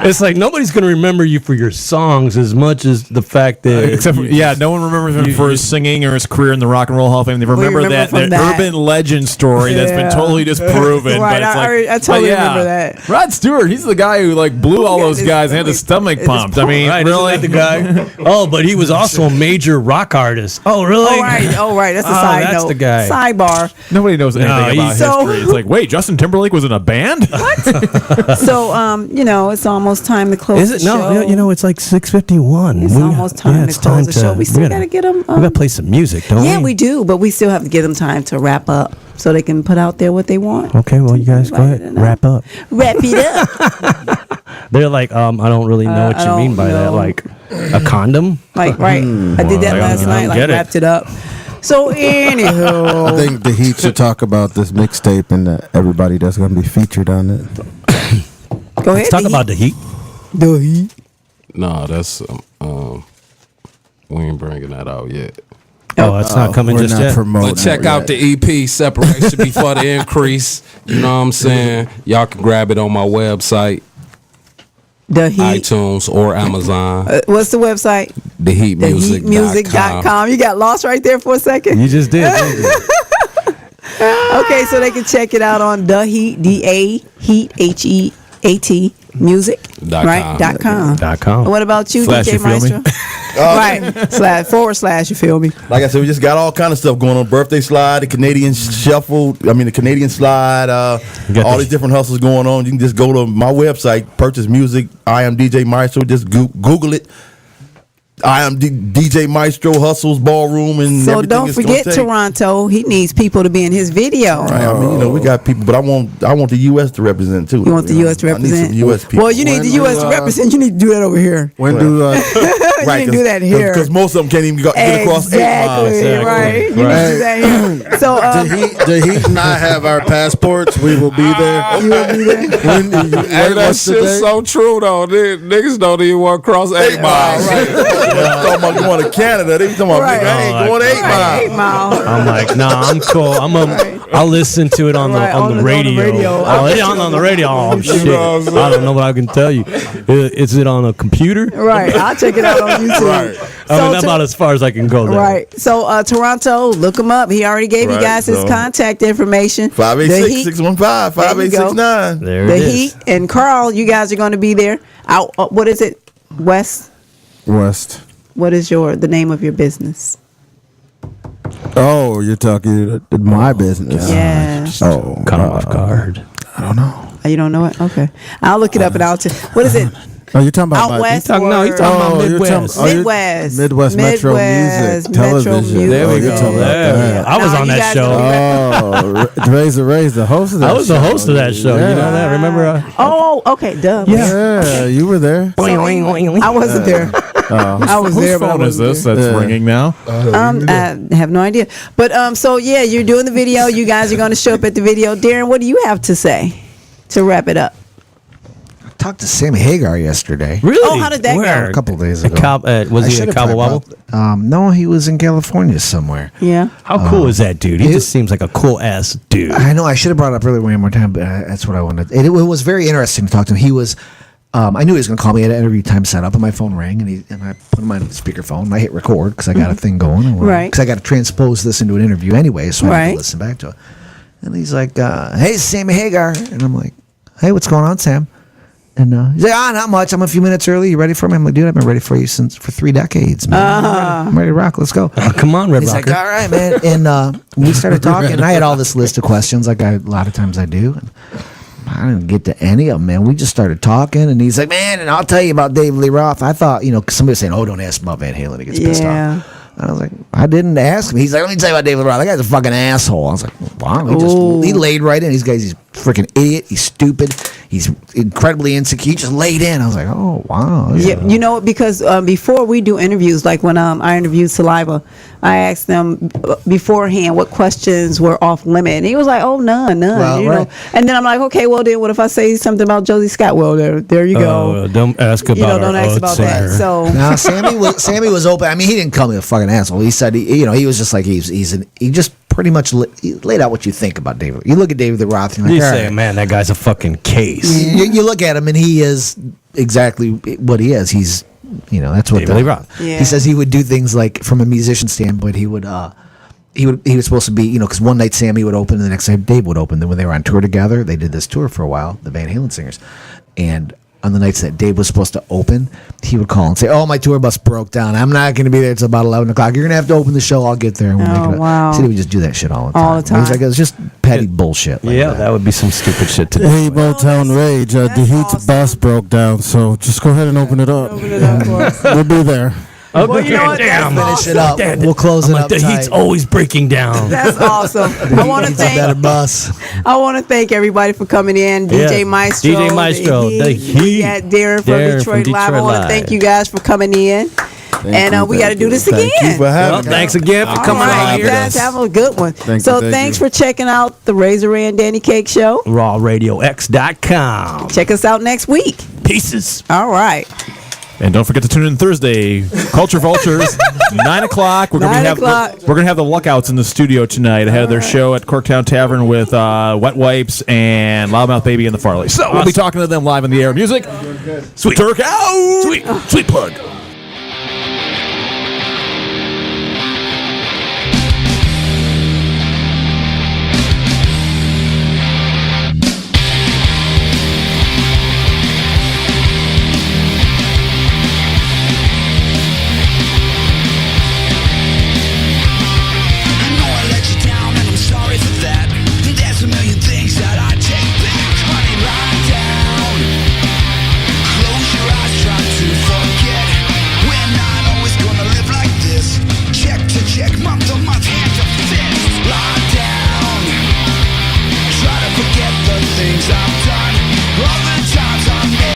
It's like nobody's going to remember you for your songs as much as the fact that except for, no one remembers him for his singing or his career in the Rock and Roll Hall of Fame. They remember that urban legend story that's been totally disproven. Right, but it's I totally remember that. Rod Stewart, he's the guy who like blew all those guys and had the stomach pumped. I mean, really the guy. Oh, but he was also a major rock artist. Oh, really? Oh, right. That's a side note. That's the guy. Sidebar. Nobody knows anything about history. It's like, wait, Justin Timberlake was in a band? What? So, it's almost time to close. Is it? The show. No, it's like 6:51. It's almost time to close the show. We still got to get them. We got to play some music, don't we? Yeah, we do, but we still have to give them time to wrap up so they can put out there what they want. Okay, well, you guys go ahead. Wrap up. Wrap it up. They're like, I don't really know what you mean by that. Like a condom? Like, right. I did that last night. Like, wrapped it up. So, anywho. I think the Heat should talk about this mixtape and everybody that's going to be featured on it. Go ahead. Let's talk about the Heat. The Heat. No, that's we ain't bringing that out yet. Oh, it's not coming just yet. But check out the EP Separation Before the Increase. You know what I'm saying? Y'all can grab it on my website. The Heat. iTunes or Amazon. What's the website? TheHeatMusic.com. You got lost right there for a second. You just did. Okay, so they can check it out on The Heat, Heat, HEAT, music, right? .com. What about you, DJ Maestro? Right, / you feel me? Like I said, we just got all kind of stuff going on. Birthday slide, the Canadian shuffle, the Canadian slide, all these different hustles going on. You can just go to my website, purchase music. I am DJ Maestro. Just Google it. I am DJ Maestro Hustles Ballroom and so everything. Don't forget Toronto. He needs people to be in his video. Right. I mean, we got people, but I want the U.S. to represent too. You want the U.S. to represent? I need some U.S. people. Well, you need the U.S. to represent. You need to do that over here. When do right, you need to do that here because most of them can't even get across 8 miles. Right. You need to do that here. So the Heat and I have our passports. We will be there. You will be there. Hey, that shit's so true though. Niggas don't even want to cross 8 miles. Talking about going to Canada. They talking about I ain't going 8 miles. 8 miles. I'm like, nah, I'm cool. I'll listen to it on the radio. On the radio. Oh shit! I don't know what I can tell you. Is it on a computer? Right. I'll check it out on YouTube. Right. That's about as far as I can go there. Right. So Toronto, look him up. He already gave you guys his contact information. 586-615-5869. There it is. is. The Heat and Carl, you guys are going to be there. Out. What is it? West. What is the name of your business? Oh, you're talking my business. Yeah. Oh, caught off guard. I don't know. You don't know it? Okay. I'll look it up and I'll tell. What is it? Oh, you're talking about Out West? He's talking about Midwest. Midwest Metro Music. There we go. I was on that show. Oh, Razor, the host of that show. I was the host of that show. You know that? Remember? Oh, okay. Duh. Yeah, you were there. I wasn't there. I was there, but I phone is wasn't this that's ringing now? I have no idea. But so yeah, you're doing the video. You guys are going to show up at the video. Darren, what do you have to say to wrap it up? I talked to Sammy Hagar yesterday. Really? Oh, how did that go? A couple days ago. Was he in Cabo Wabo? No, he was in California somewhere. Yeah. How cool is that dude? He just seems like a cool ass dude. I know. I should have brought it up earlier one more time, but that's what I wanted. It was very interesting to talk to him. He was. I knew he was going to call me at an interview time set up, and my phone rang, and I put him on speakerphone. And I hit record because I got a thing going, right? Because I got to transpose this into an interview anyway, so I had to listen back to it. And he's like, "Hey, Sammy Hagar," and I'm like, "Hey, what's going on, Sam?" And he's like, not much. I'm a few minutes early. You ready for me? I'm like, dude, I've been ready for you for 3 decades, man. I'm ready to rock. Let's go. Come on, Red He's Rocker. like, all right, man. And we started talking, and I had all this list of questions, like a lot of times I do. And I didn't get to any of them, man. We just started talking, and he's like, man, and I'll tell you about David Lee Roth. I thought, somebody was saying, oh, don't ask about Van Halen. He gets pissed off. I was like, I didn't ask him. He's like, let me tell you about David Lee Roth. That guy's a fucking asshole. I was like, wow. He laid right in. He's freaking idiot. He's stupid. He's incredibly insecure. He just laid in. I was like, oh wow. Yeah, you know, because before we do interviews, like when I interviewed Saliva, I asked them beforehand what questions were off limit, and he was like, "Oh, none, Well, you know." And then I'm like, "Okay, well then, what if I say something about Josie Scott?" Well, there you go. Don't ask about don't our ask old about singer. that. So Now Sammy was open. I mean, he didn't call me a fucking asshole. He said he was just like he just pretty much he laid out what you think about David. You look at David the Roth, and You you're like, say, all right. man, that guy's a fucking case. You look at him, and he is exactly what he is. He's, that's what David Lee Roth. Yeah. he says. He would do things like, from a musician standpoint, he was supposed to be, because one night Sammy would open, and the next night Dave would open. Then when they were on tour together, they did this tour for a while, the Van Halen singers, and on the nights that Dave was supposed to open, he would call and say, "Oh, my tour bus broke down. I'm not going to be there until about 11 o'clock. You're going to have to open the show. I'll get there." And we'll make it up. wow. So he would just do that shit all the time. All the time. He's like, it was just petty bullshit. Like Yeah, that would be some stupid shit to do. Hey, Motown Rage, the Heat's awesome. bus broke down, so just go ahead and open it up. Open it up for us. We'll be there. Well, you know what? Damn. That's Finish it up. Damn. We'll close I'm it like, up the tight. heat's always breaking down. That's awesome. I want to He's a better thank bus. thank everybody for coming in. DJ Yeah. Maestro, DJ Maestro, the Heat. Yeah, Darren from Darren Detroit from Live. I Detroit want to Live. thank you guys for coming in. We got to do this again. Thank you for having Well, me. thanks again for All coming right, on you here. guys have a good one. Thank so you. thanks for checking out the Razor and Danny Cake Show. RawRadioX.com. Check us out next week. Pieces. All right. And don't forget to tune in Thursday, Culture Vultures, 9 o'clock. We're 9 gonna o'clock. we're gonna have the Lookouts in the studio tonight ahead of their show at Corktown Tavern with Wet Wipes and Loudmouth Baby and the Farleys. So we'll be talking to them live in the air. Music, sweet Turk out, sweet plug.